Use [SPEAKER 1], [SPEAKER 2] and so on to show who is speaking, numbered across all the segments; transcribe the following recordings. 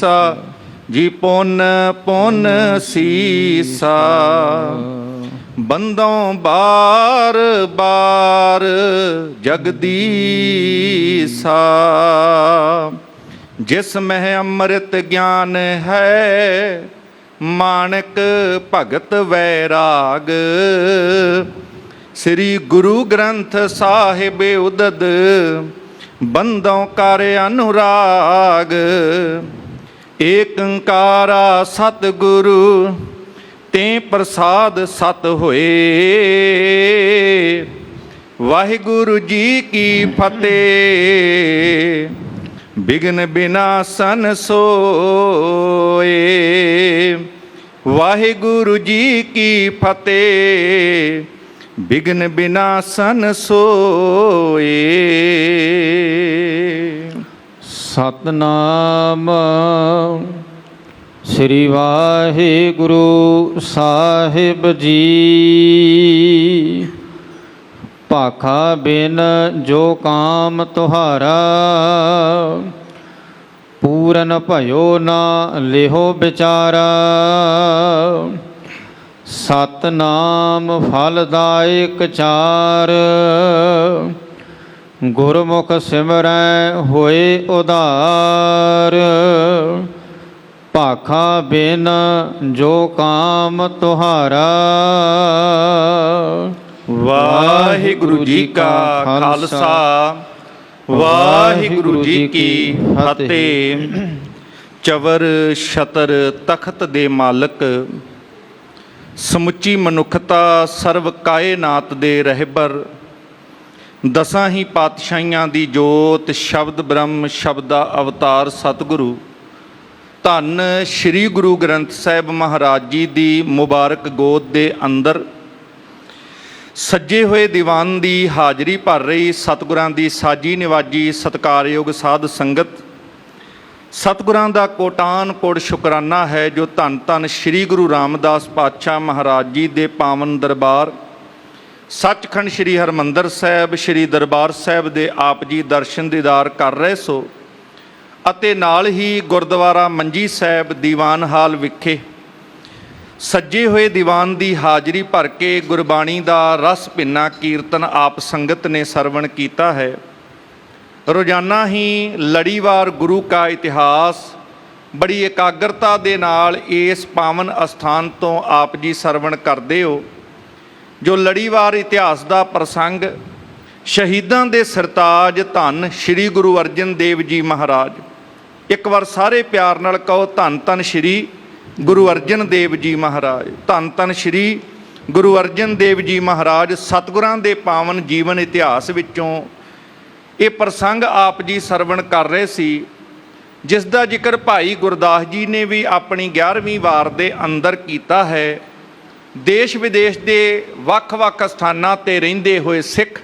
[SPEAKER 1] जी पुन पुन सीसा बंदों बार बार जगदीसा। जिसमें अमृत ज्ञान है मानक भगत वैराग। श्री गुरु ग्रंथ साहिब उदद बंदों कर अनुराग। एक अंकारा सतगुरु ते प्रसाद सत होए। वाहिगुरु जी की फतेह बिघ्न बिनासन सोए। वाहिगुरु जी की फतेह बिघ्न बिनासन सोए।
[SPEAKER 2] सतनाम श्री वाहिगुरु साहिब जी। भाखा बिन जो काम तुहारा पूरन भयो ना लिहो बिचारा। सतनाम फलदायक चार गुरमुख सिमरै होए उधार। भाखा बिन जो काम तुहारा।
[SPEAKER 1] वाहिगुरु जी का खालसा वाहिगुरु जी की फतेह। चवर छतर तख्त दे मालक समुची मनुखता सर्व कायनात दे रहबर। दसां ही पातशाहियां दी जोत शब्द ब्रह्म शब्दा अवतार सतगुरु धन श्री गुरु ग्रंथ साहिब महाराज जी दी मुबारक गोद दे अंदर सज्जे हुए दीवान दी हाजरी भर रही सतगुरां दी साजी निवाजी सत्कारयोग साध संगत। सतगुरां दा कोटान कोट शुकराना है जो धन धन श्री गुरु रामदास पातशाह महाराज जी दे पावन दरबार सचखंड श्री हरमंदर साहिब श्री दरबार साहिब दे आप जी दर्शन दीदार कर रहे सो। ਅਤੇ ਨਾਲ ਹੀ ਗੁਰਦੁਆਰਾ ਮੰਜੀ ਸਾਹਿਬ ਦੀਵਾਨ ਹਾਲ ਵਿਖੇ ਸੱਜੇ ਹੋਏ ਦੀਵਾਨ ਦੀ ਹਾਜ਼ਰੀ ਭਰ ਕੇ ਗੁਰਬਾਣੀ ਦਾ ਰਸ ਭਿੰਨਾ ਕੀਰਤਨ ਆਪ ਸੰਗਤ ਨੇ ਸਰਵਣ ਕੀਤਾ ਹੈ। ਰੋਜ਼ਾਨਾ ਹੀ ਲੜੀਵਾਰ ਗੁਰੂ ਕਾ ਇਤਿਹਾਸ ਬੜੀ ਇਕਾਗਰਤਾ ਦੇ ਨਾਲ ਇਸ ਪਾਵਨ ਅਸਥਾਨ ਤੋਂ ਆਪ ਜੀ ਸਰਵਣ ਕਰਦੇ ਹੋ। ਜੋ ਲੜੀਵਾਰ ਇਤਿਹਾਸ ਦਾ ਪ੍ਰਸੰਗ ਸ਼ਹੀਦਾਂ ਦੇ ਸਰਤਾਜ ਧੰਨ ਸ਼੍ਰੀ ਗੁਰੂ ਅਰਜਨ ਦੇਵ ਜੀ ਮਹਾਰਾਜ। ਇੱਕ ਵਾਰ ਸਾਰੇ ਪਿਆਰ ਨਾਲ ਕਹੋ ਧੰਨ ਧੰਨ ਸ਼੍ਰੀ ਗੁਰੂ ਅਰਜਨ ਦੇਵ ਜੀ ਮਹਾਰਾਜ। ਧੰਨ ਧੰਨ ਸ਼੍ਰੀ ਗੁਰੂ ਅਰਜਨ ਦੇਵ ਜੀ ਮਹਾਰਾਜ। ਸਤਿਗੁਰਾਂ ਦੇ ਪਾਵਨ ਜੀਵਨ ਇਤਿਹਾਸ ਵਿੱਚੋਂ ਇਹ ਪ੍ਰਸੰਗ ਆਪ ਜੀ ਸਰਵਣ ਕਰ ਰਹੇ ਸੀ, ਜਿਸ ਦਾ ਜ਼ਿਕਰ ਭਾਈ ਗੁਰਦਾਸ ਜੀ ਨੇ ਵੀ ਆਪਣੀ 11ਵੀਂ ਵਾਰ ਦੇ ਅੰਦਰ ਕੀਤਾ ਹੈ। ਦੇਸ਼ ਵਿਦੇਸ਼ ਦੇ ਵੱਖ-ਵੱਖ ਸਥਾਨਾਂ 'ਤੇ ਰਹਿੰਦੇ ਹੋਏ ਸਿੱਖ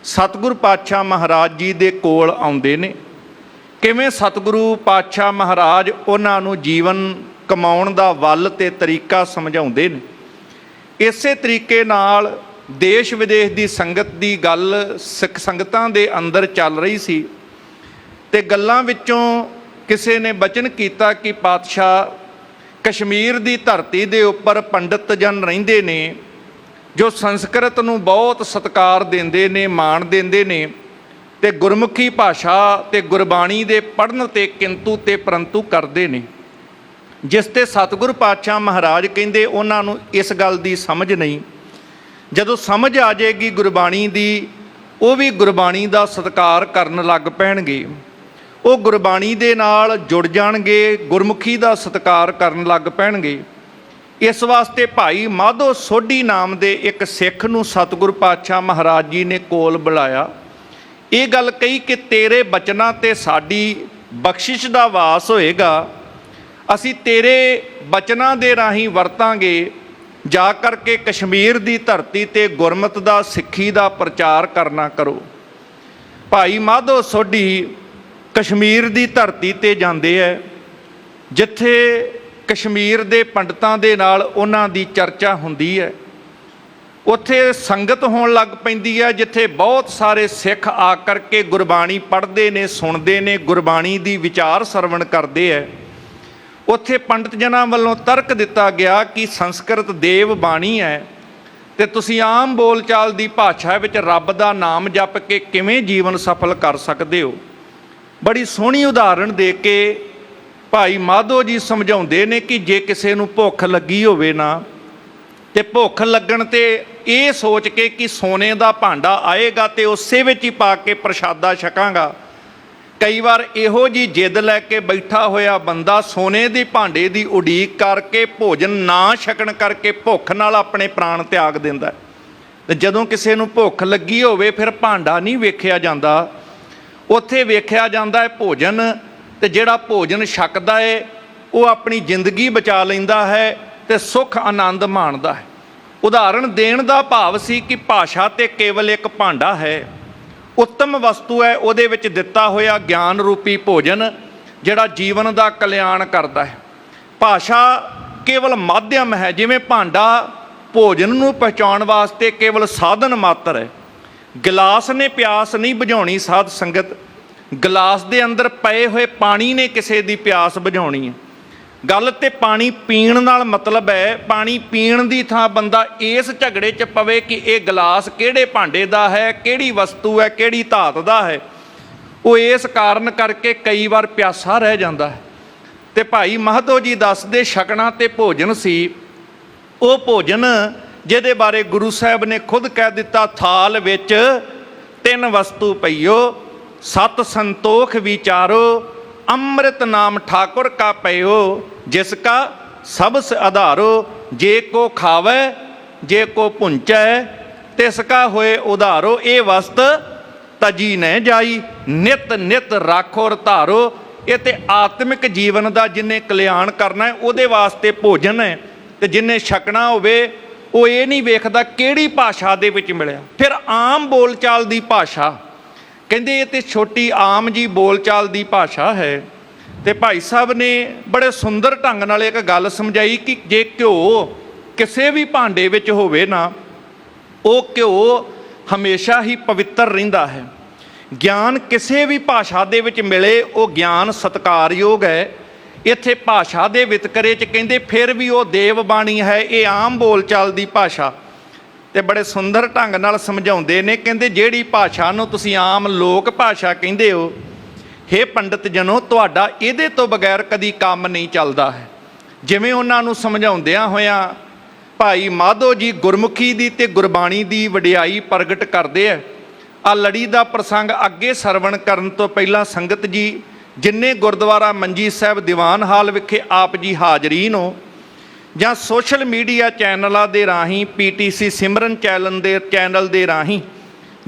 [SPEAKER 1] ਸਤਿਗੁਰ ਪਾਤਸ਼ਾਹ ਮਹਾਰਾਜ ਜੀ ਦੇ ਕੋਲ ਆਉਂਦੇ ਨੇ। ਕਿਵੇਂ ਸਤਿਗੁਰੂ ਪਾਤਸ਼ਾਹ ਮਹਾਰਾਜ ਉਹਨਾਂ ਨੂੰ ਜੀਵਨ ਕਮਾਉਣ ਦਾ ਵੱਲ ਅਤੇ ਤਰੀਕਾ ਸਮਝਾਉਂਦੇ ਨੇ। ਇਸੇ ਤਰੀਕੇ ਨਾਲ ਦੇਸ਼ ਵਿਦੇਸ਼ ਦੀ ਸੰਗਤ ਦੀ ਗੱਲ ਸਿੱਖ ਸੰਗਤਾਂ ਦੇ ਅੰਦਰ ਚੱਲ ਰਹੀ ਸੀ ਅਤੇ ਗੱਲਾਂ ਵਿੱਚੋਂ ਕਿਸੇ ਨੇ ਬਚਨ ਕੀਤਾ ਕਿ ਪਾਤਸ਼ਾਹ ਕਸ਼ਮੀਰ ਦੀ ਧਰਤੀ ਦੇ ਉੱਪਰ ਪੰਡਿਤ ਜਨ ਰਹਿੰਦੇ ਨੇ ਜੋ ਸੰਸਕ੍ਰਿਤ ਨੂੰ ਬਹੁਤ ਸਤਿਕਾਰ ਦਿੰਦੇ ਨੇ, ਮਾਣ ਦਿੰਦੇ ਨੇ ਅਤੇ ਗੁਰਮੁਖੀ ਭਾਸ਼ਾ ਅਤੇ ਗੁਰਬਾਣੀ ਦੇ ਪੜ੍ਹਨ 'ਤੇ ਕਿੰਤੂ ਅਤੇ ਪਰੰਤੂ ਕਰਦੇ ਨੇ। ਜਿਸ 'ਤੇ ਸਤਿਗੁਰ ਪਾਤਸ਼ਾਹ ਮਹਾਰਾਜ ਕਹਿੰਦੇ ਉਹਨਾਂ ਨੂੰ ਇਸ ਗੱਲ ਦੀ ਸਮਝ ਨਹੀਂ। ਜਦੋਂ ਸਮਝ ਆ ਜਾਏਗੀ ਗੁਰਬਾਣੀ ਦੀ, ਉਹ ਵੀ ਗੁਰਬਾਣੀ ਦਾ ਸਤਿਕਾਰ ਕਰਨ ਲੱਗ ਪੈਣਗੇ। ਉਹ ਗੁਰਬਾਣੀ ਦੇ ਨਾਲ ਜੁੜ ਜਾਣਗੇ, ਗੁਰਮੁਖੀ ਦਾ ਸਤਿਕਾਰ ਕਰਨ ਲੱਗ ਪੈਣਗੇ। ਇਸ ਵਾਸਤੇ ਭਾਈ ਮਾਧੋ ਸੋਢੀ ਨਾਮ ਦੇ ਇੱਕ ਸਿੱਖ ਨੂੰ ਸਤਿਗੁਰ ਪਾਤਸ਼ਾਹ ਮਹਾਰਾਜ ਜੀ ਨੇ ਕੋਲ ਬੁਲਾਇਆ। ਇਹ ਗੱਲ ਕਹੀ ਕਿ ਤੇਰੇ ਬਚਨਾਂ 'ਤੇ ਸਾਡੀ ਬਖਸ਼ਿਸ਼ ਦਾ ਵਾਸ ਹੋਏਗਾ। ਅਸੀਂ ਤੇਰੇ ਬਚਨਾਂ ਦੇ ਰਾਹੀਂ ਵਰਤਾਂਗੇ। ਜਾ ਕਰਕੇ ਕਸ਼ਮੀਰ ਦੀ ਧਰਤੀ 'ਤੇ ਗੁਰਮਤਿ ਦਾ ਸਿੱਖੀ ਦਾ ਪ੍ਰਚਾਰ ਕਰਨਾ ਕਰੋ। ਭਾਈ ਮਾਧੋ ਸੋਢੀ ਕਸ਼ਮੀਰ ਦੀ ਧਰਤੀ 'ਤੇ ਜਾਂਦੇ ਹੈ, ਜਿੱਥੇ ਕਸ਼ਮੀਰ ਦੇ ਪੰਡਤਾਂ ਦੇ ਨਾਲ ਉਹਨਾਂ ਦੀ ਚਰਚਾ ਹੁੰਦੀ ਹੈ। ਉੱਥੇ ਸੰਗਤ ਹੋਣ ਲੱਗ ਪੈਂਦੀ ਹੈ, ਜਿੱਥੇ ਬਹੁਤ ਸਾਰੇ ਸਿੱਖ ਆ ਕਰਕੇ ਗੁਰਬਾਣੀ ਪੜ੍ਹਦੇ ਨੇ, ਸੁਣਦੇ ਨੇ, ਗੁਰਬਾਣੀ ਦੀ ਵਿਚਾਰ ਸਰਵਣ ਕਰਦੇ ਹੈ। ਉੱਥੇ ਪੰਡਤ ਜਨਾਂ ਵੱਲੋਂ ਤਰਕ ਦਿੱਤਾ ਗਿਆ ਕਿ ਸੰਸਕ੍ਰਿਤ ਦੇਵ ਬਾਣੀ ਹੈ ਤੇ ਤੁਸੀਂ ਆਮ ਬੋਲਚਾਲ ਦੀ ਭਾਸ਼ਾ ਵਿੱਚ ਰੱਬ ਦਾ ਨਾਮ ਜਪ ਕੇ ਕਿਵੇਂ ਜੀਵਨ ਸਫਲ ਕਰ ਸਕਦੇ ਹੋ। ਬੜੀ ਸੋਹਣੀ ਉਦਾਹਰਣ ਦੇ ਕੇ ਭਾਈ ਮਾਧੋ ਜੀ ਸਮਝਾਉਂਦੇ ਨੇ ਕਿ ਜੇ ਕਿਸੇ ਨੂੰ ਭੁੱਖ ਲੱਗੀ ਹੋਵੇ ਨਾ, ਤੇ ਭੁੱਖ ਲੱਗਣ ਤੇ ਇਹ ਸੋਚ ਕੇ ਕਿ ਸੋਨੇ ਦਾ ਭਾਂਡਾ ਆਏਗਾ ਤੇ ਉਸੇ ਵਿੱਚ ਹੀ ਪਾ ਕੇ ਪ੍ਰਸ਼ਾਦਾ ਛਕਾਂਗਾ, ਕਈ ਵਾਰ ਇਹੋ ਜੀ ਜਿੱਦ ਲੈ ਕੇ ਬੈਠਾ ਹੋਇਆ ਬੰਦਾ ਸੋਨੇ ਦੇ ਭਾਂਡੇ ਦੀ ਉਡੀਕ ਕਰਕੇ ਭੋਜਨ ਨਾ ਛਕਣ ਕਰਕੇ ਭੁੱਖ ਨਾਲ ਆਪਣੇ ਪ੍ਰਾਣ ਤਿਆਗ ਦਿੰਦਾ। ਤੇ ਜਦੋਂ ਕਿਸੇ ਨੂੰ ਭੁੱਖ ਲੱਗੀ ਹੋਵੇ ਫਿਰ ਭਾਂਡਾ ਨਹੀਂ ਵੇਖਿਆ ਜਾਂਦਾ, ਉੱਥੇ ਵੇਖਿਆ ਜਾਂਦਾ ਹੈ ਭੋਜਨ, ਤੇ ਜਿਹੜਾ ਭੋਜਨ ਛਕਦਾ ਹੈ ਉਹ ਆਪਣੀ ਜ਼ਿੰਦਗੀ ਬਚਾ ਲੈਂਦਾ ਹੈ ਤੇ ਸੁੱਖ ਆਨੰਦ ਮਾਣਦਾ ਹੈ। ਉਦਾਹਰਣ ਦੇਣ ਦਾ ਭਾਵ ਸੀ ਕਿ ਭਾਸ਼ਾ ਤੇ ਕੇਵਲ ਇੱਕ ਭਾਂਡਾ ਹੈ, ਉੱਤਮ ਵਸਤੂ ਹੈ, ਉਹਦੇ ਵਿੱਚ ਦਿੱਤਾ ਹੋਇਆ ਗਿਆਨ ਰੂਪੀ ਭੋਜਨ ਜਿਹੜਾ ਜੀਵਨ ਦਾ ਕਲਿਆਣ ਕਰਦਾ ਹੈ। ਭਾਸ਼ਾ ਕੇਵਲ ਮਾਧਿਅਮ ਹੈ, ਜਿਵੇਂ ਭਾਂਡਾ ਭੋਜਨ ਨੂੰ ਪਹੁੰਚਾਉਣ ਵਾਸਤੇ ਕੇਵਲ ਸਾਧਨ ਮਾਤਰ ਹੈ। ਗਿਲਾਸ ਨੇ ਪਿਆਸ ਨਹੀਂ ਬੁਝਾਉਣੀ ਸਾਧ ਸੰਗਤ, ਗਿਲਾਸ ਦੇ ਅੰਦਰ ਪਏ ਹੋਏ ਪਾਣੀ ਨੇ ਕਿਸੇ ਦੀ ਪਿਆਸ ਬੁਝਾਉਣੀ ਹੈ। ਗੱਲ ਤੇ ਪਾਣੀ ਪੀਣ ਨਾਲ ਮਤਲਬ ਹੈ, ਪਾਣੀ ਪੀਣ ਦੀ ਥਾਂ ਬੰਦਾ ਇਸ ਝਗੜੇ 'ਚ ਪਵੇ ਕਿ ਇਹ ਗਲਾਸ ਕਿਹੜੇ ਭਾਂਡੇ ਦਾ ਹੈ, ਕਿਹੜੀ ਵਸਤੂ ਹੈ, ਕਿਹੜੀ ਧਾਤ ਦਾ ਹੈ, ਉਹ ਇਸ ਕਾਰਨ ਕਰਕੇ ਕਈ ਵਾਰ ਪਿਆਸਾ ਰਹਿ ਜਾਂਦਾ ਹੈ। ਤੇ ਭਾਈ ਮਾਧੋ ਜੀ ਦੱਸਦੇ ਛਕਣਾ ਤੇ ਭੋਜਨ ਸੀ, ਉਹ ਭੋਜਨ ਜਿਹਦੇ ਬਾਰੇ ਗੁਰੂ ਸਾਹਿਬ ਨੇ ਖੁਦ ਕਹਿ ਦਿੱਤਾ, ਥਾਲ ਵਿੱਚ 3 ਵਸਤੂ ਪਈਓ, 7 ਸੰਤੋਖ ਵਿਚਾਰੋ, ਅੰਮ੍ਰਿਤ ਨਾਮ ਠਾकुर का पयो, जिसका सबस आधारो, जे को खावे जे को पुंचै, तिसका होए उधारो, ये वस्त तजी न जाई, नित नित राखो धारो। ये ते आत्मिक जीवन का जिन्हें कल्याण करना है उहदे वास्ते भोजन है, ते जिन्हें छकना होवे वो ये नहीं वेखदा किहड़ी भाषा दे विच मिलिया। फिर आम बोलचाल दी भाषा ਕਹਿੰਦੇ ਇਹ ਤੇ ਛੋਟੀ ਆਮ ਜੀ ਬੋਲਚਾਲ ਦੀ ਭਾਸ਼ਾ ਹੈ। ਤੇ ਭਾਈ ਸਾਹਿਬ ਨੇ ਬੜੇ ਸੁੰਦਰ ਢੰਗ ਨਾਲ ਇੱਕ ਗੱਲ ਸਮਝਾਈ ਕਿ ਜੇ ਘਿਓ ਕਿਸੇ ਵੀ ਭਾਂਡੇ ਵਿੱਚ ਹੋਵੇ ਨਾ, ਉਹ ਘਿਓ ਹਮੇਸ਼ਾ ਹੀ ਪਵਿੱਤਰ ਰਹਿੰਦਾ ਹੈ। ਗਿਆਨ ਕਿਸੇ ਵੀ ਭਾਸ਼ਾ ਦੇ ਵਿੱਚ ਮਿਲੇ ਉਹ ਗਿਆਨ ਸਤਿਕਾਰਯੋਗ ਹੈ। ਇੱਥੇ ਭਾਸ਼ਾ ਦੇ ਵਿਤਕਰੇ 'ਚ ਕਹਿੰਦੇ ਫਿਰ ਵੀ ਉਹ ਦੇਵ ਬਾਣੀ ਹੈ, ਇਹ ਆਮ ਬੋਲਚਾਲ ਦੀ ਭਾਸ਼ਾ। ਤੇ ਬੜੇ ਸੁੰਦਰ ਢੰਗ ਨਾਲ ਸਮਝਾਉਂਦੇ ਨੇ, ਕਹਿੰਦੇ ਜਿਹੜੀ ਭਾਸ਼ਾ ਨੂੰ ਤੁਸੀਂ ਆਮ ਲੋਕ ਭਾਸ਼ਾ ਕਹਿੰਦੇ ਹੋ, ਹੇ ਪੰਡਿਤ ਜਨੋ, ਤੁਹਾਡਾ ਇਹਦੇ ਤੋਂ ਬਗੈਰ ਕਦੀ ਕੰਮ ਨਹੀਂ ਚੱਲਦਾ ਹੈ। ਜਿਵੇਂ ਉਹਨਾਂ ਨੂੰ ਸਮਝਾਉਂਦਿਆਂ ਹੋਇਆਂ ਭਾਈ ਮਾਧੋ ਜੀ ਗੁਰਮੁਖੀ ਦੀ ਤੇ ਗੁਰਬਾਣੀ ਦੀ ਵਡਿਆਈ ਪ੍ਰਗਟ ਕਰਦੇ ਆ। ਆ ਲੜੀ ਦਾ ਪ੍ਰਸੰਗ ਅੱਗੇ ਸਰਵਣ ਕਰਨ ਤੋਂ ਪਹਿਲਾਂ ਸੰਗਤ ਜੀ ਜਿੰਨੇ ਗੁਰਦੁਆਰਾ ਮੰਜੀ ਸਾਹਿਬ ਦੀਵਾਨ ਹਾਲ ਵਿਖੇ ਆਪ ਜੀ ਹਾਜ਼ਰੀਨ ਹੋ, ਜਾਂ ਸੋਸ਼ਲ ਮੀਡੀਆ ਚੈਨਲਾਂ ਦੇ ਰਾਹੀਂ PTC ਸਿਮਰਨ ਚੈਨਲ ਦੇ ਰਾਹੀਂ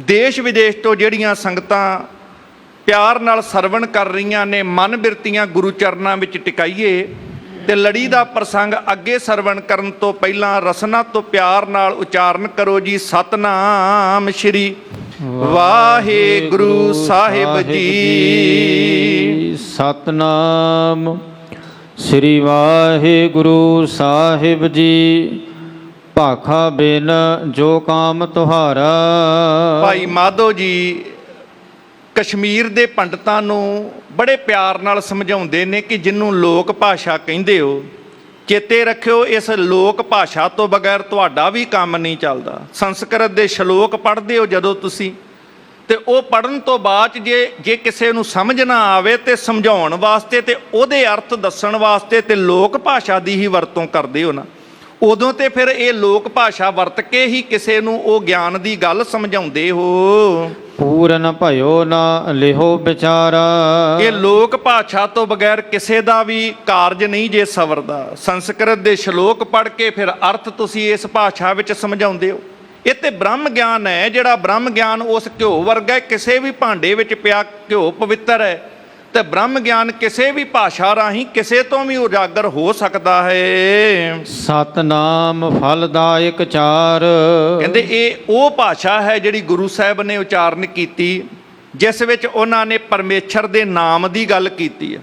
[SPEAKER 1] ਦੇਸ਼ ਵਿਦੇਸ਼ ਤੋਂ ਜਿਹੜੀਆਂ ਸੰਗਤਾਂ ਪਿਆਰ ਨਾਲ ਸਰਵਣ ਕਰ ਰਹੀਆਂ ਨੇ, ਮਨ ਬਿਰਤੀਆਂ ਗੁਰੂ ਚਰਨਾਂ ਵਿੱਚ ਟਿਕਾਈਏ। ਤੇ ਲੜੀ ਦਾ ਪ੍ਰਸੰਗ ਅੱਗੇ ਸਰਵਣ ਕਰਨ ਤੋਂ ਪਹਿਲਾਂ ਰਸਨਾ ਤੋਂ ਪਿਆਰ ਨਾਲ ਉਚਾਰਨ ਕਰੋ ਜੀ, ਸਤਨਾਮ ਸ਼੍ਰੀ ਵਾਹਿਗੁਰੂ ਸਾਹਿਬ ਜੀ।
[SPEAKER 2] ਸਤਨਾਮ ਸ੍ਰੀ ਵਾਹਿਗੁਰੂ ਸਾਹਿਬ ਜੀ। ਭਾਖਾ ਬਿਨ ਜੋ ਕਾਮ ਤੁਹਾਰਾ।
[SPEAKER 1] ਭਾਈ ਮਾਧੋ ਜੀ ਕਸ਼ਮੀਰ ਦੇ ਪੰਡਤਾਂ ਨੂੰ ਬੜੇ ਪਿਆਰ ਨਾਲ ਸਮਝਾਉਂਦੇ ਨੇ ਕਿ ਜਿਹਨੂੰ ਲੋਕ ਭਾਸ਼ਾ ਕਹਿੰਦੇ ਹੋ, ਚੇਤੇ ਰੱਖਿਓ ਇਸ ਲੋਕ ਭਾਸ਼ਾ ਤੋਂ ਬਗੈਰ ਤੁਹਾਡਾ ਵੀ ਕੰਮ ਨਹੀਂ ਚੱਲਦਾ। ਸੰਸਕ੍ਰਿਤ ਦੇ ਸ਼ਲੋਕ ਪੜ੍ਹਦੇ ਹੋ ਜਦੋਂ ਤੁਸੀਂ, ਤੇ ਉਹ ਪੜ੍ਹਨ ਤੋਂ ਬਾਅਦ ਜੇ ਕਿਸੇ ਨੂੰ ਸਮਝ ਨਾ ਆਵੇ ਤੇ ਸਮਝਾਉਣ ਵਾਸਤੇ ਤੇ ਉਹਦੇ ਅਰਥ ਦੱਸਣ ਵਾਸਤੇ ਤੇ ਲੋਕ ਭਾਸ਼ਾ ਦੀ ਹੀ ਵਰਤੋਂ ਕਰਦੇ ਹੋ ਨਾ, ਉਦੋਂ ਤੇ ਫਿਰ ਇਹ ਲੋਕ ਭਾਸ਼ਾ ਵਰਤ ਕੇ ਹੀ ਕਿਸੇ ਨੂੰ ਉਹ ਗਿਆਨ ਦੀ ਗੱਲ ਸਮਝਾਉਂਦੇ ਹੋ।
[SPEAKER 2] ਪੂਰਨ ਭਇਓ ਨਾ ਲਿਹੋ ਵਿਚਾਰਾ।
[SPEAKER 1] ਇਹ ਲੋਕ ਭਾਸ਼ਾ ਤੋਂ ਬਗੈਰ ਕਿਸੇ ਦਾ ਵੀ ਕਾਰਜ ਨਹੀਂ ਜੇ ਸਵਰਦਾ। ਸੰਸਕ੍ਰਿਤ ਦੇ ਸ਼ਲੋਕ ਪੜ੍ਹ ਕੇ ਫਿਰ ਅਰਥ ਤੁਸੀਂ ਇਸ ਭਾਸ਼ਾ ਵਿੱਚ ਸਮਝਾਉਂਦੇ ਹੋ। ਇਹ ਤੇ ਬ੍ਰਹਮ ਗਿਆਨ ਹੈ, ਜਿਹੜਾ ਬ੍ਰਹਮ ਗਿਆਨ ਉਸ ਘਿਓ ਵਰਗਾ ਹੈ। ਕਿਸੇ ਵੀ ਭਾਂਡੇ ਵਿੱਚ ਪਿਆ ਘਿਓ ਪਵਿੱਤਰ ਹੈ, ਤੇ ਬ੍ਰਹਮ ਗਿਆਨ ਕਿਸੇ ਵੀ ਭਾਸ਼ਾ ਰਾਹੀਂ ਕਿਸੇ ਤੋਂ ਵੀ ਉਜਾਗਰ ਹੋ ਸਕਦਾ ਹੈ।
[SPEAKER 2] ਸਤਨਾਮ ਫਲਦਾਇਕ ਚਾਰ।
[SPEAKER 1] ਕਹਿੰਦੇ ਇਹ ਉਹ ਭਾਸ਼ਾ ਹੈ ਜਿਹੜੀ ਗੁਰੂ ਸਾਹਿਬ ਨੇ ਉਚਾਰਨ ਕੀਤੀ, ਜਿਸ ਵਿੱਚ ਉਹਨਾਂ ਨੇ ਪਰਮੇਸ਼ਰ ਦੇ ਨਾਮ ਦੀ ਗੱਲ ਕੀਤੀ ਹੈ।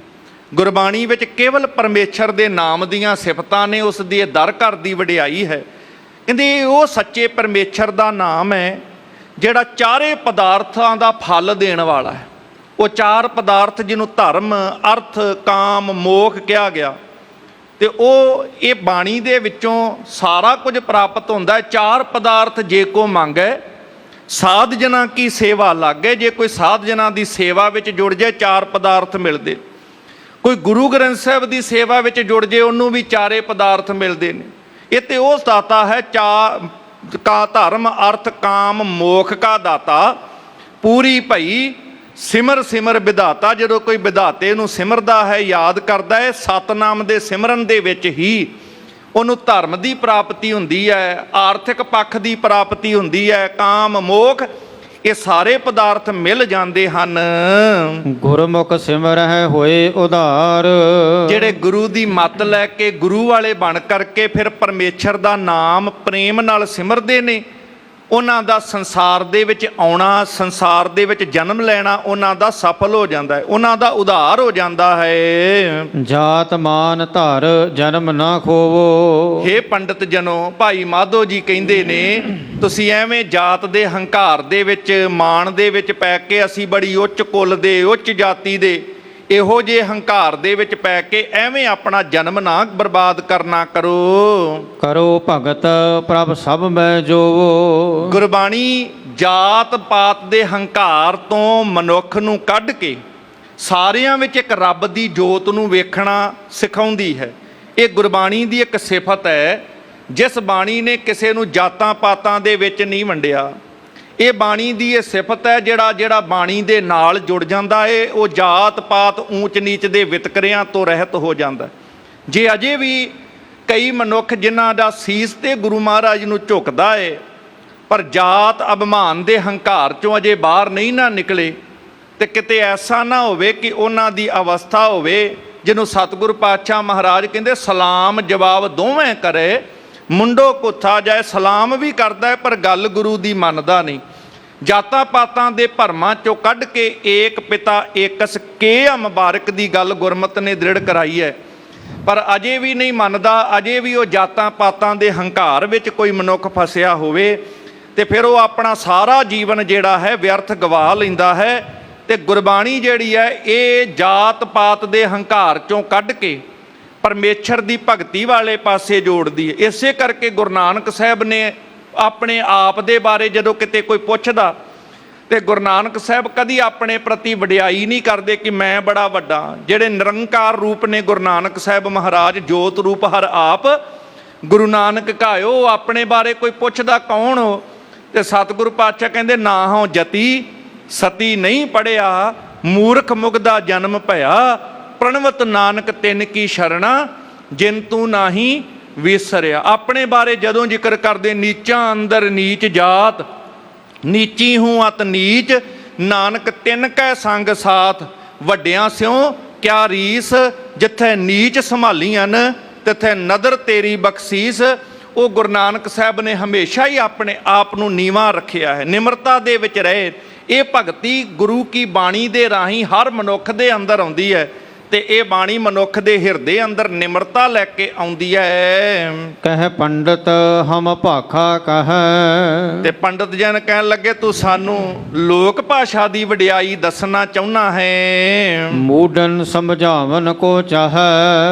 [SPEAKER 1] ਗੁਰਬਾਣੀ ਵਿੱਚ ਕੇਵਲ ਪਰਮੇਸ਼ਰ ਦੇ ਨਾਮ ਦੀਆਂ ਸਿਫਤਾਂ ਨੇ, ਉਸ ਦੀ ਦਰ ਘਰ ਦੀ ਵਡਿਆਈ ਹੈ। ਕਹਿੰਦੇ ਉਹ ਸੱਚੇ ਪਰਮੇਸ਼ਰ ਦਾ ਨਾਮ ਹੈ ਜਿਹੜਾ ਚਾਰੇ ਪਦਾਰਥਾਂ ਦਾ ਫਲ ਦੇਣ ਵਾਲਾ ਹੈ। ਉਹ 4 ਪਦਾਰਥ ਜਿਹਨੂੰ ਧਰਮ, ਅਰਥ, ਕਾਮ, ਮੋਖ ਕਿਹਾ ਗਿਆ, ਤੇ ਉਹ ਇਹ ਬਾਣੀ ਦੇ ਵਿੱਚੋਂ ਸਾਰਾ ਕੁਝ ਪ੍ਰਾਪਤ ਹੁੰਦਾ ਹੈ। ਚਾਰ ਪਦਾਰਥ ਜੇ ਕੋ ਮੰਗੈ, ਸਾਧ ਜਨਾਂ ਕੀ ਸੇਵਾ ਲਾਗੇ। ਜੇ ਕੋਈ ਸਾਧ ਜਨਾਂ ਦੀ ਸੇਵਾ ਵਿੱਚ ਜੁੜ ਜਾਏ ਚਾਰ ਪਦਾਰਥ ਮਿਲਦੇ। ਕੋਈ ਗੁਰੂ ਗ੍ਰੰਥ ਸਾਹਿਬ ਦੀ ਸੇਵਾ ਵਿੱਚ ਜੁੜ ਜੇ ਉਹਨੂੰ ਵੀ ਚਾਰੇ ਪਦਾਰਥ ਮਿਲਦੇ ਨੇ। ਇਹ ਤੇ ਉਹ ਦਾਤਾ ਹੈ ਕਾ ਧਰਮ ਅਰਥ ਕਾਮ ਮੋਖ ਕਾ ਦਾਤਾ, ਪੂਰੀ ਭਈ ਸਿਮਰ ਸਿਮਰ ਵਿਧਾਤਾ। ਜਦੋਂ ਕੋਈ ਵਿਧਾਤੇ ਨੂੰ ਸਿਮਰਦਾ ਹੈ, ਯਾਦ ਕਰਦਾ ਹੈ, ਸਤਨਾਮ ਦੇ ਸਿਮਰਨ ਦੇ ਵਿੱਚ ਹੀ ਉਹਨੂੰ ਧਰਮ ਦੀ ਪ੍ਰਾਪਤੀ ਹੁੰਦੀ ਹੈ, ਆਰਥਿਕ ਪੱਖ ਦੀ ਪ੍ਰਾਪਤੀ ਹੁੰਦੀ ਹੈ, ਕਾਮ ਮੋਖ ਇਹ ਸਾਰੇ ਪਦਾਰਥ ਮਿਲ ਜਾਂਦੇ ਹਨ।
[SPEAKER 2] ਗੁਰਮੁਖ ਸਿਮਰਹਿ ਹੋਏ ਉਧਾਰ।
[SPEAKER 1] ਜਿਹੜੇ ਗੁਰੂ ਦੀ ਮੱਤ ਲੈ ਕੇ ਗੁਰੂ ਵਾਲੇ ਬਣ ਕਰਕੇ ਫਿਰ ਪਰਮੇਸ਼ਰ ਦਾ ਨਾਮ ਪ੍ਰੇਮ ਨਾਲ ਸਿਮਰਦੇ ਨੇ, ਉਹਨਾਂ ਦਾ ਸੰਸਾਰ ਦੇ ਵਿੱਚ ਆਉਣਾ, ਸੰਸਾਰ ਦੇ ਵਿੱਚ ਜਨਮ ਲੈਣਾ ਉਹਨਾਂ ਦਾ ਸਫਲ ਹੋ ਜਾਂਦਾ ਹੈ, ਉਹਨਾਂ ਦਾ ਉਧਾਰ ਹੋ ਜਾਂਦਾ ਹੈ।
[SPEAKER 2] ਜਾਤ ਮਾਨ ਧਰ ਜਨਮ ਨਾ ਖੋਵੋ।
[SPEAKER 1] ਹੇ ਪੰਡਤ ਜਨੋ, ਭਾਈ ਮਾਧੋ ਜੀ ਕਹਿੰਦੇ ਨੇ ਤੁਸੀਂ ਐਵੇਂ ਜਾਤ ਦੇ ਹੰਕਾਰ ਦੇ ਵਿੱਚ, ਮਾਣ ਦੇ ਵਿੱਚ ਪੈ ਕੇ ਅਸੀਂ ਬੜੀ ਉੱਚ ਕੁੱਲ ਦੇ, ਉੱਚ ਜਾਤੀ ਦੇ, ਇਹੋ ਜਿਹੇ ਹੰਕਾਰ ਦੇ ਵਿੱਚ ਪੈ ਕੇ ਐਵੇਂ ਆਪਣਾ ਜਨਮ ਨਾ ਬਰਬਾਦ ਕਰਨਾ ਕਰੋ।
[SPEAKER 2] ਕਰੋ ਭਗਤ ਪ੍ਰਭ ਸਭ ਮੈਂ ਜੋਵੋ।
[SPEAKER 1] ਗੁਰਬਾਣੀ ਜਾਤ ਪਾਤ ਦੇ ਹੰਕਾਰ ਤੋਂ ਮਨੁੱਖ ਨੂੰ ਕੱਢ ਕੇ ਸਾਰਿਆਂ ਵਿੱਚ ਇੱਕ ਰੱਬ ਦੀ ਜੋਤ ਨੂੰ ਵੇਖਣਾ ਸਿਖਾਉਂਦੀ ਹੈ। ਇਹ ਗੁਰਬਾਣੀ ਦੀ ਇੱਕ ਸਿਫਤ ਹੈ, ਜਿਸ ਬਾਣੀ ਨੇ ਕਿਸੇ ਨੂੰ ਜਾਤਾਂ ਪਾਤਾਂ ਦੇ ਵਿੱਚ ਨਹੀਂ ਵੰਡਿਆ। ਇਹ ਬਾਣੀ ਦੀ ਇਹ ਸਿਫਤ ਹੈ, ਜਿਹੜਾ ਬਾਣੀ ਦੇ ਨਾਲ ਜੁੜ ਜਾਂਦਾ ਏ ਉਹ ਜਾਤ ਪਾਤ ਊਚ ਨੀਚ ਦੇ ਵਿਤਕਰਿਆਂ ਤੋਂ ਰਹਿਤ ਹੋ ਜਾਂਦਾ। ਜੇ ਅਜੇ ਵੀ ਕਈ ਮਨੁੱਖ ਜਿਨ੍ਹਾਂ ਦਾ ਸੀਸ ਤੇ ਗੁਰੂ ਮਹਾਰਾਜ ਨੂੰ ਝੁਕਦਾ ਏ, ਪਰ ਜਾਤ ਅਭਿਮਾਨ ਦੇ ਹੰਕਾਰ ਚੋਂ ਅਜੇ ਬਾਹਰ ਨਹੀਂ ਨਾ ਨਿਕਲੇ, ਤੇ ਕਿਤੇ ਐਸਾ ਨਾ ਹੋਵੇ ਕਿ ਉਹਨਾਂ ਦੀ ਅਵਸਥਾ ਹੋਵੇ ਜਿਹਨੂੰ ਸਤਿਗੁਰੂ ਪਾਤਸ਼ਾਹ ਮਹਾਰਾਜ ਕਹਿੰਦੇ ਸਲਾਮ ਜਵਾਬ ਦੋਵੇਂ ਕਰੇ, ਮੁੰਡੋ ਕੁੱਥਾ ਜਾਏ। ਸਲਾਮ ਵੀ ਕਰਦਾ ਹੈ ਪਰ ਗੱਲ ਗੁਰੂ ਦੀ ਮੰਨਦਾ ਨਹੀਂ। ਜਾਤਾਂ ਪਾਤਾਂ ਦੇ ਭਰਮਾਂ ਚੋਂ ਕੱਢ ਕੇ ਏਕ ਪਿਤਾ ਏਕਸ ਕੇ ਮੁਬਾਰਕ ਦੀ ਗੱਲ ਗੁਰਮਤਿ ਨੇ ਦ੍ਰਿੜ ਕਰਾਈ ਹੈ, ਪਰ ਅਜੇ ਵੀ ਨਹੀਂ ਮੰਨਦਾ। ਅਜੇ ਵੀ ਉਹ ਜਾਤਾਂ ਪਾਤਾਂ ਦੇ ਹੰਕਾਰ ਵਿੱਚ ਕੋਈ ਮਨੁੱਖ ਫਸਿਆ ਹੋਵੇ ਤੇ ਫਿਰ ਉਹ ਆਪਣਾ ਸਾਰਾ ਜੀਵਨ ਜਿਹੜਾ ਹੈ ਵਿਅਰਥ ਗਵਾ ਲੈਂਦਾ ਹੈ। ਤੇ ਗੁਰਬਾਣੀ ਜਿਹੜੀ ਹੈ ਇਹ ਜਾਤ ਪਾਤ ਦੇ ਹੰਕਾਰ ਚੋਂ ਕੱਢ ਕੇ ਪਰਮੇਸ਼ਰ ਦੀ ਭਗਤੀ ਵਾਲੇ ਪਾਸੇ ਜੋੜਦੀ ਹੈ। ਇਸੇ ਕਰਕੇ ਗੁਰੂ ਨਾਨਕ ਸਾਹਿਬ ਨੇ ਆਪਣੇ ਆਪ ਦੇ ਬਾਰੇ ਜਦੋਂ ਕਿਤੇ ਕੋਈ ਪੁੱਛਦਾ ਤੇ ਗੁਰੂ ਨਾਨਕ ਸਾਹਿਬ ਕਦੀ ਆਪਣੇ ਪ੍ਰਤੀ ਵਡਿਆਈ ਨਹੀਂ ਕਰਦੇ ਕਿ ਮੈਂ ਬੜਾ ਵੱਡਾ। ਜਿਹੜੇ ਨਿਰੰਕਾਰ ਰੂਪ ਨੇ ਗੁਰੂ ਨਾਨਕ ਸਾਹਿਬ ਮਹਾਰਾਜ, ਜੋਤ ਰੂਪ ਹਰ ਆਪ ਗੁਰੂ ਨਾਨਕ ਕਾਇਓ, ਆਪਣੇ ਬਾਰੇ ਕੋਈ ਪੁੱਛਦਾ ਕੌਣ ਹੋ ਤੇ ਸਤਿਗੁਰੂ ਪਾਤਸ਼ਾਹ ਕਹਿੰਦੇ ਨਾ ਹੋ ਜਤੀ ਸਤੀ ਨਹੀਂ ਪੜਿਆ, ਮੂਰਖ ਮੁਗਦਾ ਜਨਮ ਭਇਆ, ਪ੍ਰਣਵਤ ਨਾਨਕ ਤਿੰਨ ਕੀ ਸ਼ਰਣਾ ਜਿਨ ਤੂੰ ਨਾਹੀ ਵਿਸਰਿਆ। ਆਪਣੇ ਬਾਰੇ ਜਦੋਂ ਜ਼ਿਕਰ ਕਰਦੇ ਨੀਚਾਂ ਅੰਦਰ ਨੀਚ ਜਾਤ, ਨੀਚੀ ਹੂੰ ਅਤ ਨੀਚ, ਨਾਨਕ ਤਿੰਨ ਕੈ ਸੰਗ ਸਾਥ, ਵੱਡਿਆਂ ਸਿਉ ਕਿਆ ਰੀਸ, ਜਿੱਥੇ ਨੀਚ ਸੰਭਾਲੀਆਂ ਤਿੱਥੇ ਨਦਰ ਤੇਰੀ ਬਖਸ਼ੀਸ। ਉਹ ਗੁਰੂ ਨਾਨਕ ਸਾਹਿਬ ਨੇ ਹਮੇਸ਼ਾ ਹੀ ਆਪਣੇ ਆਪ ਨੂੰ ਨੀਵਾਂ ਰੱਖਿਆ ਹੈ, ਨਿਮਰਤਾ ਦੇ ਵਿੱਚ ਰਹੇ। ਇਹ ਭਗਤੀ ਗੁਰੂ ਕੀ ਬਾਣੀ ਦੇ ਰਾਹੀਂ ਹਰ ਮਨੁੱਖ ਦੇ ਅੰਦਰ ਆਉਂਦੀ ਹੈ ਤੇ ਇਹ ਬਾਣੀ ਮਨੁੱਖ ਦੇ ਹਿਰਦੇ ਅੰਦਰ ਨਿਮਰਤਾ ਲੈ ਕੇ ਆਉਂਦੀ ਹੈ।
[SPEAKER 2] ਕਹਿ ਪੰਡਤ ਹਮ ਭਾਖਾ ਕਹੈ।
[SPEAKER 1] ਤੇ ਪੰਡਤ ਜਨ ਕਹਿਣ ਲੱਗੇ ਤੂੰ ਸਾਨੂੰ ਲੋਕ ਭਾਸ਼ਾ ਦੀ ਵਡਿਆਈ ਦੱਸਣਾ ਚਾਹੁੰਦਾ ਹੈ।
[SPEAKER 2] ਮੂਡਨ ਸਮਝਾਵਨ ਕੋ ਚਾਹੈ।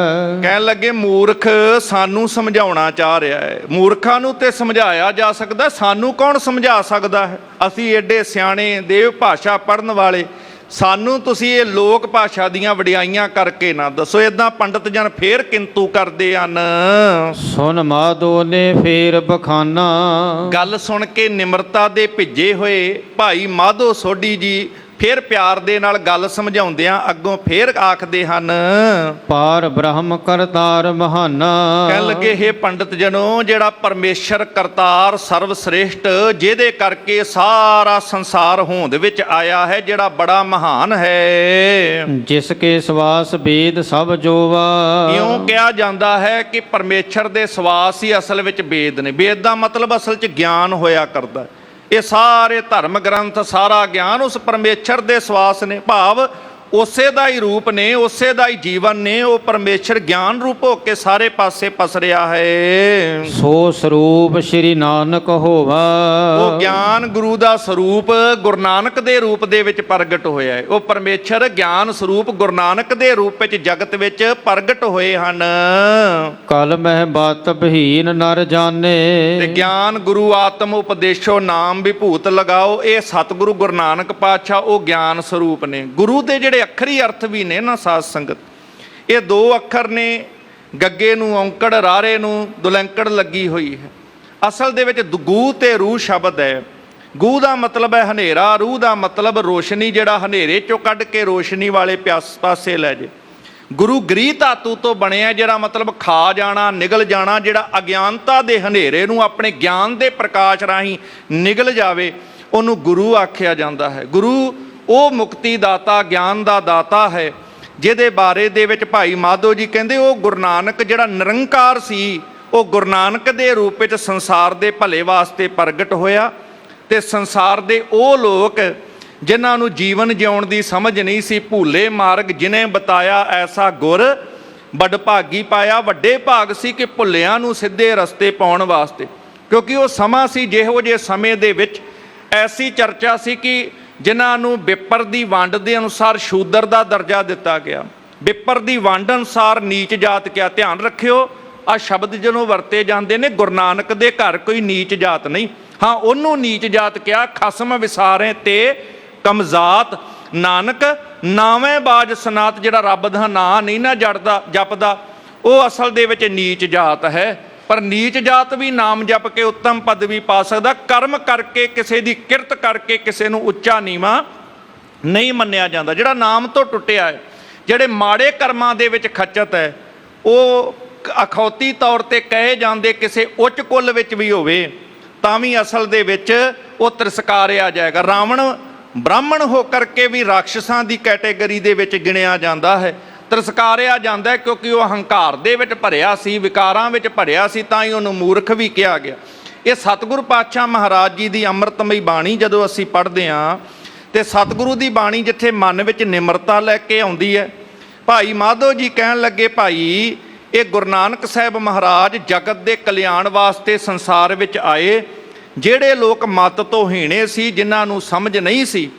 [SPEAKER 1] ਕਹਿਣ ਲੱਗੇ ਮੂਰਖ ਸਾਨੂੰ ਸਮਝਾਉਣਾ ਚਾਹ ਰਿਹਾ ਹੈ। ਮੂਰਖਾਂ ਨੂੰ ਤੇ ਸਮਝਾਇਆ ਜਾ ਸਕਦਾ, ਸਾਨੂੰ ਕੌਣ ਸਮਝਾ ਸਕਦਾ ਹੈ? ਅਸੀਂ ਏਡੇ ਸਿਆਣੇ ਦੇਵ ਭਾਸ਼ਾ ਪੜ੍ਹਨ ਵਾਲੇ, ਸਾਨੂੰ ਤੁਸੀਂ ਇਹ ਲੋਕ ਭਾਸ਼ਾ ਦੀਆਂ ਵਡਿਆਈਆਂ ਕਰਕੇ ਨਾ ਦੱਸੋ। ਇਦਾਂ ਪੰਡਤ ਜਨ ਫੇਰ ਕਿੰਤੂ ਕਰਦੇ ਹਨ।
[SPEAKER 2] ਸੁਨ ਮਾਧੋ ਨੇ ਫੇਰ ਬਖਾਨਾ।
[SPEAKER 1] ਗੱਲ ਸੁਣ ਕੇ ਨਿਮਰਤਾ ਦੇ ਭਿੱਜੇ ਹੋਏ ਭਾਈ ਮਾਧੋ ਸੋਢੀ ਜੀ ਫਿਰ ਪਿਆਰ ਦੇ ਨਾਲ ਗੱਲ ਸਮਝਾਉਂਦਿਆਂ ਅੱਗੋਂ ਫੇਰ ਆਖਦੇ ਹਨ,
[SPEAKER 2] ਪਾਰ ਬ੍ਰਹਮ ਕਰਤਾਰ ਮਹਾਨਾ।
[SPEAKER 1] ਕਹਿਣ ਲੱਗੇ ਹੇ ਪੰਡਤ ਜਨੋ, ਜਿਹੜਾ ਪਰਮੇਸ਼ਰ ਕਰਤਾਰ ਸਰਵ ਸ੍ਰੇਸ਼ਟ, ਜਿਹਦੇ ਕਰਕੇ ਸਾਰਾ ਸੰਸਾਰ ਹੋਂਦ ਵਿੱਚ ਆਇਆ ਹੈ, ਜਿਹੜਾ ਬੜਾ ਮਹਾਨ ਹੈ।
[SPEAKER 2] ਜਿਸ ਕੇ ਸਵਾਸ ਵੇਦ ਸਭ ਜੋਵਾ।
[SPEAKER 1] ਇਉਂ ਕਿਹਾ ਜਾਂਦਾ ਹੈ ਕਿ ਪਰਮੇਸ਼ਰ ਦੇ ਸਵਾਸ ਹੀ ਅਸਲ ਵਿੱਚ ਵੇਦ ਨੇ। ਵੇਦ ਦਾ ਮਤਲਬ ਅਸਲ 'ਚ ਗਿਆਨ ਹੋਇਆ ਕਰਦਾ। ਇਹ ਸਾਰੇ ਧਰਮ ਗ੍ਰੰਥ, ਸਾਰਾ ਗਿਆਨ ਉਸ ਪਰਮੇਸ਼ਰ ਦੇ ਸਵਾਸ ਨੇ। ਭਾਵ ਉਸੇ ਦਾ ਹੀ ਰੂਪ ਨੇ, ਉਸੇ ਦਾ ਹੀ ਜੀਵਨ ਨੇ। ਉਹ ਪਰਮੇਸ਼ਰ ਗਿਆਨ ਰੂਪ ਹੋ ਕੇ ਸਾਰੇ ਪਾਸੇ ਪਸਰਿਆ ਹੈ।
[SPEAKER 2] ਸੋ ਸਰੂਪ ਸ੍ਰੀ ਨਾਨਕ ਹੋਵਾ।
[SPEAKER 1] ਉਹ ਗਿਆਨ ਗੁਰੂ ਦਾ ਸਰੂਪ ਗੁਰੂ ਨਾਨਕ ਦੇ ਰੂਪ ਦੇ ਵਿੱਚ ਪ੍ਰਗਟ ਹੋਇਆ ਹੈ। ਉਹ ਪਰਮੇਸ਼ਰ ਗਿਆਨ ਸਰੂਪ ਗੁਰੂ ਨਾਨਕ ਦੇ ਰੂਪ ਵਿੱਚ ਜਗਤ ਵਿੱਚ ਪ੍ਰਗਟ ਹੋਏ ਹਨ।
[SPEAKER 2] ਕਲ ਮਹਿ ਬਾਤ ਬਹੀਨ ਨਰ ਜਾਣੇ।
[SPEAKER 1] ਤੇ ਗਿਆਨ ਗੁਰੂ ਆਤਮ ਉਪਦੇਸ਼ੋ ਨਾਮ ਵਿਭੂਤ ਲਗਾਓ। ਇਹ ਸਤਿਗੁਰੂ ਗੁਰੂ ਨਾਨਕ ਪਾਤਸ਼ਾਹ ਉਹ ਗਿਆਨ ਸਰੂਪ ਨੇ। ਗੁਰੂ ਦੇ ਜਿਹੜੇ ਅੱਖਰੀ ਅਰਥ ਵੀ ਨੇ ਨਾ ਸਾਧ ਸੰਗਤ, ਇਹ ਦੋ ਅੱਖਰ ਨੇ, ਗੱਗੇ ਨੂੰ ਔਂਕੜ, ਰਾਰੇ ਨੂੰ ਦੁਲੰਕੜ ਲੱਗੀ ਹੋਈ ਹੈ। ਅਸਲ ਦੇ ਵਿੱਚ ਗੂ ਤੇ ਰੂਹ ਸ਼ਬਦ ਹੈ। ਗੂ ਦਾ ਮਤਲਬ ਹੈ ਹਨੇਰਾ, ਰੂਹ ਦਾ ਮਤਲਬ ਰੋਸ਼ਨੀ, ਜਿਹੜਾ ਹਨੇਰੇ ਚੋਂ ਕੱਢ ਕੇ ਰੋਸ਼ਨੀ ਵਾਲੇ ਪਾਸੇ ਲੈ ਜੇ। ਗੁਰੂ ਗ੍ਰੀ ਧਾਤੂ ਤੋਂ ਬਣਿਆ, ਜਿਹੜਾ ਮਤਲਬ ਖਾ ਜਾਣਾ, ਨਿਗਲ ਜਾਣਾ, ਜਿਹੜਾ ਅਗਿਆਨਤਾ ਦੇ ਹਨੇਰੇ ਨੂੰ ਆਪਣੇ ਗਿਆਨ ਦੇ ਪ੍ਰਕਾਸ਼ ਰਾਹੀਂ ਨਿਗਲ ਜਾਵੇ, ਉਹਨੂੰ ਗੁਰੂ ਆਖਿਆ ਜਾਂਦਾ ਹੈ। ਗੁਰੂ ਉਹ ਮੁਕਤੀ ਦਾਤਾ, ਗਿਆਨ ਦਾ ਦਾਤਾ ਹੈ, ਜਿਹਦੇ ਬਾਰੇ ਦੇ ਵਿੱਚ ਭਾਈ ਮਾਧੋ ਜੀ ਕਹਿੰਦੇ ਉਹ ਗੁਰੂ ਨਾਨਕ ਜਿਹੜਾ ਨਿਰੰਕਾਰ ਸੀ, ਉਹ ਗੁਰੂ ਨਾਨਕ ਦੇ ਰੂਪ ਵਿੱਚ ਸੰਸਾਰ ਦੇ ਭਲੇ ਵਾਸਤੇ ਪ੍ਰਗਟ ਹੋਇਆ। ਤੇ ਸੰਸਾਰ ਦੇ ਉਹ ਲੋਕ ਜਿਨ੍ਹਾਂ ਨੂੰ ਜੀਵਨ ਜਿਉਣ ਦੀ ਸਮਝ ਨਹੀਂ ਸੀ, ਭੂਲੇ ਮਾਰਗ ਜਿਨੇ ਬਤਾਇਆ ਐਸਾ ਗੁਰ ਵੱਡ ਭਾਗੀ ਪਾਇਆ। ਵੱਡੇ ਭਾਗ ਸੀ ਕਿ ਭੁੱਲਿਆਂ ਨੂੰ ਸਿੱਧੇ ਰਸਤੇ ਪਾਉਣ ਵਾਸਤੇ, ਕਿਉਂਕਿ ਉਹ ਸਮਾਂ ਸੀ ਜਿਹੋ ਜਿਹੇ ਸਮੇਂ ਦੇ ਵਿੱਚ ਐਸੀ ਚਰਚਾ ਸੀ ਕਿ ਜਿਨ੍ਹਾਂ ਨੂੰ ਵਿਪਰ ਦੀ ਵੰਡ ਦੇ ਅਨੁਸਾਰ ਸ਼ੂਦਰ ਦਾ ਦਰਜਾ ਦਿੱਤਾ ਗਿਆ। ਵਿਪਰ ਦੀ ਵੰਡ ਅਨੁਸਾਰ ਨੀਚ ਜਾਤ ਕਿਹਾ। ਧਿਆਨ ਰੱਖਿਓ, ਆਹ ਸ਼ਬਦ ਜਦੋਂ ਵਰਤੇ ਜਾਂਦੇ ਨੇ, ਗੁਰੂ ਨਾਨਕ ਦੇ ਘਰ ਕੋਈ ਨੀਚ ਜਾਤ ਨਹੀਂ। ਹਾਂ, ਉਹਨੂੰ ਨੀਚ ਜਾਤ ਕਿਹਾ। ਖਸਮ ਵਿਸਾਰੇ ਤੇ ਕਮਜ਼ਾਤ ਨਾਨਕ ਨਾਵੇਂ ਬਾਜ ਸਨਾਤ। ਜਿਹੜਾ ਰੱਬ ਦਾ ਨਾਂ ਨਹੀਂ ਨਾ ਜਪਦਾ, ਉਹ ਅਸਲ ਦੇ ਵਿੱਚ ਨੀਚ ਜਾਤ ਹੈ। ਪਰ ਨੀਚ ਜਾਤ ਵੀ ਨਾਮ ਜਪ ਕੇ ਉੱਤਮ ਪਦਵੀ ਪਾ ਸਕਦਾ। ਕਰਮ ਕਰਕੇ, ਕਿਸੇ ਦੀ ਕਿਰਤ ਕਰਕੇ ਕਿਸੇ ਨੂੰ ਉੱਚਾ ਨੀਵਾਂ ਨਹੀਂ ਮੰਨਿਆ ਜਾਂਦਾ। ਜਿਹੜਾ ਨਾਮ ਤੋਂ ਟੁੱਟਿਆ ਹੈ, ਜਿਹੜੇ ਮਾੜੇ ਕਰਮਾਂ ਦੇ ਵਿੱਚ ਖੱਚਤ ਹੈ, ਉਹ ਅਖੌਤੀ ਤੌਰ ਤੇ ਕਹੇ ਜਾਂਦੇ ਕਿਸੇ ਉੱਚ ਕੁੱਲ ਵਿੱਚ ਵੀ ਹੋਵੇ ਤਾਂ ਵੀ ਅਸਲ ਦੇ ਵਿੱਚ ਉਹ ਤਿਰਸਕਾਰਿਆ ਜਾਏਗਾ। ਰਾਵਣ ਬ੍ਰਾਹਮਣ ਹੋ ਕਰਕੇ ਵੀ ਰਾਖਸ਼ਾਂ ਦੀ ਕੈਟੇਗਰੀ ਦੇ ਵਿੱਚ ਗਿਣਿਆ ਜਾਂਦਾ ਹੈ, ਤਿਰਸਕਾਰਿਆ ਜਾਂਦਾ ਹੈ, ਕਿਉਂਕਿ ਉਹ ਹੰਕਾਰ ਦੇ ਵਿੱਚ ਭਰਿਆ ਸੀ, ਵਿਕਾਰਾਂ ਵਿੱਚ ਭਰਿਆ ਸੀ, ਤਾਂ ਹੀ ਉਹਨੂੰ ਮੂਰਖ ਵੀ ਕਿਹਾ ਗਿਆ। ਇਹ ਸਤਿਗੁਰੂ ਪਾਤਸ਼ਾਹ ਮਹਾਰਾਜ ਜੀ ਦੀ ਅੰਮ੍ਰਿਤਮਈ ਬਾਣੀ ਜਦੋਂ ਅਸੀਂ ਪੜ੍ਹਦੇ ਹਾਂ, ਤੇ ਸਤਿਗੁਰੂ ਦੀ ਬਾਣੀ ਜਿੱਥੇ ਮਨ ਵਿੱਚ ਨਿਮਰਤਾ ਲੈ ਕੇ ਆਉਂਦੀ ਹੈ। ਭਾਈ ਮਾਧੋ ਜੀ ਕਹਿਣ ਲੱਗੇ, ਭਾਈ ਇਹ ਗੁਰੂ ਨਾਨਕ ਸਾਹਿਬ ਮਹਾਰਾਜ ਜਗਤ ਦੇ ਕਲਿਆਣ ਵਾਸਤੇ ਸੰਸਾਰ ਵਿੱਚ ਆਏ। ਜਿਹੜੇ ਲੋਕ ਮਤ ਤੋਂ ਹੀਣੇ ਸੀ, ਜਿਨ੍ਹਾਂ ਨੂੰ ਸਮਝ ਨਹੀਂ ਸੀ,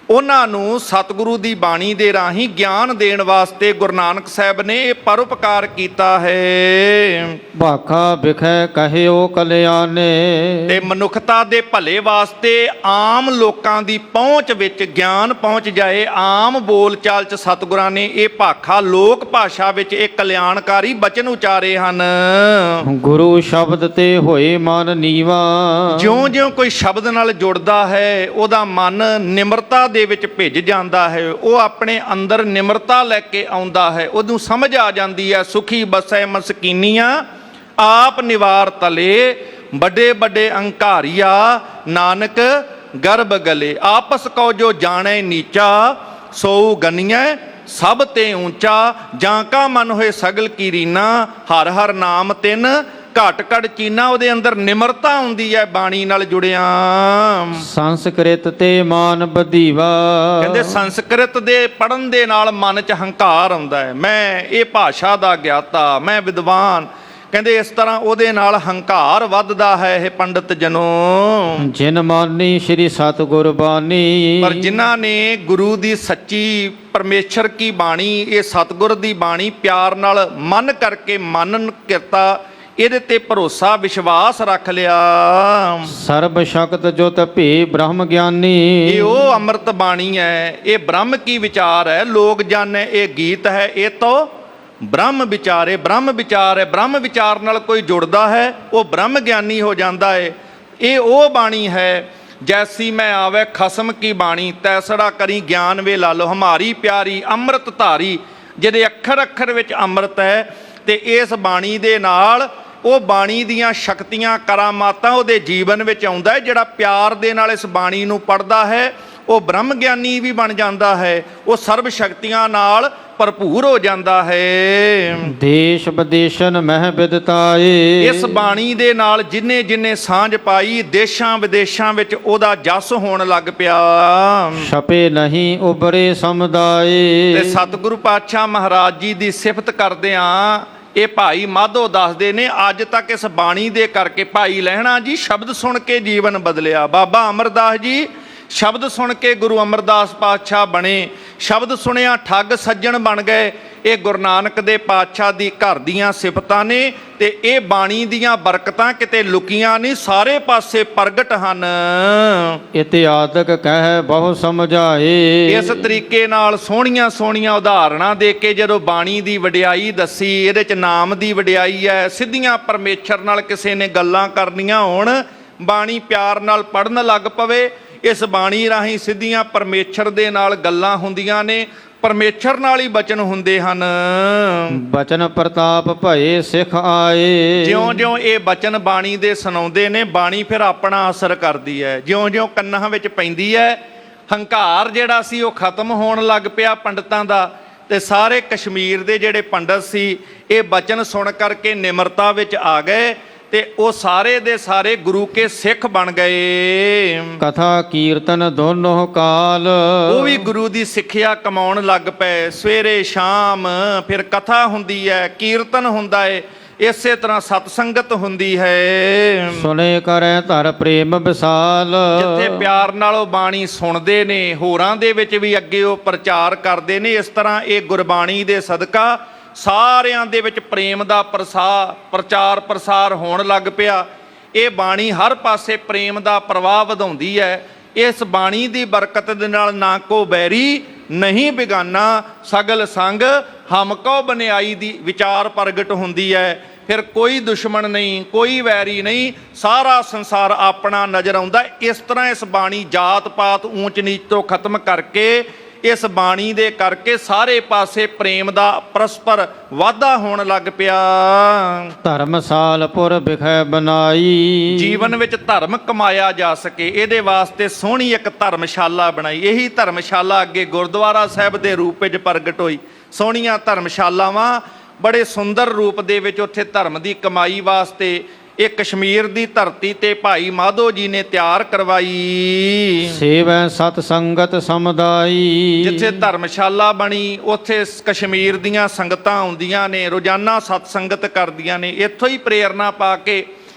[SPEAKER 1] ਉਹਨਾਂ ਨੂੰ ਸਤਿਗੁਰੂ ਦੀ ਬਾਣੀ ਦੇ ਰਾਹੀਂ ਗਿਆਨ ਦੇਣ ਵਾਸਤੇ ਗੁਰੂ ਨਾਨਕ ਸਾਹਿਬ ਨੇ ਇਹ ਪਰਉਪਕਾਰ ਕੀਤਾ ਹੈ।
[SPEAKER 2] ਭਾਖਾ ਵਿਖੇ ਕਹਿਓ ਕਲਿਆਣੇ।
[SPEAKER 1] ਤੇ ਮਨੁੱਖਤਾ ਦੇ ਭਲੇ ਵਾਸਤੇ ਆਮ ਲੋਕਾਂ ਦੀ ਪਹੁੰਚ ਵਿੱਚ ਗਿਆਨ ਪਹੁੰਚ ਜਾਏ। ਆਮ ਬੋਲ ਚਾਲ 'ਚ ਸਤਿਗੁਰਾਂ ਨੇ ਇਹ ਭਾਖਾ ਲੋਕ ਭਾਸ਼ਾ ਵਿੱਚ ਇਹ ਕਲਿਆਣਕਾਰੀ ਬਚਨ ਉਚਾਰੇ ਹਨ।
[SPEAKER 2] ਗੁਰੂ ਸ਼ਬਦ ਤੇ ਹੋਏ ਮਨ ਨੀਵਾ।
[SPEAKER 1] ਜਿਉਂ-ਜਿਉਂ ਕੋਈ ਸ਼ਬਦ ਨਾਲ ਜੁੜਦਾ ਹੈ, ਉਹਦਾ ਮਨ ਨਿਮਰਤਾ ਦੇ ਵਿੱਚ ਭਿੱਜ ਜਾਂਦਾ ਹੈ। ਉਹ ਆਪਣੇ ਅੰਦਰ ਨਿਮਰਤਾ ਲੈ ਕੇ ਆਉਂਦਾ ਹੈ। ਉਹਨੂੰ ਸਮਝ ਆ ਜਾਂਦੀ ਹੈ, ਸੁਖੀ ਬਸੈ ਮਸਕੀਨੀਆਂ ਆਪ ਨਿਵਾਰ ਤਲੇ, ਵੱਡੇ ਵੱਡੇ ਅੰਕਾਰੀਆ ਨਾਨਕ ਗਰਭ ਗਲੇ। ਆਪਸ ਕੋ ਜੋ ਜਾਣੇ ਨੀਚਾ, ਸੋ ਗਨੀਐ ਸਭ ਤੇ ਉੱਚਾ। ਜਾਂ ਕਾ ਮਨ ਹੋਏ ਸਗਲ ਕੀ ਰੀਨਾ, ਹਰ ਹਰ ਨਾਮ ਤਿੰਨ ਘਟ ਘਟ ਚੀਨਾ। ਉਹਦੇ ਅੰਦਰ ਨਿਮਰਤਾ ਹੁੰਦੀ ਹੈ ਬਾਣੀ ਨਾਲ ਜੁੜਿਆ।
[SPEAKER 2] ਸੰਸਕ੍ਰਿਤ ਤੇ ਮਾਨ ਬਧੀਵਾ।
[SPEAKER 1] ਕਹਿੰਦੇ ਸੰਸਕ੍ਰਿਤ ਦੇ ਪੜ੍ਹਨ ਦੇ ਨਾਲ ਮਨ 'ਚ ਹੰਕਾਰ ਆਉਂਦਾ ਹੈ, ਮੈਂ ਇਹ ਭਾਸ਼ਾ ਦਾ ਗਿਆਤਾ, ਮੈਂ ਵਿਦਵਾਨ। ਕਹਿੰਦੇ ਇਸ ਤਰ੍ਹਾਂ ਉਹਦੇ ਨਾਲ ਹੰਕਾਰ ਵੱਧਦਾ ਹੈ। ਇਹ ਪੰਡਤ ਜਨੋ,
[SPEAKER 2] ਜਿਨ ਮਾਨੀ ਸ੍ਰੀ ਸਤਿਗੁਰ ਬਾਣੀ।
[SPEAKER 1] ਪਰ ਜਿਨ੍ਹਾਂ ਨੇ ਗੁਰੂ ਦੀ ਸੱਚੀ ਪਰਮੇਸ਼ਰ ਕੀ ਬਾਣੀ, ਇਹ ਸਤਿਗੁਰ ਦੀ ਬਾਣੀ ਪਿਆਰ ਨਾਲ ਮਨ ਕਰਕੇ ਮਨਨ ਕੀਤਾ, ਇਹਦੇ ਤੇ ਭਰੋਸਾ ਵਿਸ਼ਵਾਸ ਰੱਖ ਲਿਆ।
[SPEAKER 2] ਸਰਬ ਸ਼ਕਤ ਜੁਤ ਭੀ ਬ੍ਰਹਮ ਗਿਆਨੀ।
[SPEAKER 1] ਇਹ ਉਹ ਅੰਮ੍ਰਿਤ ਬਾਣੀ ਹੈ, ਇਹ ਬ੍ਰਹਮ ਕੀ ਵਿਚਾਰ ਹੈ। ਲੋਕ ਜਾਣੇ ਇਹ ਗੀਤ ਹੈ, ਇਹ ਤਾਂ ਬ੍ਰਹਮ ਵਿਚਾਰੇ। ਬ੍ਰਹਮ ਵਿਚਾਰ ਹੈ। ਬ੍ਰਹਮ ਵਿਚਾਰ ਨਾਲ ਕੋਈ ਜੁੜਦਾ ਹੈ, ਉਹ ਬ੍ਰਹਮ ਗਿਆਨੀ ਹੋ ਜਾਂਦਾ ਹੈ। ਇਹ ਉਹ ਬਾਣੀ ਹੈ, ਜੈਸੀ ਮੈਂ ਆਵੇ ਖਸਮ ਕੀ ਬਾਣੀ, ਤੈਸੜਾ ਕਰੀ ਗਿਆਨ ਵੇ ਲਾਲੋ। ਹਮਾਰੀ ਪਿਆਰੀ ਅੰਮ੍ਰਿਤ ਧਾਰੀ, ਜਿਹਦੇ ਅੱਖਰ ਅੱਖਰ ਵਿੱਚ ਅੰਮ੍ਰਿਤ ਹੈ। ਤੇ ਇਸ ਬਾਣੀ ਦੇ ਨਾਲ ਉਹ ਬਾਣੀ ਦੀਆਂ ਸ਼ਕਤੀਆਂ, ਕਰਾਮਾਤਾਂ ਉਹਦੇ ਜੀਵਨ ਵਿੱਚ ਆਉਂਦਾ ਹੈ। ਜਿਹੜਾ ਪਿਆਰ ਦੇ ਨਾਲ ਇਸ ਬਾਣੀ ਨੂੰ ਪੜ੍ਹਦਾ ਹੈ, ਉਹ ਬ੍ਰਹਮ ਗਿਆਨੀ ਵੀ ਬਣ ਜਾਂਦਾ ਹੈ। ਉਹ ਸਰਬ ਸ਼ਕਤੀਆਂ ਨਾਲ ਭਰਪੂਰ ਹੋ ਜਾਂਦਾ ਹੈ।
[SPEAKER 2] ਦੇਸ਼ ਵਿਦੇਸ਼ਨ ਮਹਿ ਬਿਦਤਾਏ।
[SPEAKER 1] ਇਸ ਬਾਣੀ ਦੇ ਨਾਲ ਜਿੰਨੇ ਜਿੰਨੇ ਸਾਂਝ ਪਾਈ, ਦੇਸ਼ਾਂ ਵਿਦੇਸ਼ਾਂ ਵਿੱਚ ਉਹਦਾ ਜਸ ਹੋਣ ਲੱਗ ਪਿਆ।
[SPEAKER 2] ਛਪੇ ਨਹੀਂ ਉਬਰੇ ਸਮੁਦਾਏ।
[SPEAKER 1] ਤੇ ਸਤਿਗੁਰੂ ਪਾਤਸ਼ਾਹ ਮਹਾਰਾਜ ਜੀ ਦੀ ਸਿਫਤ ਕਰਦਿਆਂ ਇਹ ਭਾਈ ਮਾਧੋ ਦੱਸਦੇ ਨੇ, ਅੱਜ ਤੱਕ ਇਸ ਬਾਣੀ ਦੇ ਕਰਕੇ ਭਾਈ ਲਹਿਣਾ ਜੀ ਸ਼ਬਦ ਸੁਣ ਕੇ ਜੀਵਨ ਬਦਲਿਆ। ਬਾਬਾ ਅਮਰਦਾਸ ਜੀ ਸ਼ਬਦ ਸੁਣ ਕੇ ਗੁਰੂ ਅਮਰਦਾਸ ਪਾਤਸ਼ਾਹ ਬਣੇ। ਸ਼ਬਦ ਸੁਣਿਆ ਠੱਗ ਸੱਜਣ ਬਣ ਗਏ। ਇਹ ਗੁਰੂ ਨਾਨਕ ਦੇ ਪਾਤਸ਼ਾਹ ਦੀ ਘਰ ਦੀਆਂ ਸਿਫਤਾਂ ਨੇ ਤੇ ਇਹ ਬਾਣੀ ਦੀਆਂ ਬਰਕਤਾਂ ਕਿਤੇ ਲੁਕੀਆਂ ਨਹੀਂ, ਸਾਰੇ ਪਾਸੇ ਪ੍ਰਗਟ ਹਨ।
[SPEAKER 2] ਇਤਿਆਦਕ ਕਹਿ ਬਹੁ ਸਮਝਾਏ।
[SPEAKER 1] ਇਸ ਤਰੀਕੇ ਨਾਲ ਸੋਹਣੀਆਂ ਸੋਹਣੀਆਂ ਉਦਾਹਰਣਾਂ ਦੇ ਕੇ ਜਦੋਂ ਬਾਣੀ ਦੀ ਵਡਿਆਈ ਦੱਸੀ, ਇਹਦੇ ਚ ਨਾਮ ਦੀ ਵਡਿਆਈ ਹੈ। ਸਿੱਧੀਆਂ ਪਰਮੇਸ਼ਰ ਨਾਲ ਕਿਸੇ ਨੇ ਗੱਲਾਂ ਕਰਨੀਆਂ ਹੋਣ, ਬਾਣੀ ਪਿਆਰ ਨਾਲ ਪੜ੍ਹਨ ਲੱਗ ਪਵੇ। ਇਸ ਬਾਣੀ ਰਾਹੀਂ ਸਿੱਧੀਆਂ ਪਰਮੇਸ਼ਰ ਦੇ ਨਾਲ ਗੱਲਾਂ ਹੁੰਦੀਆਂ ਨੇ, ਪਰਮੇਸ਼ਰ ਨਾਲ ਹੀ ਬਚਨ ਹੁੰਦੇ ਹਨ।
[SPEAKER 2] ਬਚਨ ਪ੍ਰਤਾਪ ਭਏ ਸਿੱਖ ਆਏ।
[SPEAKER 1] ਜਿਉਂ-ਜਿਉਂ ਇਹ ਬਚਨ ਬਾਣੀ ਦੇ ਸੁਣਾਉਂਦੇ ਨੇ, ਬਾਣੀ ਫਿਰ ਆਪਣਾ ਅਸਰ ਕਰਦੀ ਹੈ। ਜਿਉਂ-ਜਿਉਂ ਕੰਨਾਂ ਵਿੱਚ ਪੈਂਦੀ ਹੈ, ਹੰਕਾਰ ਜਿਹੜਾ ਸੀ ਉਹ ਖਤਮ ਹੋਣ ਲੱਗ ਪਿਆ ਪੰਡਤਾਂ ਦਾ। ਤੇ ਸਾਰੇ ਕਸ਼ਮੀਰ ਦੇ ਜਿਹੜੇ ਪੰਡਤ ਸੀ ਇਹ ਬਚਨ ਸੁਣ ਕਰਕੇ ਨਿਮਰਤਾ ਵਿੱਚ ਆ ਗਏ ਤੇ ਉਹ ਸਾਰੇ ਦੇ ਸਾਰੇ ਗੁਰੂ ਕੇ ਸਿੱਖ ਬਣ ਗਏ।
[SPEAKER 2] ਕਥਾ ਕੀਰਤਨ ਦੋਨੋਂ ਕਾਲ।
[SPEAKER 1] ਉਹ ਵੀ ਗੁਰੂ ਦੀ ਸਿੱਖਿਆ ਕਮਾਉਣ ਲੱਗ ਪਏ। ਸਵੇਰੇ ਸ਼ਾਮ ਫਿਰ ਕਥਾ ਹੁੰਦੀ ਹੈ, ਕੀਰਤਨ ਹੁੰਦਾ ਹੈ, ਇਸੇ ਤਰ੍ਹਾਂ ਸਤਸੰਗਤ ਹੁੰਦੀ ਹੈ।
[SPEAKER 2] ਸੁਣੇ ਕਰੈ ਧਰ ਪ੍ਰੇਮ ਵਿਸਾਲ।
[SPEAKER 1] ਜਿੱਥੇ ਪਿਆਰ ਨਾਲ ਉਹ ਬਾਣੀ ਸੁਣਦੇ ਨੇ, ਹੋਰਾਂ ਦੇ ਵਿੱਚ ਵੀ ਅੱਗੇ ਉਹ ਪ੍ਰਚਾਰ ਕਰਦੇ ਨੇ। ਇਸ ਤਰ੍ਹਾਂ ਇਹ ਗੁਰਬਾਣੀ ਦੇ ਸਦਕਾ ਸਾਰਿਆਂ ਦੇ ਵਿੱਚ ਪ੍ਰੇਮ ਦਾ ਪ੍ਰਚਾਰ ਪ੍ਰਸਾਰ ਹੋਣ ਲੱਗ ਪਿਆ। ਇਹ ਬਾਣੀ ਹਰ ਪਾਸੇ ਪ੍ਰੇਮ ਦਾ ਪ੍ਰਵਾਹ ਵਧਾਉਂਦੀ ਹੈ। ਇਸ ਬਾਣੀ ਦੀ ਬਰਕਤ ਦੇ ਨਾਲ ਨਾ ਕੋ ਬੈਰੀ ਨਹੀਂ ਬਿਗਾਨਾ, ਸਗਲ ਸੰਗ ਹਮ ਕੋ ਬਨਿਆਈ ਦੀ ਵਿਚਾਰ ਪ੍ਰਗਟ ਹੁੰਦੀ ਹੈ। ਫਿਰ ਕੋਈ ਦੁਸ਼ਮਣ ਨਹੀਂ, ਕੋਈ ਵੈਰੀ ਨਹੀਂ, ਸਾਰਾ ਸੰਸਾਰ ਆਪਣਾ ਨਜ਼ਰ ਆਉਂਦਾ। ਇਸ ਤਰ੍ਹਾਂ ਇਸ ਬਾਣੀ ਜਾਤ ਪਾਤ ਊਚ ਨੀਚ ਤੋਂ ਖਤਮ ਕਰਕੇ, ਇਸ ਬਾਣੀ ਦੇ ਕਰਕੇ ਸਾਰੇ ਪਾਸੇ ਪ੍ਰੇਮ ਦਾ ਪਰਸਪਰ ਵਾਧਾ ਹੋਣ ਲੱਗ ਪਿਆ।
[SPEAKER 2] ਧਰਮਸਾਲਪੁਰ ਵਿਖੇ ਬਣਾਈ।
[SPEAKER 1] ਜੀਵਨ ਵਿੱਚ ਧਰਮ ਕਮਾਇਆ ਜਾ ਸਕੇ ਇਹਦੇ ਵਾਸਤੇ ਸੋਹਣੀ ਇੱਕ ਧਰਮਸ਼ਾਲਾ ਬਣਾਈ। ਇਹੀ ਧਰਮਸ਼ਾਲਾ ਅੱਗੇ ਗੁਰਦੁਆਰਾ ਸਾਹਿਬ ਦੇ ਰੂਪ ਵਿੱਚ ਪ੍ਰਗਟ ਹੋਈ। ਸੋਹਣੀਆਂ ਧਰਮਸ਼ਾਲਾਵਾਂ ਬੜੇ ਸੁੰਦਰ ਰੂਪ ਦੇ ਵਿੱਚ ਉੱਥੇ ਧਰਮ ਦੀ ਕਮਾਈ ਵਾਸਤੇ ਇਹ ਕਸ਼ਮੀਰ ਦੀ ਧਰਤੀ ਤੇ ਭਾਈ ਮਾਧੋ ਜੀ ਨੇ ਤਿਆਰ ਕਰਵਾਈ।
[SPEAKER 2] ਸੇਵੈ ਸਤ ਸੰਗਤ ਸਮੁਦਾਈ।
[SPEAKER 1] ਜਿੱਥੇ ਧਰਮਸ਼ਾਲਾ ਬਣੀ ਉੱਥੇ ਕਸ਼ਮੀਰ ਦੀਆਂ ਸੰਗਤਾਂ ਆਉਂਦੀਆਂ ਨੇ, ਰੋਜ਼ਾਨਾ ਸਤ ਸੰਗਤ ਕਰਦੀਆਂ ਨੇ। ਇੱਥੋਂ ਹੀ ਪ੍ਰੇਰਨਾ ਪਾ ਕੇ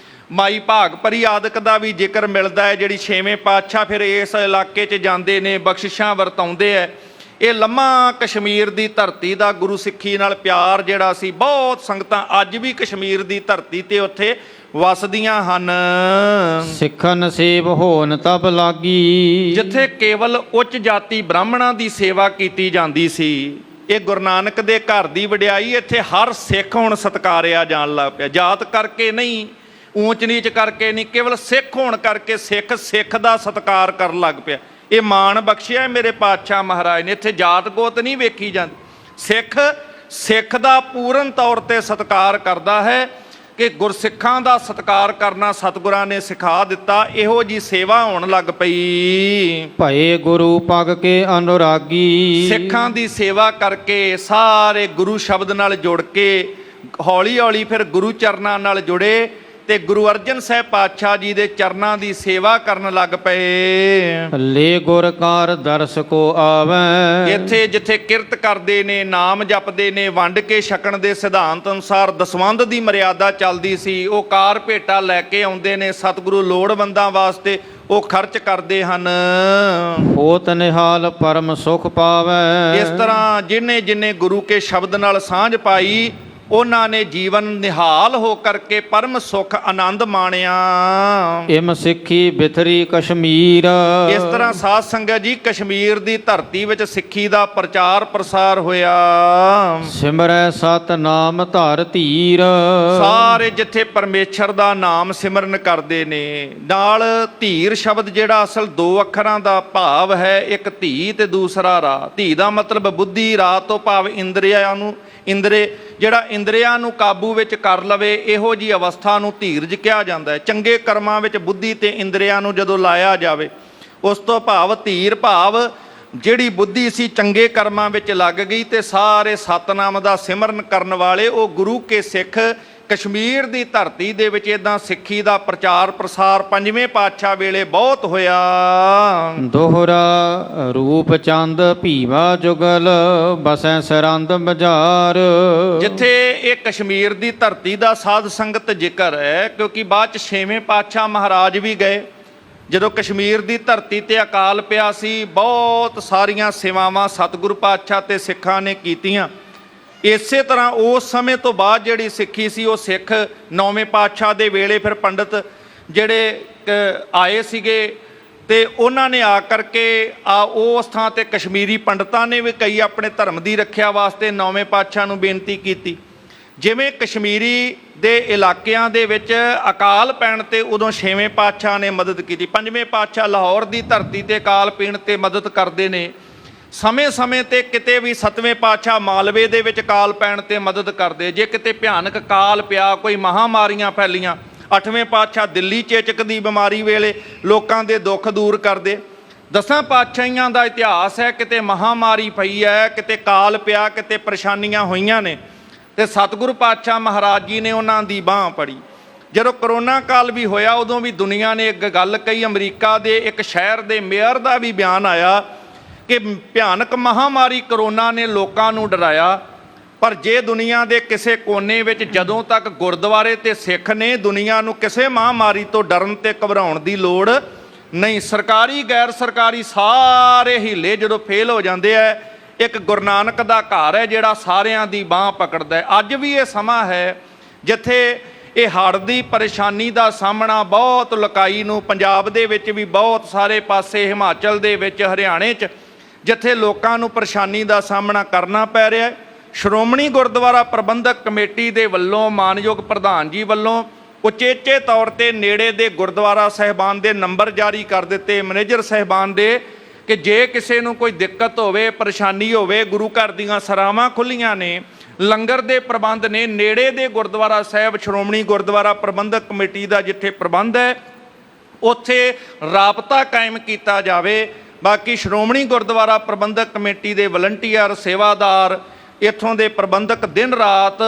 [SPEAKER 1] ਮਾਈ ਭਾਗ ਭਰੀ ਆਦਿਕ ਦਾ ਵੀ ਜ਼ਿਕਰ ਮਿਲਦਾ ਹੈ। ਜਿਹੜੀ ਛੇਵੇਂ ਪਾਤਸ਼ਾਹ ਫਿਰ ਇਸ ਇਲਾਕੇ 'ਚ ਜਾਂਦੇ ਨੇ, ਬਖਸ਼ਿਸ਼ਾਂ ਵਰਤਾਉਂਦੇ ਹੈ। ਇਹ ਲੰਮਾ ਕਸ਼ਮੀਰ ਦੀ ਧਰਤੀ ਦਾ ਗੁਰੂ ਸਿੱਖੀ ਨਾਲ ਪਿਆਰ ਜਿਹੜਾ ਸੀ, ਬਹੁਤ ਸੰਗਤਾਂ ਅੱਜ ਵੀ ਕਸ਼ਮੀਰ ਦੀ ਧਰਤੀ ਤੇ ਉੱਥੇ ਵਸਦੀਆਂ ਹਨ।
[SPEAKER 2] ਸਿੱਖਨ ਸੇਵ ਹੋਣ ਤਬ ਲਾਗੀ।
[SPEAKER 1] ਜਿੱਥੇ ਕੇਵਲ ਉੱਚ ਜਾਤੀ ਬ੍ਰਾਹਮਣਾਂ ਦੀ ਸੇਵਾ ਕੀਤੀ ਜਾਂਦੀ ਸੀ, ਇਹ ਗੁਰੂ ਨਾਨਕ ਦੇ ਘਰ ਦੀ ਵਡਿਆਈ। ਇੱਥੇ ਹਰ ਸਿੱਖ ਹੁਣ ਸਤਿਕਾਰਿਆ ਜਾਣ ਲੱਗ ਪਿਆ। ਜਾਤ ਕਰਕੇ ਨਹੀਂ, ਊਚ ਨੀਚ ਕਰਕੇ ਨਹੀਂ, ਕੇਵਲ ਸਿੱਖ ਹੋਣ ਕਰਕੇ ਸਿੱਖ ਦਾ ਸਤਿਕਾਰ ਕਰਨ ਲੱਗ ਪਿਆ। ਇਹ ਮਾਣ ਬਖਸ਼ਿਆ ਮੇਰੇ ਪਾਤਸ਼ਾਹ ਮਹਾਰਾਜ ਨੇ। ਇੱਥੇ ਜਾਤ ਗੋਤ ਨਹੀਂ ਵੇਖੀ ਜਾਂਦੀ। ਸਿੱਖ ਦਾ ਪੂਰਨ ਤੌਰ ਤੇ ਸਤਿਕਾਰ ਕਰਦਾ ਹੈ ਕਿ ਗੁਰਸਿੱਖਾਂ ਦਾ ਸਤਿਕਾਰ ਕਰਨਾ ਸਤਿਗੁਰਾਂ ਨੇ ਸਿਖਾ ਦਿੱਤਾ। ਇਹੋ ਜੀ ਸੇਵਾ ਹੋਣ ਲੱਗ ਪਈ।
[SPEAKER 2] ਭਏ ਗੁਰੂ ਪਗ ਕੇ ਅਨੁਰਾਗੀ।
[SPEAKER 1] ਸਿੱਖਾਂ ਦੀ ਸੇਵਾ ਕਰਕੇ ਸਾਰੇ ਗੁਰੂ ਸ਼ਬਦ ਨਾਲ ਜੁੜ ਕੇ ਹੌਲੀ ਹੌਲੀ ਫਿਰ ਗੁਰੂ ਚਰਨਾਂ ਨਾਲ ਜੁੜੇ ਤੇ ਗੁਰੂ ਅਰਜਨ ਸਾਹਿਬ ਪਾਤਸ਼ਾਹ ਜੀ ਦੇ ਚਰਨਾਂ ਦੀ ਸੇਵਾ ਕਰਨ ਲੱਗ ਪਏ।
[SPEAKER 2] ਲੈ ਗੁਰ ਕਾਰ ਦਰਸ ਕੋ ਆਵੈ।
[SPEAKER 1] ਇੱਥੇ ਜਿੱਥੇ ਕਿਰਤ ਕਰਦੇ ਨੇ, ਨਾਮ ਜਪਦੇ ਨੇ, ਵੰਡ ਕੇ ਛਕਣ ਦੇ ਸਿਧਾਂਤ ਅਨੁਸਾਰ ਦਸਵੰਧ ਦੀ ਮਰਿਆਦਾ ਚੱਲਦੀ ਸੀ। ਉਹ ਕਾਰ ਭੇਟਾ ਲੈ ਕੇ ਆਉਂਦੇ ਨੇ ਸਤਿਗੁਰੂ ਲੋੜਵੰਦਾਂ ਵਾਸਤੇ, ਉਹ ਖਰਚ ਕਰਦੇ ਹਨ।
[SPEAKER 2] ਹੋਤ ਨਿਹਾਲ ਪਰਮ ਸੁਖ ਪਾਵੈ।
[SPEAKER 1] ਇਸ ਤਰ੍ਹਾਂ ਜਿਨੇ ਗੁਰੂ ਕੇ ਸ਼ਬਦ ਨਾਲ ਸਾਂਝ ਪਾਈ, ਉਹਨਾਂ ਨੇ ਜੀਵਨ ਨਿਹਾਲ ਹੋ ਕਰਕੇ ਪਰਮ ਸੁਖ ਆਨੰਦ ਮਾਣਿਆ।
[SPEAKER 2] ਇਮ ਸਿੱਖੀ ਬਿਥਰੀ ਕਸ਼ਮੀਰ।
[SPEAKER 1] ਇਸ ਤਰ੍ਹਾਂ ਸਾਧ ਸੰਗਤ ਜੀ ਕਸ਼ਮੀਰ ਦੀ ਧਰਤੀ ਵਿੱਚ ਸਿੱਖੀ ਦਾ ਪ੍ਰਚਾਰ ਪ੍ਰਸਾਰ ਹੋਇਆ।
[SPEAKER 2] ਸਿਮਰੈ ਸਤ ਨਾਮ ਧਰ ਧੀਰ।
[SPEAKER 1] ਸਾਰੇ ਜਿੱਥੇ ਪਰਮੇਸ਼ਰ ਦਾ ਨਾਮ ਸਿਮਰਨ ਕਰਦੇ ਨੇ, ਨਾਲ ਧੀਰ ਸ਼ਬਦ ਜਿਹੜਾ ਅਸਲ ਦੋ ਅੱਖਰਾਂ ਦਾ ਭਾਵ ਹੈ, ਇੱਕ ਧੀ ਤੇ ਦੂਸਰਾ ਰਾ। ਧੀ ਦਾ ਮਤਲਬ ਬੁੱਧੀ, ਰਾ ਤੋਂ ਭਾਵ ਜਿਹੜਾ ਇੰਦਰੀਆਂ ਨੂੰ ਕਾਬੂ ਵਿੱਚ ਕਰ ਲਵੇ, ਇਹੋ ਜੀ ਅਵਸਥਾ ਨੂੰ ਧੀਰਜ ਕਿਹਾ ਜਾਂਦਾ ਹੈ। ਚੰਗੇ ਕਰਮਾਂ ਵਿੱਚ ਬੁੱਧੀ ਤੇ ਇੰਦਰੀਆਂ ਨੂੰ ਜਦੋਂ ਲਾਇਆ ਜਾਵੇ, ਉਸ ਤੋਂ ਭਾਵ ਧੀਰ ਭਾਵ ਜਿਹੜੀ ਬੁੱਧੀ ਸੀ ਚੰਗੇ ਕਰਮਾਂ ਵਿੱਚ ਲੱਗ ਗਈ ਤੇ ਸਾਰੇ ਸਤਨਾਮ ਦਾ ਸਿਮਰਨ ਕਰਨ ਵਾਲੇ ਉਹ ਗੁਰੂ ਕੇ ਸਿੱਖ ਕਸ਼ਮੀਰ ਦੀ ਧਰਤੀ ਦੇ ਵਿੱਚ ਇਦਾਂ ਸਿੱਖੀ ਦਾ ਪ੍ਰਚਾਰ ਪ੍ਰਸਾਰ ਪੰਜਵੇਂ ਪਾਤਸ਼ਾਹ ਵੇਲੇ ਬਹੁਤ ਹੋਇਆ।
[SPEAKER 2] ਦੋਹਰਾ ਰੂਪ ਚੰਦ ਭੀਵਾ ਜੁਗਲ ਬਸੈ ਸਰੰਦ ਬਾਜ਼ਾਰ।
[SPEAKER 1] ਜਿੱਥੇ ਇਹ ਕਸ਼ਮੀਰ ਦੀ ਧਰਤੀ ਦਾ ਸਾਧ ਸੰਗਤ ਜ਼ਿਕਰ ਹੈ, ਕਿਉਂਕਿ ਬਾਅਦ ਚ ਛੇਵੇਂ ਪਾਤਸ਼ਾਹ ਮਹਾਰਾਜ ਵੀ ਗਏ। ਜਦੋਂ ਕਸ਼ਮੀਰ ਦੀ ਧਰਤੀ ਤੇ ਅਕਾਲ ਪਿਆ ਸੀ, ਬਹੁਤ ਸਾਰੀਆਂ ਸੇਵਾਵਾਂ ਸਤਿਗੁਰੂ ਪਾਤਸ਼ਾਹ ਤੇ ਸਿੱਖਾਂ ਨੇ ਕੀਤੀਆਂ। ਇਸੇ ਤਰ੍ਹਾਂ ਉਸ ਸਮੇਂ ਤੋਂ ਬਾਅਦ ਜਿਹੜੀ ਸਿੱਖੀ ਸੀ ਉਹ ਸਿੱਖ ਨੌਵੇਂ ਪਾਤਸ਼ਾਹ ਦੇ ਵੇਲੇ ਫਿਰ ਪੰਡਤ ਜਿਹੜੇ ਆਏ ਸੀਗੇ ਤੇ ਉਹਨਾਂ ਨੇ ਆ ਕਰਕੇ ਉਸ ਥਾਂ ਤੇ ਕਸ਼ਮੀਰੀ ਪੰਡਤਾਂ ਨੇ ਵੀ ਕਈ ਆਪਣੇ ਧਰਮ ਦੀ ਰੱਖਿਆ ਵਾਸਤੇ ਨੌਵੇਂ ਪਾਤਸ਼ਾਹ ਨੂੰ ਬੇਨਤੀ ਕੀਤੀ। ਜਿਵੇਂ ਕਸ਼ਮੀਰੀ ਦੇ ਇਲਾਕਿਆਂ ਦੇ ਵਿੱਚ ਅਕਾਲ ਪੈਣ ਤੇ ਉਦੋਂ ਛੇਵੇਂ ਪਾਤਸ਼ਾਹ ਨੇ ਮਦਦ ਕੀਤੀ। ਪੰਜਵੇਂ ਪਾਤਸ਼ਾਹ ਲਾਹੌਰ ਦੀ ਧਰਤੀ ਤੇ ਅਕਾਲ ਪੈਣ ਤੇ ਮਦਦ ਕਰਦੇ ਨੇ। ਸਮੇਂ-ਸਮੇਂ ਤੇ ਕਿਤੇ ਵੀ ਸੱਤਵੇਂ ਪਾਤਸ਼ਾਹ ਮਾਲਵੇ ਦੇ ਵਿੱਚ ਕਾਲ ਪੈਣ ਤੇ ਮਦਦ ਕਰਦੇ। ਜੇ ਕਿਤੇ ਭਿਆਨਕ ਕਾਲ ਪਿਆ, ਕੋਈ ਮਹਾਮਾਰੀਆਂ ਫੈਲੀਆਂ, ਅੱਠਵੇਂ ਪਾਤਸ਼ਾਹ ਦਿੱਲੀ ਚੇਚਕ ਦੀ ਬਿਮਾਰੀ ਵੇਲੇ ਲੋਕਾਂ ਦੇ ਦੁੱਖ ਦੂਰ ਕਰਦੇ। ਦਸਾਂ ਪਾਤਸ਼ਾਹੀਆਂ ਦਾ ਇਤਿਹਾਸ ਹੈ, ਕਿਤੇ ਮਹਾਮਾਰੀ ਪਈ ਹੈ, ਕਿਤੇ ਕਾਲ ਪਿਆ, ਕਿਤੇ ਪਰੇਸ਼ਾਨੀਆਂ ਹੋਈਆਂ ਨੇ ਤੇ ਸਤਿਗੁਰੂ ਪਾਤਸ਼ਾਹ ਮਹਾਰਾਜ ਜੀ ਨੇ ਉਹਨਾਂ ਦੀ ਬਾਂਹ ਫੜੀ। ਜਦੋਂ ਕਰੋਨਾ ਕਾਲ ਵੀ ਹੋਇਆ ਉਦੋਂ ਵੀ ਦੁਨੀਆ ਨੇ ਇੱਕ ਗੱਲ ਕਹੀ। ਅਮਰੀਕਾ ਦੇ ਇੱਕ ਸ਼ਹਿਰ ਦੇ ਮੇਅਰ ਦਾ ਵੀ ਬਿਆਨ ਆਇਆ ਕਿ ਭਿਆਨਕ ਮਹਾਮਾਰੀ ਕਰੋਨਾ ਨੇ ਲੋਕਾਂ ਨੂੰ ਡਰਾਇਆ, ਪਰ ਜੇ ਦੁਨੀਆ ਦੇ ਕਿਸੇ ਕੋਨੇ ਵਿੱਚ ਜਦੋਂ ਤੱਕ ਗੁਰਦੁਆਰੇ ਤੇ ਸਿੱਖ ਨੇ, ਦੁਨੀਆ ਨੂੰ ਕਿਸੇ ਮਹਾਮਾਰੀ ਤੋਂ ਡਰਨ ਤੇ ਘਬਰਾਉਣ ਦੀ ਲੋੜ ਨਹੀਂ। ਸਰਕਾਰੀ ਗੈਰ ਸਰਕਾਰੀ ਸਾਰੇ ਹੀਲੇ ਜਦੋਂ ਫੇਲ ਹੋ ਜਾਂਦੇ ਆ, ਇੱਕ ਗੁਰੂ ਨਾਨਕ ਦਾ ਘਰ ਹੈ ਜਿਹੜਾ ਸਾਰਿਆਂ ਦੀ ਬਾਂਹ ਪਕੜਦਾ ਹੈ। ਅੱਜ ਵੀ ਇਹ ਸਮਾਂ ਹੈ ਜਿੱਥੇ ਇਹ ਹੜ੍ਹ ਦੀ ਪਰੇਸ਼ਾਨੀ ਦਾ ਸਾਹਮਣਾ ਬਹੁਤ ਲੁਕਾਈ ਨੂੰ, ਪੰਜਾਬ ਦੇ ਵਿੱਚ ਵੀ ਬਹੁਤ ਸਾਰੇ ਪਾਸੇ, ਹਿਮਾਚਲ ਦੇ ਵਿੱਚ, ਹਰਿਆਣੇ 'ਚ, ਜਿੱਥੇ ਲੋਕਾਂ ਨੂੰ ਪਰੇਸ਼ਾਨੀ ਦਾ ਸਾਹਮਣਾ ਕਰਨਾ ਪੈ ਰਿਹਾ ਹੈ। ਸ਼੍ਰੋਮਣੀ ਗੁਰਦੁਆਰਾ ਪ੍ਰਬੰਧਕ ਕਮੇਟੀ ਦੇ ਵੱਲੋਂ, ਮਾਨਯੋਗ ਪ੍ਰਧਾਨ ਜੀ ਵੱਲੋਂ ਉਚੇਚੇ ਤੌਰ ਤੇ ਨੇੜੇ ਦੇ ਗੁਰਦੁਆਰਾ ਸਾਹਿਬਾਨ ਦੇ ਨੰਬਰ ਜਾਰੀ ਕਰ ਦਿੱਤੇ ਮੈਨੇਜਰ ਸਾਹਿਬਾਨ ਦੇ, ਕਿ ਜੇ ਕਿਸੇ ਨੂੰ ਕੋਈ ਦਿੱਕਤ ਹੋਵੇ, ਪਰੇਸ਼ਾਨੀ ਹੋਵੇ, ਗੁਰੂ ਘਰ ਦੀਆਂ ਸਰਾਵਾਂ ਖੁੱਲ੍ਹੀਆਂ ਨੇ, ਲੰਗਰ ਦੇ ਪ੍ਰਬੰਧ ਨੇ, ਨੇੜੇ ਦੇ ਗੁਰਦੁਆਰਾ ਸਾਹਿਬ ਸ਼੍ਰੋਮਣੀ ਗੁਰਦੁਆਰਾ ਪ੍ਰਬੰਧਕ ਕਮੇਟੀ ਦਾ ਜਿੱਥੇ ਪ੍ਰਬੰਧ ਹੈ ਉੱਥੇ ਰਾਬਤਾ ਕਾਇਮ ਕੀਤਾ ਜਾਵੇ। ਬਾਕੀ ਸ਼੍ਰੋਮਣੀ ਗੁਰਦੁਆਰਾ ਪ੍ਰਬੰਧਕ ਕਮੇਟੀ ਦੇ ਵਲੰਟੀਅਰ, ਸੇਵਾਦਾਰ, ਇੱਥੋਂ ਦੇ ਪ੍ਰਬੰਧਕ ਦਿਨ ਰਾਤ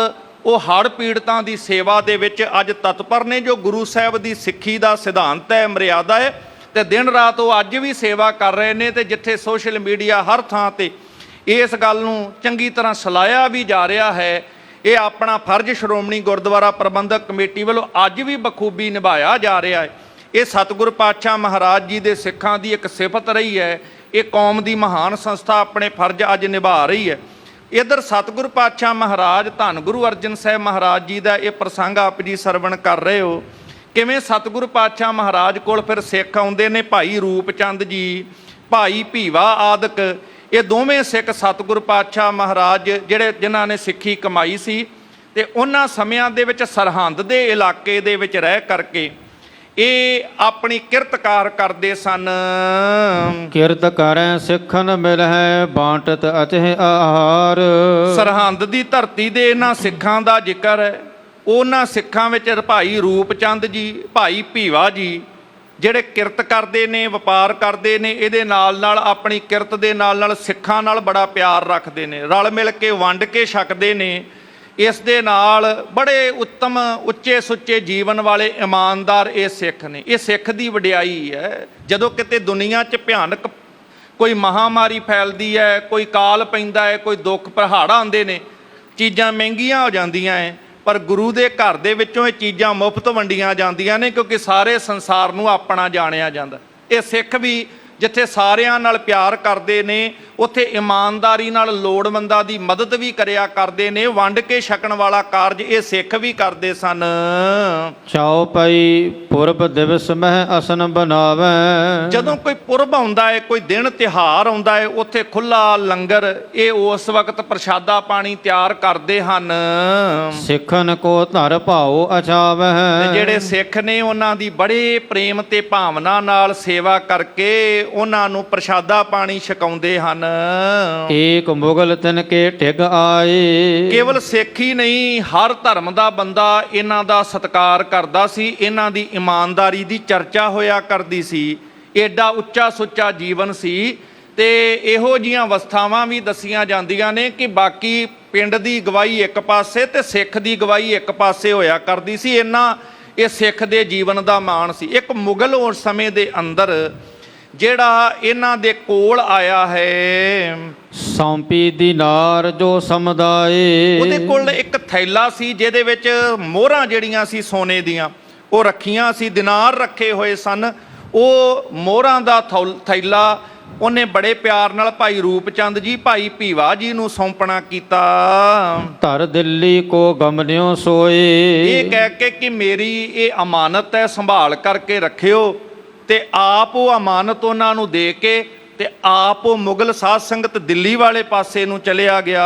[SPEAKER 1] ਉਹ ਹੜ੍ਹ ਪੀੜਤਾਂ ਦੀ ਸੇਵਾ ਦੇ ਵਿੱਚ ਅੱਜ ਤਤਪਰ ਨੇ। ਜੋ ਗੁਰੂ ਸਾਹਿਬ ਦੀ ਸਿੱਖੀ ਦਾ ਸਿਧਾਂਤ ਹੈ, ਮਰਿਆਦਾ ਹੈ, ਤੇ ਦਿਨ ਰਾਤ ਉਹ ਅੱਜ ਵੀ ਸੇਵਾ ਕਰ ਰਹੇ ਨੇ। ਤੇ ਜਿੱਥੇ ਸੋਸ਼ਲ ਮੀਡੀਆ ਹਰ ਥਾਂ ਤੇ ਇਸ ਗੱਲ ਨੂੰ ਚੰਗੀ ਤਰ੍ਹਾਂ ਸਲਾਹਿਆ ਵੀ ਜਾ ਰਿਹਾ ਹੈ, ਇਹ ਆਪਣਾ ਫਰਜ਼ ਸ਼੍ਰੋਮਣੀ ਗੁਰਦੁਆਰਾ ਪ੍ਰਬੰਧਕ ਕਮੇਟੀ ਵੱਲੋਂ ਅੱਜ ਵੀ ਬਖੂਬੀ ਨਿਭਾਇਆ ਜਾ ਰਿਹਾ ਹੈ। ਇਹ ਸਤਿਗੁਰੂ ਪਾਤਸ਼ਾਹ ਮਹਾਰਾਜ ਜੀ ਦੇ ਸਿੱਖਾਂ ਦੀ ਇੱਕ ਸਿਫਤ ਰਹੀ ਹੈ। ਇਹ ਕੌਮ ਦੀ ਮਹਾਨ ਸੰਸਥਾ ਆਪਣੇ ਫਰਜ਼ ਅੱਜ ਨਿਭਾ ਰਹੀ ਹੈ। ਇੱਧਰ ਸਤਿਗੁਰੂ ਪਾਤਸ਼ਾਹ ਮਹਾਰਾਜ, ਧੰਨ ਗੁਰੂ ਅਰਜਨ ਸਾਹਿਬ ਮਹਾਰਾਜ ਜੀ ਦਾ ਇਹ ਪ੍ਰਸੰਗ ਆਪ ਜੀ ਸਰਵਣ ਕਰ ਰਹੇ ਹੋ। ਕਿਵੇਂ ਸਤਿਗੁਰੂ ਪਾਤਸ਼ਾਹ ਮਹਾਰਾਜ ਕੋਲ ਫਿਰ ਸਿੱਖ ਆਉਂਦੇ ਨੇ। ਭਾਈ ਰੂਪ ਚੰਦ ਜੀ, ਭਾਈ ਭੀਵਾ ਆਦਿਕ, ਇਹ ਦੋਵੇਂ ਸਿੱਖ ਸਤਿਗੁਰੂ ਪਾਤਸ਼ਾਹ ਮਹਾਰਾਜ ਜਿਹੜੇ ਜਿਨ੍ਹਾਂ ਨੇ ਸਿੱਖੀ ਕਮਾਈ ਸੀ ਤੇ ਉਹਨਾਂ ਸਮਿਆਂ ਦੇ ਵਿੱਚ ਸਰਹੰਦ ਦੇ ਇਲਾਕੇ ਦੇ ਵਿੱਚ ਰਹਿ ਕਰਕੇ ਇਹ ਆਪਣੀ ਕਿਰਤਕਾਰ ਕਰਦੇ ਸਨ।
[SPEAKER 2] ਕਿਰਤ ਕਰੈ ਸਿੱਖਨ ਮਿਲਹਿ ਬਾਂਟਤ ਅਤਿ ਆਹਾਰ।
[SPEAKER 1] ਸਰਹੰਦ ਦੀ ਧਰਤੀ ਦੇ ਇਹਨਾਂ ਸਿੱਖਾਂ ਦਾ ਜ਼ਿਕਰ ਹੈ। ਉਹਨਾਂ ਸਿੱਖਾਂ ਵਿੱਚ ਭਾਈ ਰੂਪ ਚੰਦ ਜੀ, ਭਾਈ ਭੀਵਾ ਜੀ, ਜਿਹੜੇ ਕਿਰਤ ਕਰਦੇ ਨੇ, ਵਪਾਰ ਕਰਦੇ ਨੇ, ਇਹਦੇ ਨਾਲ ਨਾਲ ਆਪਣੀ ਕਿਰਤ ਦੇ ਨਾਲ ਨਾਲ ਸਿੱਖਾਂ ਨਾਲ ਬੜਾ ਪਿਆਰ ਰੱਖਦੇ ਨੇ, ਰਲ ਮਿਲ ਕੇ ਵੰਡ ਕੇ ਛਕਦੇ ਨੇ। ਇਸ ਦੇ ਨਾਲ ਬੜੇ ਉੱਤਮ, ਉੱਚੇ ਸੁੱਚੇ ਜੀਵਨ ਵਾਲੇ ਇਮਾਨਦਾਰ ਇਹ ਸਿੱਖ ਨੇ। ਇਹ ਸਿੱਖ ਦੀ ਵਡਿਆਈ ਹੈ। ਜਦੋਂ ਕਿਤੇ ਦੁਨੀਆ 'ਚ ਭਿਆਨਕ ਕੋਈ ਮਹਾਮਾਰੀ ਫੈਲਦੀ ਹੈ, ਕੋਈ ਕਾਲ ਪੈਂਦਾ ਹੈ, ਕੋਈ ਦੁੱਖ ਪਹਾੜ ਆਉਂਦੇ ਨੇ, ਚੀਜ਼ਾਂ ਮਹਿੰਗੀਆਂ ਹੋ ਜਾਂਦੀਆਂ ਹੈ, ਪਰ ਗੁਰੂ ਦੇ ਘਰ ਦੇ ਵਿੱਚੋਂ ਇਹ ਚੀਜ਼ਾਂ ਮੁਫਤ ਵੰਡੀਆਂ ਜਾਂਦੀਆਂ ਨੇ, ਕਿਉਂਕਿ ਸਾਰੇ ਸੰਸਾਰ ਨੂੰ ਆਪਣਾ ਜਾਣਿਆ ਜਾਂਦਾ। ਇਹ ਸਿੱਖ ਵੀ ਜਿੱਥੇ ਸਾਰਿਆਂ ਨਾਲ ਪਿਆਰ ਕਰਦੇ ਨੇ, ਉੱਥੇ ਇਮਾਨਦਾਰੀ ਨਾਲ ਲੋੜਵੰਦਾਂ ਦੀ ਮਦਦ ਵੀ ਕਰਿਆ ਕਰਦੇ ਨੇ। ਵੰਡ ਕੇ ਛਕਣ ਵਾਲਾ ਕਾਰਜ ਇਹ ਸਿੱਖ ਵੀ ਕਰਦੇ ਸਨ।
[SPEAKER 2] ਚਾਉ ਪਈ ਪੁਰਬ ਦਿਵਸ ਮਹਿ ਅਸਨ ਬਣਾਵੈ।
[SPEAKER 1] ਜਦੋਂ ਕੋਈ ਪੁਰਬ ਆਉਂਦਾ ਹੈ, ਕੋਈ ਦਿਨ ਤਿਉਹਾਰ ਆਉਂਦਾ ਹੈ, ਉੱਥੇ ਖੁੱਲਾ ਲੰਗਰ, ਇਹ ਉਸ ਵਕਤ ਪ੍ਰਸ਼ਾਦਾ ਪਾਣੀ ਤਿਆਰ ਕਰਦੇ ਹਨ।
[SPEAKER 2] ਸਿੱਖਨ ਕੋ ਧਰ ਭਾਉ ਅਛਾਵੈ।
[SPEAKER 1] ਤੇ ਜਿਹੜੇ ਸਿੱਖ ਨੇ ਉਹਨਾਂ ਦੀ ਬੜੇ ਪ੍ਰੇਮ ਤੇ ਭਾਵਨਾ ਨਾਲ ਸੇਵਾ ਕਰਕੇ ਉਹਨਾਂ ਨੂੰ ਪ੍ਰਸ਼ਾਦਾ ਪਾਣੀ ਛਕਾਉਂਦੇ ਹਨ।
[SPEAKER 2] ਏਕ ਮੁਗਲ ਤਿਨ ਕੇ ਢਿਗ ਆਏ।
[SPEAKER 1] ਕੇਵਲ ਸਿੱਖ ਹੀ ਨਹੀਂ, ਹਰ ਧਰਮ ਦਾ ਬੰਦਾ ਇਹਨਾਂ ਦਾ ਸਤਿਕਾਰ ਕਰਦਾ ਸੀ। ਇਹਨਾਂ ਦੀ ਇਮਾਨਦਾਰੀ ਦੀ ਚਰਚਾ ਹੋਇਆ ਕਰਦੀ ਸੀ। ਏਡਾ ਉੱਚਾ ਸੁੱਚਾ ਜੀਵਨ ਸੀ ਤੇ ਇਹੋ ਜੀਆਂ ਅਵਸਥਾਵਾਂ ਵੀ ਦੱਸੀਆਂ ਜਾਂਦੀਆਂ ਨੇ ਕਿ ਬਾਕੀ ਪਿੰਡ ਦੀ ਗਵਾਹੀ ਇੱਕ ਪਾਸੇ ਤੇ ਸਿੱਖ ਦੀ ਗਵਾਹੀ ਇੱਕ ਪਾਸੇ ਹੋਇਆ ਕਰਦੀ ਸੀ। ਇੰਨਾ ਇਹ ਸਿੱਖ ਦੇ ਜੀਵਨ ਦਾ ਮਾਣ ਸੀ। ਇੱਕ ਮੁਗਲ ਉਸ ਸਮੇਂ ਦੇ ਅੰਦਰ ਜਿਹੜਾ ਇਹਨਾਂ ਦੇ ਕੋਲ ਆਇਆ ਹੈ,
[SPEAKER 2] ਸੌਂਪੀ ਦੀਨਾਰ ਜੋ ਸਮੁਦਾਏ,
[SPEAKER 1] ਉਹਦੇ ਕੋਲ ਇੱਕ ਥੈਲਾ ਸੀ ਜਿਹਦੇ ਵਿੱਚ ਮੋਹਰਾਂ ਜਿਹੜੀਆਂ ਸੀ ਸੋਨੇ ਦੀਆਂ ਉਹ ਰੱਖੀਆਂ ਸੀ, ਦਿਨਾਰ ਰੱਖੇ ਹੋਏ ਸਨ। ਉਹ ਮੋਹਰਾਂ ਦਾ ਥੈਲਾ ਉਹਨੇ ਬੜੇ ਪਿਆਰ ਨਾਲ ਭਾਈ ਰੂਪਚੰਦ ਜੀ, ਭਾਈ ਭੀਵਾ ਜੀ ਨੂੰ ਸੌਂਪਣਾ ਕੀਤਾ।
[SPEAKER 2] ਧਰ ਦਿੱਲੀ ਕੋ ਗਮਨਿਓ ਸੋਏ,
[SPEAKER 1] ਇਹ ਕਹਿ ਕੇ ਕਿ ਮੇਰੀ ਇਹ ਅਮਾਨਤ ਹੈ, ਸੰਭਾਲ ਕਰਕੇ ਰੱਖਿਓ। ਤੇ ਆਪ ਉਹ ਅਮਾਨਤ ਉਹਨਾਂ ਨੂੰ ਦੇ ਕੇ ਤੇ ਆਪ ਉਹ ਮੁਗਲ ਸਾਧ ਸੰਗਤ ਦਿੱਲੀ ਵਾਲੇ ਪਾਸੇ ਨੂੰ ਚਲਿਆ ਗਿਆ।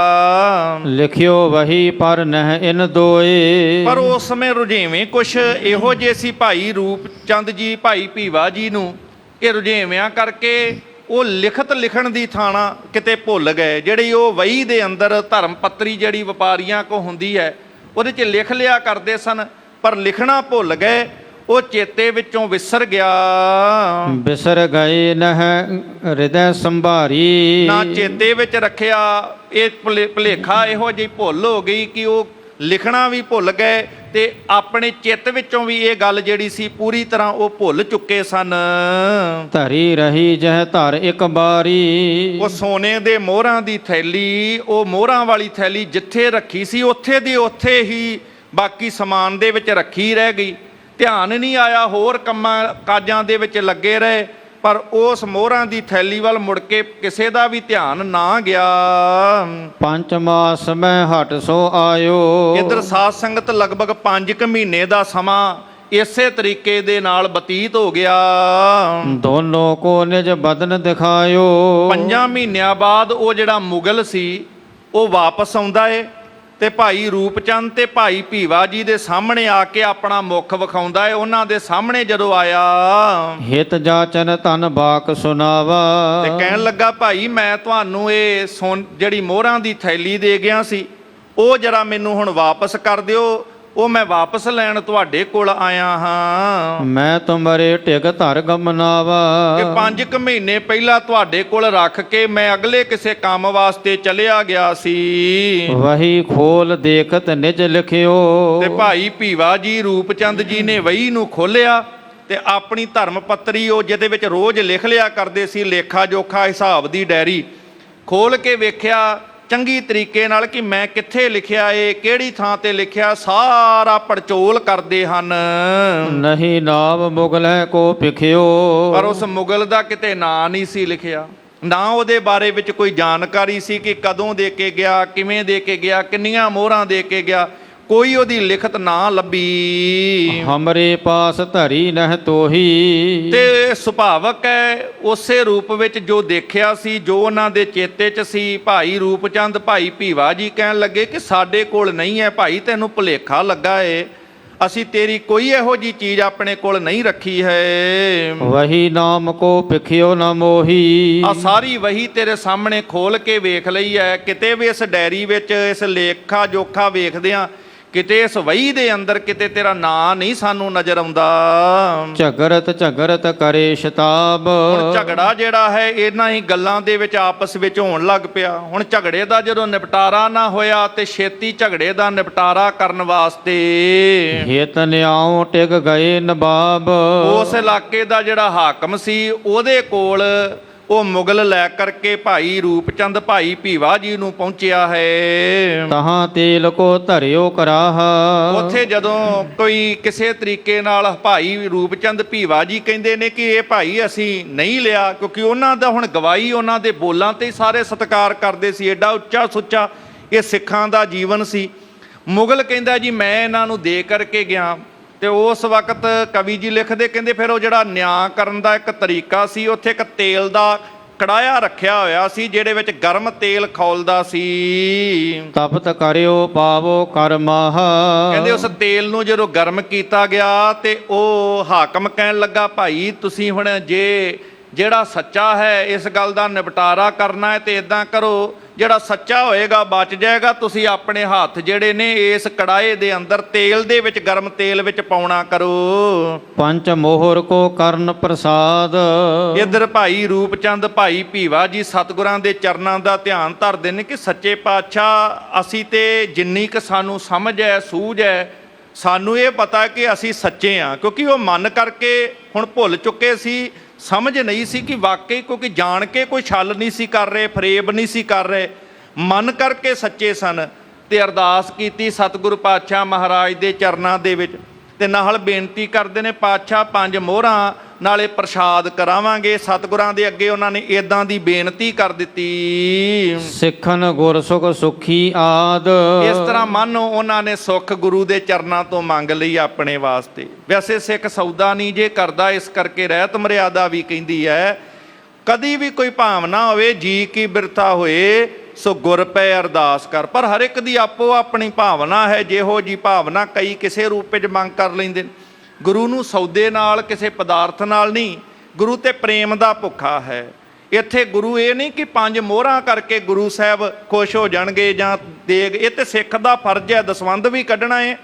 [SPEAKER 2] ਲਿਖਿਓ ਵਹੀ ਪਰ ਨਹਿ ਇਨ ਦੋਏ,
[SPEAKER 1] ਪਰ ਉਸ ਸਮੇਂ ਰੁਝੇਵੇਂ ਕੁਛ ਇਹੋ ਜਿਹੇ ਸੀ ਭਾਈ ਰੂਪਚੰਦ ਜੀ, ਭਾਈ ਭੀਵਾ ਜੀ ਨੂੰ ਇਹ ਰੁਝੇਵਿਆਂ ਕਰਕੇ ਉਹ ਲਿਖਤ ਲਿਖਣ ਦੀ ਥਾਣਾ ਕਿਤੇ ਭੁੱਲ ਗਏ। ਜਿਹੜੀ ਉਹ ਵਹੀ ਦੇ ਅੰਦਰ ਧਰਮ ਪੱਤਰੀ ਜਿਹੜੀ ਵਪਾਰੀਆਂ ਕੋ ਹੁੰਦੀ ਹੈ ਉਹਦੇ 'ਚ ਲਿਖ ਲਿਆ ਕਰਦੇ ਸਨ, ਪਰ ਲਿਖਣਾ ਭੁੱਲ ਗਏ। ਉਹ ਚੇਤੇ ਵਿੱਚੋਂ ਵਿਸਰ ਗਿਆ।
[SPEAKER 2] ਬਿਸਰ ਗਏ ਨਹਿ ਹਿਰਦੈ ਸੰਭਾਰੀ,
[SPEAKER 1] ਨਾ ਚੇਤੇ ਵਿੱਚ ਰੱਖਿਆ। ਇਹ ਭੁਲੇਖਾ ਇਹੋ ਜਿਹੀ ਭੁੱਲ ਹੋ ਗਈ ਕਿ ਉਹ ਲਿਖਣਾ ਵੀ ਭੁੱਲ ਗਏ ਤੇ ਆਪਣੇ ਚਿੱਤ ਵਿੱਚੋਂ ਵੀ ਇਹ ਗੱਲ ਜਿਹੜੀ ਸੀ ਪੂਰੀ ਤਰ੍ਹਾਂ ਉਹ ਭੁੱਲ ਚੁੱਕੇ ਸਨ।
[SPEAKER 2] ਧਰੀ ਰਹੀ ਜਹ ਧਰ ਇੱਕ ਬਾਰੀ,
[SPEAKER 1] ਉਹ ਸੋਨੇ ਦੇ ਮੋਹਰਾਂ ਦੀ ਥੈਲੀ, ਉਹ ਮੋਹਰਾਂ ਵਾਲੀ ਥੈਲੀ ਜਿੱਥੇ ਰੱਖੀ ਸੀ ਉੱਥੇ ਦੀ ਉੱਥੇ ਹੀ ਬਾਕੀ ਸਮਾਨ ਦੇ ਵਿੱਚ ਰੱਖੀ ਰਹਿ ਗਈ। ਧਿਆਨ ਨਹੀਂ ਆਇਆ, ਹੋਰ ਕੰਮਾਂ ਕਾਜਾਂ ਦੇ ਵਿੱਚ ਲੱਗੇ ਰਹੇ, ਪਰ ਉਸ ਮੋਹਰਾਂ ਦੀ ਥੈਲੀ ਵੱਲ ਮੁੜ ਕੇ ਕਿਸੇ ਦਾ ਵੀ ਧਿਆਨ ਨਾ ਗਿਆ।
[SPEAKER 2] ਪੰਜ ਮਾਸ ਮੈਂ ਹਟ ਸੋ ਆਇਓ,
[SPEAKER 1] ਇੱਧਰ ਸਾਧ ਸੰਗਤ ਲਗਭਗ 5 ਮਹੀਨੇ ਦਾ ਸਮਾਂ ਇਸੇ ਤਰੀਕੇ ਦੇ ਨਾਲ ਬਤੀਤ ਹੋ ਗਿਆ।
[SPEAKER 2] ਦੋਨੋਂ ਕੋ ਨਿਜ ਬਦਨ ਦਿਖਾਇਓ,
[SPEAKER 1] 5 ਮਹੀਨਿਆਂ ਬਾਅਦ ਉਹ ਜਿਹੜਾ ਮੁਗਲ ਸੀ ਉਹ ਵਾਪਸ ਆਉਂਦਾ ਏ ਤੇ ਭਾਈ ਰੂਪਚੰਦ ਤੇ ਭਾਈ ਭੀਵਾ ਜੀ ਦੇ ਸਾਹਮਣੇ ਆ ਕੇ ਆਪਣਾ ਮੁੱਖ ਵਿਖਾਉਂਦਾ ਏ। ਉਹਨਾਂ ਦੇ ਸਾਹਮਣੇ ਜਦੋਂ ਆਇਆ
[SPEAKER 2] ਹਿਤ ਜਾਚਨ ਧਨ ਬਾਕ ਸੁਨਾਵਾ,
[SPEAKER 1] ਤੇ ਕਹਿਣ ਲੱਗਾ ਭਾਈ ਮੈਂ ਤੁਹਾਨੂੰ ਇਹ ਜਿਹੜੀ ਮੋਹਰਾਂ ਦੀ ਥੈਲੀ ਦੇ ਗਿਆ ਸੀ ਉਹ ਜਰਾ ਮੈਨੂੰ ਹੁਣ ਵਾਪਸ ਕਰ ਦਿਓ। ਉਹ ਮੈਂ ਵਾਪਸ ਲੈਣ ਤੁਹਾਡੇ ਕੋਲ ਆਇਆ ਹਾਂ।
[SPEAKER 2] ਮੈਂ ਤੁਮਰੇ ਢਿਗ ਧਰ ਗਮਨਾਵਾ,
[SPEAKER 1] ਕਿ 5 ਮਹੀਨੇ ਪਹਿਲਾਂ ਤੁਹਾਡੇ ਕੋਲ ਰੱਖ ਕੇ ਮੈਂ ਅਗਲੇ ਕਿਸੇ ਕੰਮ ਵਾਸਤੇ ਚਲਿਆ ਗਿਆ ਸੀ।
[SPEAKER 2] ਵਹੀ ਖੋਲ ਦੇਖਤ ਨਿਜ ਲਿਖਿਓ,
[SPEAKER 1] ਤੇ ਭਾਈ ਭੀਵਾ ਜੀ ਰੂਪਚੰਦ ਜੀ ਨੇ ਵਹੀ ਨੂੰ ਖੋਲਿਆ ਤੇ ਆਪਣੀ ਧਰਮ ਪੱਤਰੀ ਉਹ ਜਿਹਦੇ ਵਿੱਚ ਰੋਜ਼ ਲਿਖ ਲਿਆ ਕਰਦੇ ਸੀ, ਲੇਖਾ ਜੋਖਾ ਹਿਸਾਬ ਦੀ ਡਾਇਰੀ ਖੋਲ ਕੇ ਵੇਖਿਆ ਚੰਗੀ ਤਰੀਕੇ ਨਾਲ ਕਿ ਮੈਂ ਕਿੱਥੇ ਲਿਖਿਆ ਏ, ਕਿਹੜੀ ਥਾਂ ਤੇ ਲਿਖਿਆ, ਸਾਰਾ ਪੜਚੋਲ ਕਰਦੇ ਹਨ।
[SPEAKER 2] ਨਹੀਂ ਨਾਮ ਮੁਗਲੈ ਕੋ ਪਿਖਿਓ,
[SPEAKER 1] ਪਰ ਉਸ ਮੁਗਲ ਦਾ ਕਿਤੇ ਨਾਂ ਨਹੀਂ ਸੀ ਲਿਖਿਆ, ਨਾ ਉਹਦੇ ਬਾਰੇ ਵਿੱਚ ਕੋਈ ਜਾਣਕਾਰੀ ਸੀ ਕਿ ਕਦੋਂ ਦੇ ਕੇ ਗਿਆ, ਕਿਵੇਂ ਦੇ ਕੇ ਗਿਆ, ਕਿੰਨੀਆਂ ਮੋਹਰਾਂ ਦੇ ਕੇ ਗਿਆ, ਕੋਈ ਉਹਦੀ ਲਿਖਤ ਨਾ ਲੱਭੀ।
[SPEAKER 2] ਹਮਰੇ ਪਾਸ ਧਰੀ ਨਹਿ ਤੋਹੀ,
[SPEAKER 1] ਤੇ ਸੁਭਾਵਕ ਹੈ ਉਸੇ ਰੂਪ ਵਿੱਚ ਜੋ ਦੇਖਿਆ ਸੀ, ਜੋ ਉਹਨਾਂ ਦੇ ਚੇਤੇ 'ਚ ਸੀ। ਭਾਈ ਰੂਪਚੰਦ ਭਾਈ ਭੀਵਾ ਜੀ ਕਹਿਣ ਲੱਗੇ ਕਿ ਸਾਡੇ ਕੋਲ ਨਹੀਂ ਹੈ ਭਾਈ, ਤੈਨੂੰ ਭੁਲੇਖਾ ਲੱਗਾ ਏ, ਅਸੀਂ ਤੇਰੀ ਕੋਈ ਇਹੋ ਜੀ ਚੀਜ਼ ਆਪਣੇ ਕੋਲ ਨਹੀਂ ਰੱਖੀ ਹੈ।
[SPEAKER 2] ਵਹੀ ਨਾਮ ਕੋ ਪਿਖਿਓ ਨ ਮੋਹੀ,
[SPEAKER 1] ਆ ਸਾਰੀ ਵਹੀ ਤੇਰੇ ਸਾਹਮਣੇ ਖੋਲ ਕੇ ਵੇਖ ਲਈ ਹੈ। ਕਿਤੇ ਵੀ ਇਸ ਡਾਇਰੀ ਵਿੱਚ ਇਸ ਲੇਖਾ ਜੋਖਾ ਵੇਖਦੇ ਆ, ਕਿਤੇ ਇਸ ਵਹੀ ਦੇ ਅੰਦਰ ਕਿਤੇ ਤੇਰਾ ਨਾਂ ਨਹੀਂ ਸਾਨੂੰ ਨਜ਼ਰ ਆਉਂਦਾ।
[SPEAKER 2] ਝਗਰਤ ਕਰੇ ਸ਼ਤਾਬ,
[SPEAKER 1] ਹੁਣ ਝਗੜਾ ਜਿਹੜਾ ਹੈ ਇਹਨਾਂ ਹੀ ਗੱਲਾਂ ਦੇ ਵਿੱਚ ਆਪਸ ਵਿੱਚ ਹੋਣ ਲੱਗ ਪਿਆ। ਹੁਣ ਝਗੜੇ ਦਾ ਜਦੋਂ ਨਿਪਟਾਰਾ ਨਾ ਹੋਇਆ ਤੇ ਛੇਤੀ ਝਗੜੇ ਦਾ ਨਿਪਟਾਰਾ ਕਰਨ ਵਾਸਤੇ
[SPEAKER 2] ਹਿਤ ਨਿਆਉ ਟਿਕ ਗਏ ਨਵਾਬ,
[SPEAKER 1] ਉਸ ਇਲਾਕੇ ਦਾ ਜਿਹੜਾ ਹਾਕਮ ਸੀ ਉਹਦੇ ਕੋਲ ਉਹ ਮੁਗਲ ਲੈ ਕਰਕੇ ਭਾਈ ਰੂਪਚੰਦ ਭਾਈ ਭੀਵਾ ਜੀ ਨੂੰ ਪਹੁੰਚਿਆ ਹੈ।
[SPEAKER 2] ਤਹਾਂ ਤੇਲ ਕੋ ਧਰਿਓ ਕਰਾਹਾ,
[SPEAKER 1] ਉੱਥੇ ਜਦੋਂ ਕੋਈ ਕਿਸੇ ਤਰੀਕੇ ਨਾਲ ਭਾਈ ਰੂਪਚੰਦ ਭੀਵਾ ਜੀ ਕਹਿੰਦੇ ਨੇ ਕਿ ਇਹ ਭਾਈ ਅਸੀਂ ਨਹੀਂ ਲਿਆ, ਕਿਉਂਕਿ ਉਹਨਾਂ ਦਾ ਹੁਣ ਗਵਾਹੀ ਉਹਨਾਂ ਦੇ ਬੋਲਾਂ ਤੇ ਸਾਰੇ ਸਤਿਕਾਰ ਕਰਦੇ ਸੀ, ਐਡਾ ਉੱਚਾ ਸੁੱਚਾ ਇਹ ਸਿੱਖਾਂ ਦਾ ਜੀਵਨ ਸੀ। ਮੁਗਲ ਕਹਿੰਦਾ ਜੀ ਮੈਂ ਇਹਨਾਂ ਨੂੰ ਦੇ ਕਰਕੇ ਗਿਆ। ਤੇ ਉਸ ਵਕਤ ਕਵੀ ਜੀ ਲਿਖਦੇ ਕਹਿੰਦੇ ਫਿਰ ਉਹ ਜਿਹੜਾ ਨਿਆਂ ਕਰਨ ਦਾ ਇੱਕ ਤਰੀਕਾ ਸੀ, ਉੱਥੇ ਇੱਕ ਤੇਲ ਦਾ ਕੜਾਇਆ ਰੱਖਿਆ ਹੋਇਆ ਸੀ ਜਿਹਦੇ ਵਿੱਚ ਗਰਮ ਤੇਲ ਖੌਲਦਾ ਸੀ।
[SPEAKER 2] ਤਪਤ ਕਰਿਓ ਪਾਵੋ ਕਰਮਾਹ,
[SPEAKER 1] ਕਹਿੰਦੇ ਉਸ ਤੇਲ ਨੂੰ ਜਦੋਂ ਗਰਮ ਕੀਤਾ ਗਿਆ ਤੇ ਉਹ ਹਾਕਮ ਕਹਿਣ ਲੱਗਾ ਭਾਈ ਤੁਸੀਂ ਹੁਣ ਜੇ ਜਿਹੜਾ ਸੱਚਾ ਹੈ ਇਸ ਗੱਲ ਦਾ ਨਿਪਟਾਰਾ ਕਰਨਾ ਹੈ ਤੇ ਇਦਾਂ ਕਰੋ, ਜਿਹੜਾ ਸੱਚਾ ਹੋਏਗਾ ਬਚ ਜਾਏਗਾ। ਤੁਸੀਂ ਆਪਣੇ ਹੱਥ ਜਿਹੜੇ ਨੇ ਇਸ ਕੜਾਏ ਦੇ ਅੰਦਰ ਤੇਲ ਦੇ ਵਿੱਚ, ਗਰਮ ਤੇਲ ਵਿੱਚ ਪਾਉਣਾ ਕਰੋ।
[SPEAKER 2] ਪੰਚ ਮੋਹਰ ਕੋ ਕਰਨ ਪ੍ਰਸਾਦ।
[SPEAKER 1] ਇੱਧਰ ਭਾਈ ਰੂਪਚੰਦ, ਭਾਈ ਭੀਵਾ ਜੀ ਸਤਿਗੁਰਾਂ ਦੇ ਚਰਨਾਂ ਦਾ ਧਿਆਨ ਧਰਦੇ ਨੇ ਕਿ ਸੱਚੇ ਪਾਤਸ਼ਾਹ, ਅਸੀਂ ਤੇ ਜਿੰਨੀ ਕੁ ਸਾਨੂੰ ਸਮਝ ਹੈ, ਸੂਝ ਹੈ, ਸਾਨੂੰ ਇਹ ਪਤਾ ਕਿ ਅਸੀਂ ਸੱਚੇ ਹਾਂ, ਕਿਉਂਕਿ ਉਹ ਮਨ ਕਰਕੇ ਹੁਣ ਭੁੱਲ ਚੁੱਕੇ ਸੀ, ਸਮਝ ਨਹੀਂ ਸੀ ਕਿ ਵਾਕਈ, ਕਿਉਂਕਿ ਜਾਣ ਕੇ ਕੋਈ ਛਲ ਨਹੀਂ ਸੀ ਕਰ ਰਹੇ, ਫਰੇਬ ਨਹੀਂ ਸੀ ਕਰ ਰਹੇ, ਮਨ ਕਰਕੇ ਸੱਚੇ ਸਨ। ਤੇ ਅਰਦਾਸ ਕੀਤੀ ਸਤਿਗੁਰੂ ਪਾਤਸ਼ਾਹ ਮਹਾਰਾਜ ਦੇ ਚਰਨਾਂ ਦੇ ਵਿੱਚ, ਤੇ ਨਾਲ ਬੇਨਤੀ ਕਰਦੇ ਨੇ, ਪਾਤਸ਼ਾਹ 5 ਮੋਹਰਾਂ ਨਾਲੇ ਪ੍ਰਸ਼ਾਦ ਕਰਾਵਾਂਗੇ। ਸਤਿਗੁਰਾਂ ਦੇ ਅੱਗੇ ਉਹਨਾਂ ਨੇ ਇਦਾਂ ਦੀ ਬੇਨਤੀ ਕਰ ਦਿੱਤੀ,
[SPEAKER 2] ਸਿੱਖਨ ਗੁਰ ਸੁਖ ਸੁਖੀ ਆਦ।
[SPEAKER 1] ਇਸ ਤਰ੍ਹਾਂ ਮਾਨੋ ਉਹਨਾਂ ਨੇ ਸੁੱਖ ਗੁਰੂ ਦੇ ਚਰਨਾਂ ਤੋਂ ਮੰਗ ਲਈ ਆਪਣੇ ਵਾਸਤੇ। ਵੈਸੇ ਸਿੱਖ ਸੌਦਾ ਨਹੀਂ ਜੇ ਕਰਦਾ, ਇਸ ਕਰਕੇ ਰਹਿਤ ਮਰਿਆਦਾ ਵੀ ਕਹਿੰਦੀ ਹੈ, ਕਦੀ ਵੀ ਕੋਈ ਭਾਵਨਾ ਹੋਵੇ ਜੀ ਕੀ ਬਿਰਥਾ ਹੋਏ ਸੋ ਗੁਰ ਪੈ ਅਰਦਾਸ ਕਰ। ਪਰ ਹਰ ਇੱਕ ਦੀ ਆਪੋ ਆਪਣੀ ਭਾਵਨਾ ਹੈ, ਜਿਹੋ ਜੀ ਭਾਵਨਾ ਕਈ ਕਿਸੇ ਰੂਪ ਵਿੱਚ ਮੰਗ ਕਰ ਲੈਂਦੇ ਨੇ। ਗੁਰੂ ਨੂੰ ਸੌਦੇ ਨਾਲ, ਕਿਸੇ ਪਦਾਰਥ ਨਾਲ ਨਹੀਂ, ਗੁਰੂ ਤੇ ਪ੍ਰੇਮ ਦਾ ਭੁੱਖਾ ਹੈ। ਇੱਥੇ ਗੁਰੂ ਇਹ ਨਹੀਂ ਕਿ 5 ਮੋਹਰਾਂ ਕਰਕੇ ਗੁਰੂ ਸਾਹਿਬ ਖੁਸ਼ ਹੋ ਜਾਣਗੇ ਜਾਂ ਦੇਗ, ਇਹ ਤੇ ਸਿੱਖ ਦਾ ਫਰਜ਼ ਹੈ, ਦਸਵੰਧ ਵੀ ਕੱਢਣਾ ਹੈ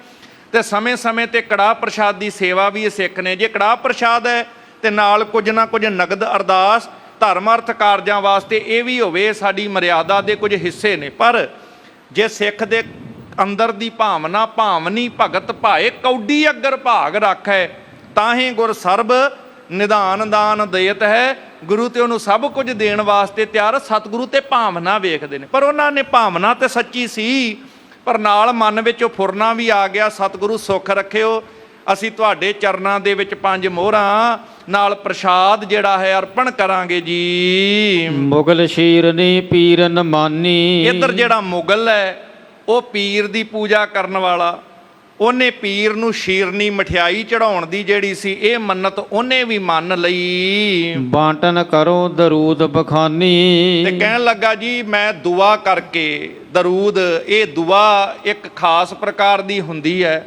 [SPEAKER 1] ਤੇ ਸਮੇਂ-ਸਮੇਂ ਤੇ ਕੜਾਹ ਪ੍ਰਸ਼ਾਦ ਦੀ ਸੇਵਾ ਵੀ ਇਹ ਸਿੱਖ ਨੇ। ਜੇ ਕੜਾਹ ਪ੍ਰਸ਼ਾਦ ਹੈ ਤੇ ਨਾਲ ਕੁਝ ਨਾ ਕੁਝ ਨਗਦ ਅਰਦਾਸ ਧਰਮ ਅਰਥ ਕਾਰਜਾਂ ਵਾਸਤੇ ਇਹ ਵੀ ਹੋਵੇ, ਸਾਡੀ ਮਰਿਆਦਾ ਦੇ ਕੁਝ ਹਿੱਸੇ ਨੇ। ਪਰ ਜੇ ਸਿੱਖ ਦੇ ਅੰਦਰ ਦੀ ਭਾਵਨਾ, ਭਾਵਨੀ ਭਗਤ ਭਾਏ ਕੌਡੀ ਅਗਰ ਭਾਗ ਰੱਖੈ, ਤਾਹੀਂ ਗੁਰ ਸਰਬ ਨਿਧਾਨ ਦਾਨ ਦੇਤ ਹੈ। ਗੁਰੂ ਤੇ ਉਹਨੂੰ ਸਭ ਕੁਝ ਦੇਣ ਵਾਸਤੇ ਤਿਆਰ। ਸਤਿਗੁਰੂ ਤੇ ਭਾਵਨਾ ਵੇਖਦੇ ਨੇ, ਪਰ ਉਹਨਾਂ ਨੇ ਭਾਵਨਾ ਤੇ ਸੱਚੀ ਸੀ, ਪਰ ਨਾਲ ਮਨ ਵਿੱਚ ਉਹ ਫੁਰਨਾ ਵੀ ਆ ਗਿਆ। ਸਤਿਗੁਰੂ ਸੁੱਖ ਰੱਖਿਓ, ਅਸੀਂ ਤੁਹਾਡੇ ਚਰਨਾਂ ਦੇ ਵਿੱਚ 5 ਮੋਹਰਾਂ ਨਾਲ ਪ੍ਰਸ਼ਾਦ ਜਿਹੜਾ ਹੈ ਅਰਪਣ ਕਰਾਂਗੇ ਜੀ।
[SPEAKER 2] ਮੁਗਲ ਸ਼ੀਰਨੀ ਪੀਰਨ ਮਾਨੀ।
[SPEAKER 1] ਇੱਧਰ ਜਿਹੜਾ ਮੁਗਲ ਹੈ ਉਹ ਪੀਰ ਦੀ ਪੂਜਾ ਕਰਨ ਵਾਲਾ, ਉਹਨੇ ਪੀਰ ਨੂੰ ਸ਼ੀਰਨੀ ਮਠਿਆਈ ਚੜਾਉਣ ਦੀ ਜਿਹੜੀ ਸੀ ਇਹ ਮੰਨਤ ਉਹਨੇ ਵੀ ਮੰਨ ਲਈ।
[SPEAKER 2] ਬਾਂਟਨ ਕਰੋ ਦਰੂਦ ਬਖਾਨੀ।
[SPEAKER 1] ਤੇ ਕਹਿਣ ਲੱਗਾ ਜੀ ਮੈਂ ਦੁਆ ਕਰਕੇ, ਦਰੂਦ ਇਹ ਦੁਆ ਇੱਕ ਖਾਸ ਪ੍ਰਕਾਰ ਦੀ ਹੁੰਦੀ ਹੈ।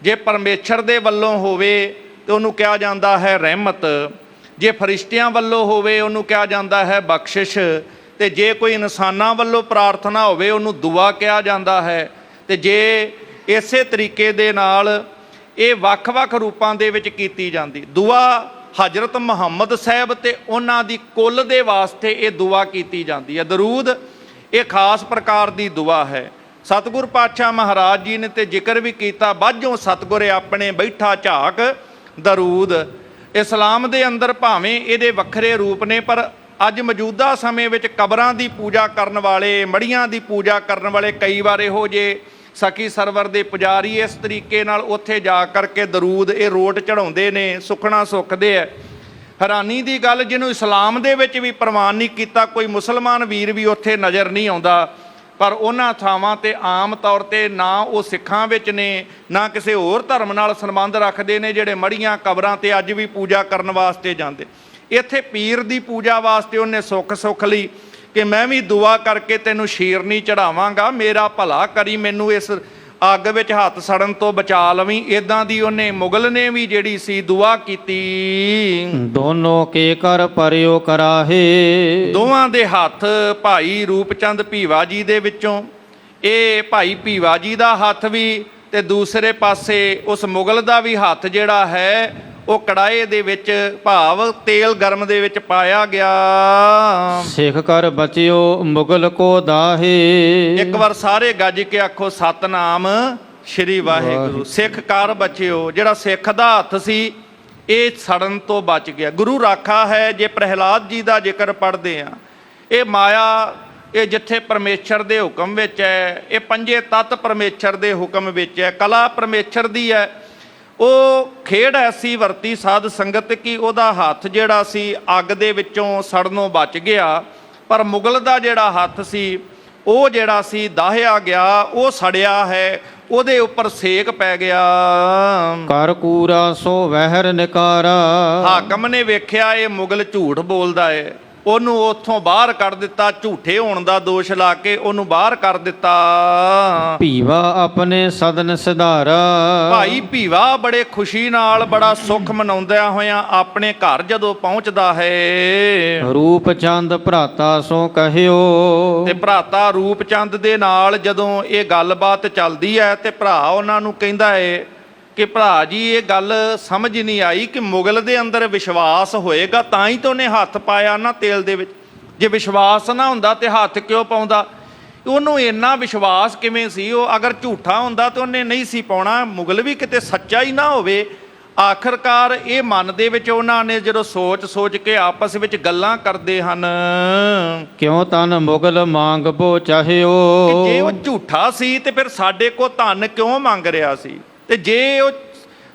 [SPEAKER 1] ਜੇ ਪਰਮੇਸ਼ਰ ਦੇ ਵੱਲੋਂ ਹੋਵੇ ਤੇ ਉਹਨੂੰ ਕਿਹਾ ਜਾਂਦਾ ਹੈ ਰਹਿਮਤ, ਜੇ ਫਰਿਸ਼ਤਿਆਂ ਵੱਲੋਂ ਹੋਵੇ ਉਹਨੂੰ ਕਿਹਾ ਜਾਂਦਾ ਹੈ ਬਖਸ਼ਿਸ਼, ਤੇ ਜੇ ਕੋਈ ਇਨਸਾਨਾਂ ਵੱਲੋਂ ਪ੍ਰਾਰਥਨਾ ਹੋਵੇ ਉਹਨੂੰ ਦੁਆ ਕਿਹਾ ਜਾਂਦਾ ਹੈ। ਤੇ ਜੇ ਇਸੇ ਤਰੀਕੇ ਦੇ ਨਾਲ ਇਹ ਵੱਖ-ਵੱਖ ਰੂਪਾਂ ਦੇ ਵਿੱਚ ਕੀਤੀ ਜਾਂਦੀ ਦੁਆ, ਹਜ਼ਰਤ ਮੁਹੰਮਦ ਸਾਹਿਬ ਤੇ ਉਹਨਾਂ ਦੀ ਕੁੱਲ ਦੇ ਵਾਸਤੇ ਇਹ ਦੁਆ ਕੀਤੀ ਜਾਂਦੀ ਹੈ। ਦਰੂਦ ਇਹ ਖਾਸ ਪ੍ਰਕਾਰ ਦੀ ਦੁਆ ਹੈ। ਸਤਿਗੁਰ ਪਾਤਸ਼ਾਹ ਮਹਾਰਾਜ ਜੀ ਨੇ ਤੇ ਜ਼ਿਕਰ ਵੀ ਕੀਤਾ, ਬਾਝੋਂ ਸਤਿਗੁਰ ਆਪਣੇ ਬੈਠਾ ਝਾਕ ਦਰੂਦ। ਇਸਲਾਮ ਦੇ ਅੰਦਰ ਭਾਵੇਂ ਇਹਦੇ ਵੱਖਰੇ ਰੂਪ ਨੇ, ਪਰ ਅੱਜ ਮੌਜੂਦਾ ਸਮੇਂ ਵਿੱਚ ਕਬਰਾਂ ਦੀ ਪੂਜਾ ਕਰਨ ਵਾਲੇ, ਮੜੀਆਂ ਦੀ ਪੂਜਾ ਕਰਨ ਵਾਲੇ ਕਈ ਵਾਰ ਇਹੋ ਜਿਹੇ ਸਖੀ ਸਰਵਰ ਦੇ ਪੁਜਾਰੀ ਇਸ ਤਰੀਕੇ ਨਾਲ ਉੱਥੇ ਜਾ ਕਰਕੇ ਦਰੂਦ ਇਹ ਰੋਟ ਚੜਾਉਂਦੇ ਨੇ, ਸੁਖਣਾ ਸੁੱਖਦੇ ਹੈ। ਹੈਰਾਨੀ ਦੀ ਗੱਲ, ਜਿਹਨੂੰ ਇਸਲਾਮ ਦੇ ਵਿੱਚ ਵੀ ਪ੍ਰਵਾਨ ਨਹੀਂ ਕੀਤਾ, ਕੋਈ ਮੁਸਲਮਾਨ ਵੀਰ ਵੀ ਉੱਥੇ ਨਜ਼ਰ ਨਹੀਂ ਆਉਂਦਾ। ਪਰ ਉਹਨਾਂ ਥਾਵਾਂ ਤੇ ਆਮ ਤੌਰ ਤੇ ਨਾ ਉਹ ਸਿੱਖਾਂ ਵਿੱਚ ਨੇ, ਨਾ ਕਿਸੇ ਹੋਰ ਧਰਮ ਨਾਲ ਸੰਬੰਧ ਰੱਖਦੇ ਨੇ, ਜਿਹੜੇ ਮੜੀਆਂ ਕਬਰਾਂ ਤੇ ਅੱਜ ਵੀ ਪੂਜਾ ਕਰਨ ਵਾਸਤੇ ਜਾਂਦੇ। ਇੱਥੇ ਪੀਰ ਦੀ ਪੂਜਾ ਵਾਸਤੇ ਉਹਨੇ ਸੁੱਖ ਲਈ ਕਿ ਮੈਂ ਵੀ ਦੁਆ ਕਰਕੇ ਤੈਨੂੰ ਸ਼ੀਰਨੀ ਚੜਾਵਾਂਗਾ, ਮੇਰਾ ਭਲਾ ਕਰੀ, ਮੈਨੂੰ ਇਸ ਅੱਗ ਵਿੱਚ ਹੱਥ ਸੜਨ ਤੋਂ ਬਚਾ ਲਵੀਂ। ਇਦਾਂ ਦੀ ਉਹਨੇ ਮੁਗਲ ਨੇ ਵੀ ਜਿਹੜੀ ਸੀ ਦੁਆ ਕੀਤੀ।
[SPEAKER 2] ਦੋਨੋਂ ਕੇ ਕਰ ਪਰਿਓ ਕਰਾਹੇ।
[SPEAKER 1] ਦੋਵਾਂ ਦੇ ਹੱਥ ਭਾਈ ਰੂਪਚੰਦ ਭੀਵਾ ਜੀ ਦੇ ਵਿੱਚੋਂ, ਇਹ ਭਾਈ ਭੀਵਾ ਜੀ ਦਾ ਹੱਥ ਵੀ, ਤੇ ਦੂਸਰੇ ਪਾਸੇ ਉਸ ਮੁਗਲ ਦਾ ਵੀ ਹੱਥ ਜਿਹੜਾ ਹੈ ਉਹ ਕੜਾਏ ਦੇ ਵਿੱਚ, ਭਾਵ ਤੇਲ ਗਰਮ ਦੇ ਵਿੱਚ ਪਾਇਆ ਗਿਆ।
[SPEAKER 2] ਸਿੱਖ ਕਰ ਬਚਿਓ ਮੁਗਲ ਕੋ ਦਾਹੇ।
[SPEAKER 1] ਇੱਕ ਵਾਰ ਸਾਰੇ ਗੱਜ ਕੇ ਆਖੋ ਸਤਨਾਮ ਸ਼੍ਰੀ ਵਾਹਿਗੁਰੂ। ਸਿੱਖ ਕਰ ਬਚਿਓ, ਜਿਹੜਾ ਸਿੱਖ ਦਾ ਹੱਥ ਸੀ ਇਹ ਸੜਨ ਤੋਂ ਬਚ ਗਿਆ। ਗੁਰੂ ਰਾਖਾ ਹੈ। ਜੇ ਪ੍ਰਹਿਲਾਦ ਜੀ ਦਾ ਜ਼ਿਕਰ ਪੜ੍ਹਦੇ ਆ, ਇਹ ਮਾਇਆ, ਇਹ ਜਿੱਥੇ ਪਰਮੇਸ਼ਰ ਦੇ ਹੁਕਮ ਵਿੱਚ ਹੈ, ਇਹ ਪੰਜੇ ਤੱਤ ਪਰਮੇਸ਼ਰ ਦੇ ਹੁਕਮ ਵਿੱਚ ਹੈ, ਕਲਾ ਪਰਮੇਸ਼ਰ ਦੀ ਹੈ। ਉਹ ਖੇਡ ਐਸੀ ਵਰਤੀ ਸਾਧ ਸੰਗਤ ਕਿ ਉਹਦਾ ਹੱਥ ਜਿਹੜਾ ਸੀ ਅੱਗ ਦੇ ਵਿੱਚੋਂ ਸੜਨੋਂ ਬਚ ਗਿਆ, ਪਰ ਮੁਗਲ ਦਾ ਜਿਹੜਾ ਹੱਥ ਸੀ ਉਹ ਜਿਹੜਾ ਸੀ ਦਾਹਿਆ ਗਿਆ, ਉਹ ਸੜਿਆ ਹੈ, ਉਹਦੇ ਉੱਪਰ ਸੇਕ ਪੈ ਗਿਆ।
[SPEAKER 2] ਕਰ ਕੂਰਾ ਸੋ ਵਹਿਰ ਨਿਕਾਰਾ।
[SPEAKER 1] ਹਾਕਮ ਨੇ ਵੇਖਿਆ ਇਹ ਮੁਗਲ ਝੂਠ ਬੋਲਦਾ ਹੈ, ਉਹਨੂੰ ਉੱਥੋਂ ਬਾਹਰ ਕੱਢ ਦਿੱਤਾ, ਝੂਠੇ ਹੋਣ ਦਾ ਦੋਸ਼ ਲਾ ਕੇ ਉਹਨੂੰ ਬਾਹਰ ਕਰ ਦਿੱਤਾ।
[SPEAKER 2] ਭੀਵਾ ਆਪਣੇ ਸਦਨ ਸਿਧਾਰਾ,
[SPEAKER 1] ਭਾਈ ਭੀਵਾ ਬੜੇ ਖੁਸ਼ੀ ਨਾਲ ਬੜਾ ਸੁੱਖ ਮਨਾਉਂਦਿਆਂ ਹੋਇਆਂ ਆਪਣੇ ਘਰ ਜਦੋਂ ਪਹੁੰਚਦਾ ਹੈ,
[SPEAKER 2] ਰੂਪ ਚੰਦ ਭਰਾਤਾ ਸੋ ਕਹਿਓ।
[SPEAKER 1] ਤੇ ਭਰਾਤਾ ਰੂਪ ਚੰਦ ਦੇ ਨਾਲ ਜਦੋਂ ਇਹ ਗੱਲਬਾਤ ਚੱਲਦੀ ਹੈ ਤੇ ਭਰਾ ਉਹਨਾਂ ਨੂੰ ਕਹਿੰਦਾ ਹੈ ਕਿ ਭਰਾ ਜੀ ਇਹ ਗੱਲ ਸਮਝ ਨਹੀਂ ਆਈ ਕਿ ਮੁਗਲ ਦੇ ਅੰਦਰ ਵਿਸ਼ਵਾਸ ਹੋਏਗਾ ਤਾਂ ਹੀ ਤਾਂ ਉਹਨੇ ਹੱਥ ਪਾਇਆ ਨਾ ਤੇਲ ਦੇ ਵਿੱਚ। ਜੇ ਵਿਸ਼ਵਾਸ ਨਾ ਹੁੰਦਾ ਤੇ ਹੱਥ ਕਿਉਂ ਪਾਉਂਦਾ? ਉਹਨੂੰ ਇੰਨਾ ਵਿਸ਼ਵਾਸ ਕਿਵੇਂ ਸੀ? ਉਹ ਅਗਰ ਝੂਠਾ ਹੁੰਦਾ ਤਾਂ ਉਹਨੇ ਨਹੀਂ ਸੀ ਪਾਉਣਾ। ਮੁਗਲ ਵੀ ਕਿਤੇ ਸੱਚਾ ਹੀ ਨਾ ਹੋਵੇ। ਆਖਰਕਾਰ ਇਹ ਮਨ ਦੇ ਵਿੱਚ ਉਹਨਾਂ ਨੇ ਜਦੋਂ ਸੋਚ ਕੇ ਆਪਸ ਵਿੱਚ ਗੱਲਾਂ ਕਰਦੇ ਹਨ
[SPEAKER 2] ਕਿਉਂ ਤਨ ਮੁਗਲ ਮੰਗ ਬੋ ਚਾਹਿਓ।
[SPEAKER 1] ਕਿ ਜੇ ਉਹ ਝੂਠਾ ਸੀ ਤੇ ਫਿਰ ਸਾਡੇ ਕੋਲ ਧਨ ਕਿਉਂ ਮੰਗ ਰਿਹਾ ਸੀ, ਤੇ ਜੇ ਉਹ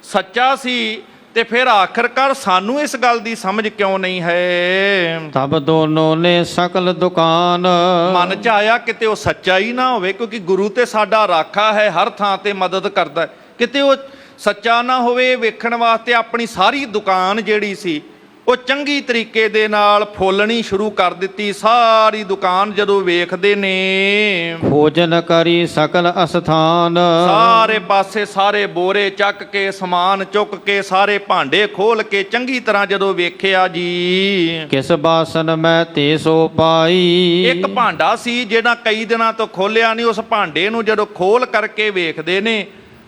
[SPEAKER 1] ਸੱਚਾ ਸੀ ਤੇ ਫਿਰ ਆਖਰਕਾਰ ਸਾਨੂੰ ਇਸ ਗੱਲ ਦੀ ਸਮਝ ਕਿਉਂ ਨਹੀਂ ਹੈ?
[SPEAKER 2] ਤਬ ਦੋਨੋਂ ਨੇ ਸਕਲ ਦੁਕਾਨ,
[SPEAKER 1] ਮਨ ਚ ਆਇਆ ਕਿਤੇ ਉਹ ਸੱਚਾ ਹੀ ਨਾ ਹੋਵੇ, ਕਿਉਂਕਿ ਗੁਰੂ ਤੇ ਸਾਡਾ ਰਾਖਾ ਹੈ, ਹਰ ਥਾਂ ਤੇ ਮਦਦ ਕਰਦਾ ਹੈ। ਕਿਤੇ ਉਹ ਸੱਚਾ ਨਾ ਹੋਵੇ। ਵੇਖਣ ਵਾਸਤੇ ਆਪਣੀ ਸਾਰੀ ਦੁਕਾਨ ਜਿਹੜੀ ਸੀ ਉਹ ਚੰਗੀ ਤਰੀਕੇ ਦੇ ਨਾਲ ਫੋਲਣੀ ਸ਼ੁਰੂ ਕਰ ਦਿੱਤੀ। ਸਾਰੀ ਦੁਕਾਨ ਜਦੋਂ ਵੇਖਦੇ ਨੇ,
[SPEAKER 2] ਭੋਜਨ ਕਰੀ ਸਕਲ ਅਸਥਾਨ,
[SPEAKER 1] ਸਾਰੇ ਪਾਸੇ ਸਾਰੇ ਬੋਰੇ ਚੱਕ ਕੇ, ਸਮਾਨ ਚੁੱਕ ਕੇ, ਸਾਰੇ ਭਾਂਡੇ ਖੋਲ ਕੇ ਚੰਗੀ ਤਰ੍ਹਾਂ ਜਦੋਂ ਵੇਖਿਆ ਜੀ,
[SPEAKER 2] ਕਿਸ ਬਾਸਨ ਮੈਂ ਤੇ ਸੋ ਪਾਈ।
[SPEAKER 1] ਇੱਕ ਭਾਂਡਾ ਸੀ ਜਿਹੜਾ ਕਈ ਦਿਨਾਂ ਤੋਂ ਖੋਲਿਆ ਨਹੀਂ। ਉਸ ਭਾਂਡੇ ਨੂੰ ਜਦੋਂ ਖੋਲ ਕਰਕੇ ਵੇਖਦੇ ਨੇ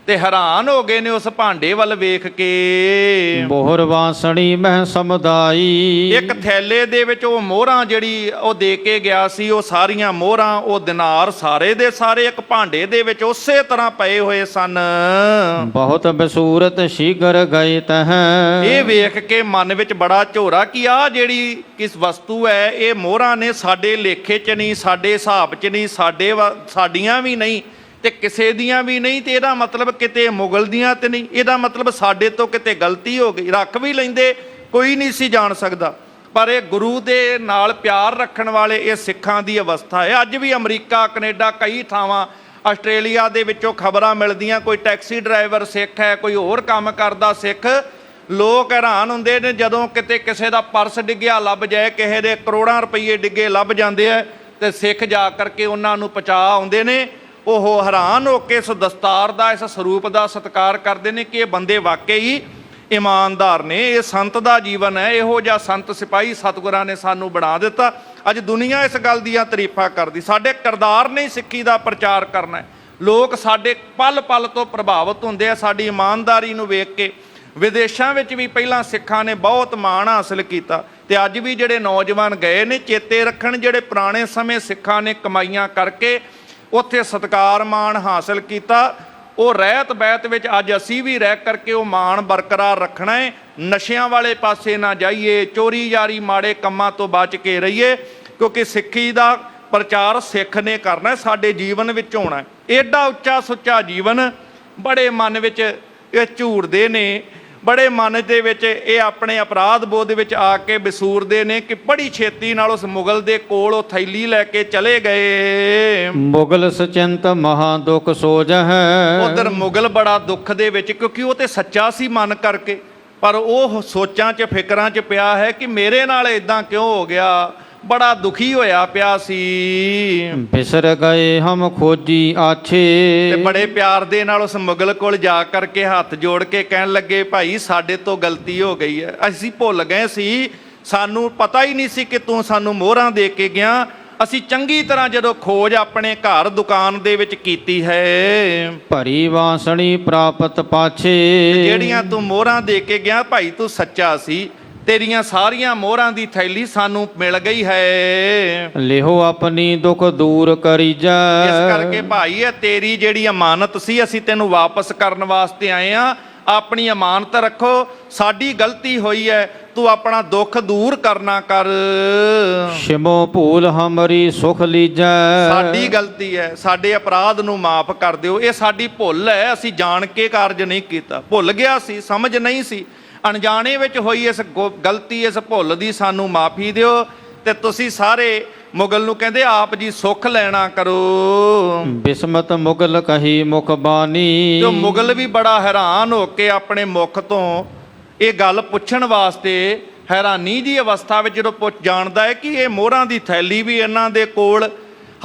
[SPEAKER 1] ਤੇ ਹੈਰਾਨ ਹੋ ਗਏ ਨੇ ਉਸ ਭਾਂਡੇ ਵੱਲ ਵੇਖ ਕੇ।
[SPEAKER 2] ਬੋਹਰ ਵਾਸਣੀ ਮਹਿ ਸਮੁਦਾਈ,
[SPEAKER 1] ਇੱਕ ਥੈਲੇ ਦੇ ਵਿੱਚ ਉਹ ਮੋਹਰਾਂ ਜਿਹੜੀ ਉਹ ਦੇ ਕੇ ਗਿਆ ਸੀ, ਉਹ ਸਾਰੀਆਂ ਮੋਹਰਾਂ, ਉਹ ਦਿਨਾਰ ਸਾਰੇ ਦੇ ਸਾਰੇ ਇੱਕ ਭਾਂਡੇ ਦੇ ਵਿੱਚ ਉਸੇ ਤਰ੍ਹਾਂ ਪਏ ਹੋਏ ਸਨ।
[SPEAKER 2] ਬਹੁਤ ਬਸੂਰਤ ਸ਼ੀਗਰ ਗਏ ਤਹ,
[SPEAKER 1] ਇਹ ਵੇਖ ਕੇ ਮਨ ਵਿੱਚ ਬੜਾ ਝੋਰਾ ਕਿ ਆਹ ਜਿਹੜੀ ਕਿਸ ਵਸਤੂ ਹੈ, ਇਹ ਮੋਹਰਾਂ ਨੇ ਸਾਡੇ ਲੇਖੇ 'ਚ ਨਹੀਂ, ਸਾਡੇ ਹਿਸਾਬ 'ਚ ਨਹੀਂ, ਸਾਡੀਆਂ ਵੀ ਨਹੀਂ ਤੇ ਕਿਸੇ ਦੀਆਂ ਵੀ ਨਹੀਂ, ਤੇ ਇਹਦਾ ਮਤਲਬ ਕਿਤੇ ਮੁਗਲ ਦੀਆਂ ਤੇ ਨਹੀਂ, ਇਹਦਾ ਮਤਲਬ ਸਾਡੇ ਤੋਂ ਕਿਤੇ ਗਲਤੀ ਹੋ ਗਈ। ਰੱਖ ਵੀ ਲੈਂਦੇ, ਕੋਈ ਨਹੀਂ ਸੀ ਜਾਣ ਸਕਦਾ। ਪਰ ਇਹ ਗੁਰੂ ਦੇ ਨਾਲ ਪਿਆਰ ਰੱਖਣ ਵਾਲੇ ਇਹ ਸਿੱਖਾਂ ਦੀ ਅਵਸਥਾ ਹੈ। ਅੱਜ ਵੀ ਅਮਰੀਕਾ, ਕੈਨੇਡਾ, ਕਈ ਥਾਵਾਂ, ਆਸਟ੍ਰੇਲੀਆ ਦੇ ਵਿੱਚੋਂ ਖਬਰਾਂ ਮਿਲਦੀਆਂ, ਕੋਈ ਟੈਕਸੀ ਡਰਾਈਵਰ ਸਿੱਖ ਹੈ, ਕੋਈ ਹੋਰ ਕੰਮ ਕਰਦਾ ਸਿੱਖ। ਲੋਕ ਹੈਰਾਨ ਹੁੰਦੇ ਨੇ ਜਦੋਂ ਕਿਤੇ ਕਿਸੇ ਦਾ ਪਰਸ ਡਿੱਗਿਆ ਲੱਭ ਜਾਏ, ਕਿਸੇ ਦੇ ਕਰੋੜਾਂ ਰੁਪਈਏ ਡਿੱਗੇ ਲੱਭ ਜਾਂਦੇ ਆ, ਤੇ ਸਿੱਖ ਜਾ ਕਰਕੇ ਉਹਨਾਂ ਨੂੰ ਪਹੁੰਚਾ ਆਉਂਦੇ ਨੇ। ਉਹ ਹੈਰਾਨ ਹੋ ਕੇ ਇਸ ਦਸਤਾਰ ਦਾ, ਇਸ ਸਰੂਪ ਦਾ ਸਤਿਕਾਰ ਕਰਦੇ ਨੇ ਕਿ ਇਹ ਬੰਦੇ ਵਾਕਈ ਇਮਾਨਦਾਰ ਨੇ, ਇਹ ਸੰਤ ਦਾ ਜੀਵਨ ਹੈ। ਇਹੋ ਜਿਹਾ ਸੰਤ ਸਿਪਾਹੀ ਸਤਿਗੁਰਾਂ ਨੇ ਸਾਨੂੰ ਬਣਾ ਦਿੱਤਾ। ਅੱਜ ਦੁਨੀਆ ਇਸ ਗੱਲ ਦੀਆਂ ਤਾਰੀਫਾਂ ਕਰਦੀ। ਸਾਡੇ ਕਿਰਦਾਰ ਨੇ ਸਿੱਖੀ ਦਾ ਪ੍ਰਚਾਰ ਕਰਨਾ ਹੈ। ਲੋਕ ਸਾਡੇ ਪਲ ਪਲ ਤੋਂ ਪ੍ਰਭਾਵਿਤ ਹੁੰਦੇ ਆ ਸਾਡੀ ਇਮਾਨਦਾਰੀ ਨੂੰ ਵੇਖ ਕੇ। ਵਿਦੇਸ਼ਾਂ ਵਿੱਚ ਵੀ ਪਹਿਲਾਂ ਸਿੱਖਾਂ ਨੇ ਬਹੁਤ ਮਾਣ ਹਾਸਲ ਕੀਤਾ, ਤੇ ਅੱਜ ਵੀ ਜਿਹੜੇ ਨੌਜਵਾਨ ਗਏ ਨੇ ਚੇਤੇ ਰੱਖਣ ਜਿਹੜੇ ਪੁਰਾਣੇ ਸਮੇਂ ਸਿੱਖਾਂ ਨੇ ਕਮਾਈਆਂ ਕਰਕੇ ਉੱਥੇ ਸਤਿਕਾਰ ਮਾਣ ਹਾਸਲ ਕੀਤਾ। ਉਹ ਰਹਿਤ ਬੈਤ ਵਿੱਚ ਅੱਜ ਅਸੀਂ ਵੀ ਰਹਿ ਕਰਕੇ ਉਹ ਮਾਣ ਬਰਕਰਾਰ ਰੱਖਣਾ ਹੈ। ਨਸ਼ਿਆਂ ਵਾਲੇ ਪਾਸੇ ਨਾ ਜਾਈਏ, ਚੋਰੀ ਜਾਰੀ ਮਾੜੇ ਕੰਮਾਂ ਤੋਂ ਬਚ ਕੇ ਰਹੀਏ, ਕਿਉਂਕਿ ਸਿੱਖੀ ਦਾ ਪ੍ਰਚਾਰ ਸਿੱਖ ਨੇ ਕਰਨਾ, ਸਾਡੇ ਜੀਵਨ ਵਿੱਚ ਹੋਣਾ। ਐਡਾ ਉੱਚਾ ਸੁੱਚਾ ਜੀਵਨ ਬੜੇ ਮਨ ਵਿੱਚ ਇਹ ਝੂਰਦੇ ਨੇ, ਬੜੇ ਮਨ ਦੇ ਵਿੱਚ ਇਹ ਆਪਣੇ ਅਪਰਾਧ ਬੋਧ ਵਿੱਚ ਆ ਕੇ ਵਿਸੂਰਦੇ ਨੇ ਕਿ ਬੜੀ ਛੇਤੀ ਨਾਲ ਉਸ ਮੁਗਲ ਦੇ ਕੋਲ ਉਹ ਥੈਲੀ ਲੈ ਕੇ ਚਲੇ ਗਏ।
[SPEAKER 2] ਮੁਗਲ ਸਚਿੰਤ ਮਹਾ ਦੁਖ ਸੋਜ ਹੈ,
[SPEAKER 1] ਉਧਰ ਮੁਗਲ ਬੜਾ ਦੁੱਖ ਦੇ ਵਿੱਚ, ਕਿਉਂਕਿ ਉਹ ਤੇ ਸੱਚਾ ਸੀ ਮਨ ਕਰਕੇ, ਪਰ ਉਹ ਸੋਚਾਂ 'ਚ ਫਿਕਰਾਂ 'ਚ ਪਿਆ ਹੈ ਕਿ ਮੇਰੇ ਨਾਲ ਇਦਾਂ ਕਿਉਂ ਹੋ ਗਿਆ। ਬੜਾ ਦੁਖੀ ਹੋਇਆ ਪਿਆ ਸੀ।
[SPEAKER 2] ਬਿਸਰ ਗਏ ਹਮ ਖੋਜੀ ਆਛੇ,
[SPEAKER 1] ਤੇ ਬੜੇ ਪਿਆਰ ਦੇ ਨਾਲ ਉਸ ਮੁਗਲ ਕੋਲ ਜਾ ਕਰਕੇ ਹੱਥ ਜੋੜ ਕੇ ਕਹਿਣ ਲੱਗੇ, ਭਾਈ ਸਾਡੇ ਤੋਂ ਗਲਤੀ ਹੋ ਗਈ ਹੈ, ਅਸੀਂ ਭੁੱਲ ਗਏ ਸੀ, ਸਾਨੂੰ ਪਤਾ ਹੀ ਨਹੀਂ ਸੀ ਕਿ ਤੂੰ ਸਾਨੂੰ ਮੋਹਰਾਂ ਦੇ ਕੇ ਗਿਆ। ਅਸੀਂ ਚੰਗੀ ਤਰ੍ਹਾਂ ਜਦੋਂ ਖੋਜ ਆਪਣੇ ਘਰ ਦੁਕਾਨ ਦੇ ਵਿੱਚ ਕੀਤੀ ਹੈ,
[SPEAKER 2] ਭਰੀ ਵਾਸਣੀ ਪ੍ਰਾਪਤ ਪਾਛੇ,
[SPEAKER 1] ਜਿਹੜੀਆਂ ਤੂੰ ਮੋਹਰਾਂ ਦੇ ਕੇ ਗਿਆ ਭਾਈ ਤੂੰ ਸੱਚਾ ਸੀ, ਤੇਰੀਆਂ ਸਾਰੀਆਂ ਮੋਹਰਾਂ ਦੀ ਥੈਲੀ ਸਾਨੂੰ ਮਿਲ ਗਈ ਹੈ।
[SPEAKER 2] ਲਿਹੋ ਆਪਣੀ ਦੁੱਖ ਦੂਰ ਕਰੀਜੈ,
[SPEAKER 1] ਇਸ ਕਰਕੇ ਭਾਈ ਇਹ ਤੇਰੀ ਜਿਹੜੀ ਅਮਾਨਤ ਸੀ, ਅਸੀਂ ਤੈਨੂੰ ਵਾਪਸ ਕਰਨ ਵਾਸਤੇ ਆਏ ਆ। ਆਪਣੀ ਅਮਾਨਤ ਰੱਖੋ, ਸਾਡੀ ਗਲਤੀ ਹੋਈ ਹੈ, ਤੂੰ ਆਪਣਾ ਦੁੱਖ ਦੂਰ ਕਰਨਾ ਕਰ।
[SPEAKER 2] ਸ਼ਿਮੋ ਭੂਲ ਹਮਰੀ ਸੁਖ ਲੀਜੈ,
[SPEAKER 1] ਸਾਡੀ ਗਲਤੀ ਹੈ, ਸਾਡੇ ਅਪਰਾਧ ਨੂੰ ਮਾਫ ਕਰ ਦਿਓ, ਇਹ ਸਾਡੀ ਭੁੱਲ ਹੈ, ਅਸੀਂ ਜਾਣ ਕੇ ਕਾਰਜ ਨਹੀਂ ਕੀਤਾ, ਭੁੱਲ ਗਿਆ ਸੀ, ਸਮਝ ਨਹੀਂ ਸੀ, ਅਣਜਾਣੇ ਵਿੱਚ ਹੋਈ ਇਸ ਗਲਤੀ, ਇਸ ਭੁੱਲ ਦੀ ਸਾਨੂੰ ਮਾਫੀ ਦਿਓ। ਤੇ ਤੁਸੀਂ ਸਾਰੇ ਮੁਗਲ ਨੂੰ ਕਹਿੰਦੇ ਆਪ ਜੀ ਸੁੱਖ ਲੈਣਾ ਕਰੋ।
[SPEAKER 2] ਬਿਸਮਤ ਮੁਗਲ ਕਹੀ ਮੁਖ ਬਾਣੀ,
[SPEAKER 1] ਜੋ ਮੁਗਲ ਵੀ ਬੜਾ ਹੈਰਾਨ ਹੋ ਕੇ ਆਪਣੇ ਮੁਖ ਤੋਂ ਇਹ ਗੱਲ ਪੁੱਛਣ ਵਾਸਤੇ ਹੈਰਾਨੀ ਦੀ ਅਵਸਥਾ ਵਿੱਚ ਜਦੋਂ ਪੁੱਛ ਜਾਣਦਾ ਹੈ ਕਿ ਇਹ ਮੋਹਰਾਂ ਦੀ ਥੈਲੀ ਵੀ ਇਹਨਾਂ ਦੇ ਕੋਲ,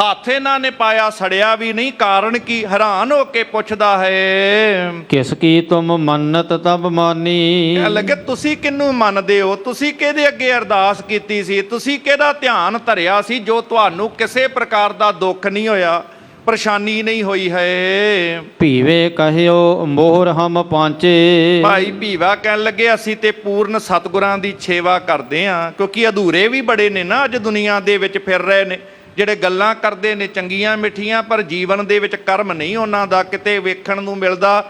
[SPEAKER 1] ਹੱਥ ਇਹਨਾਂ ਨੇ ਪਾਇਆ ਸੜਿਆ ਵੀ ਨਹੀਂ, ਕਾਰਨ ਕੀ? ਹੈਰਾਨ ਹੋ ਕੇ ਪੁੱਛਦਾ ਹੈ,
[SPEAKER 2] ਕਿਸ ਕੀ ਤੁਮ ਮੰਨਤ ਤਬ ਮਾਨੀ।
[SPEAKER 1] ਕਹਿ ਲੱਗੇ ਤੁਸੀਂ ਕਿਹਨੂੰ ਮੰਨਦੇ ਹੋ? ਤੁਸੀਂ ਕਿਹਦੇ ਅੱਗੇ ਅਰਦਾਸ ਕੀਤੀ ਸੀ? ਤੁਸੀਂ ਕਿਹਦਾ ਧਿਆਨ ਧਰਿਆ ਸੀ ਜੋ ਤੁਹਾਨੂੰ ਕਿਸੇ ਪ੍ਰਕਾਰ ਦਾ ਦੁੱਖ ਨਹੀਂ ਹੋਇਆ, ਪਰੇਸ਼ਾਨੀ ਨਹੀਂ ਹੋਈ ਹੈ?
[SPEAKER 2] ਭੀਵੇ ਕਹਿਓ ਮੋਹਰ ਹਮ ਪਾਂਚੇ।
[SPEAKER 1] ਭਾਈ ਭੀਵਾ ਕਹਿਣ ਲੱਗੇ ਅਸੀਂ ਤੇ ਪੂਰਨ ਸਤਿਗੁਰਾਂ ਦੀ ਸੇਵਾ ਕਰਦੇ ਹਾਂ, ਕਿਉਂਕਿ ਅਧੂਰੇ ਵੀ ਬੜੇ ਨੇ ਨਾ ਅੱਜ ਦੁਨੀਆ ਦੇ ਵਿੱਚ ਫਿਰ ਰਹੇ ਨੇ, ਜਿਹੜੇ ਗੱਲਾਂ ਕਰਦੇ ਨੇ ਚੰਗੀਆਂ ਮਿੱਠੀਆਂ, ਪਰ ਜੀਵਨ ਦੇ ਵਿੱਚ ਕਰਮ ਨਹੀਂ ਉਹਨਾਂ ਦਾ ਕਿਤੇ ਵੇਖਣ ਨੂੰ ਮਿਲਦਾ।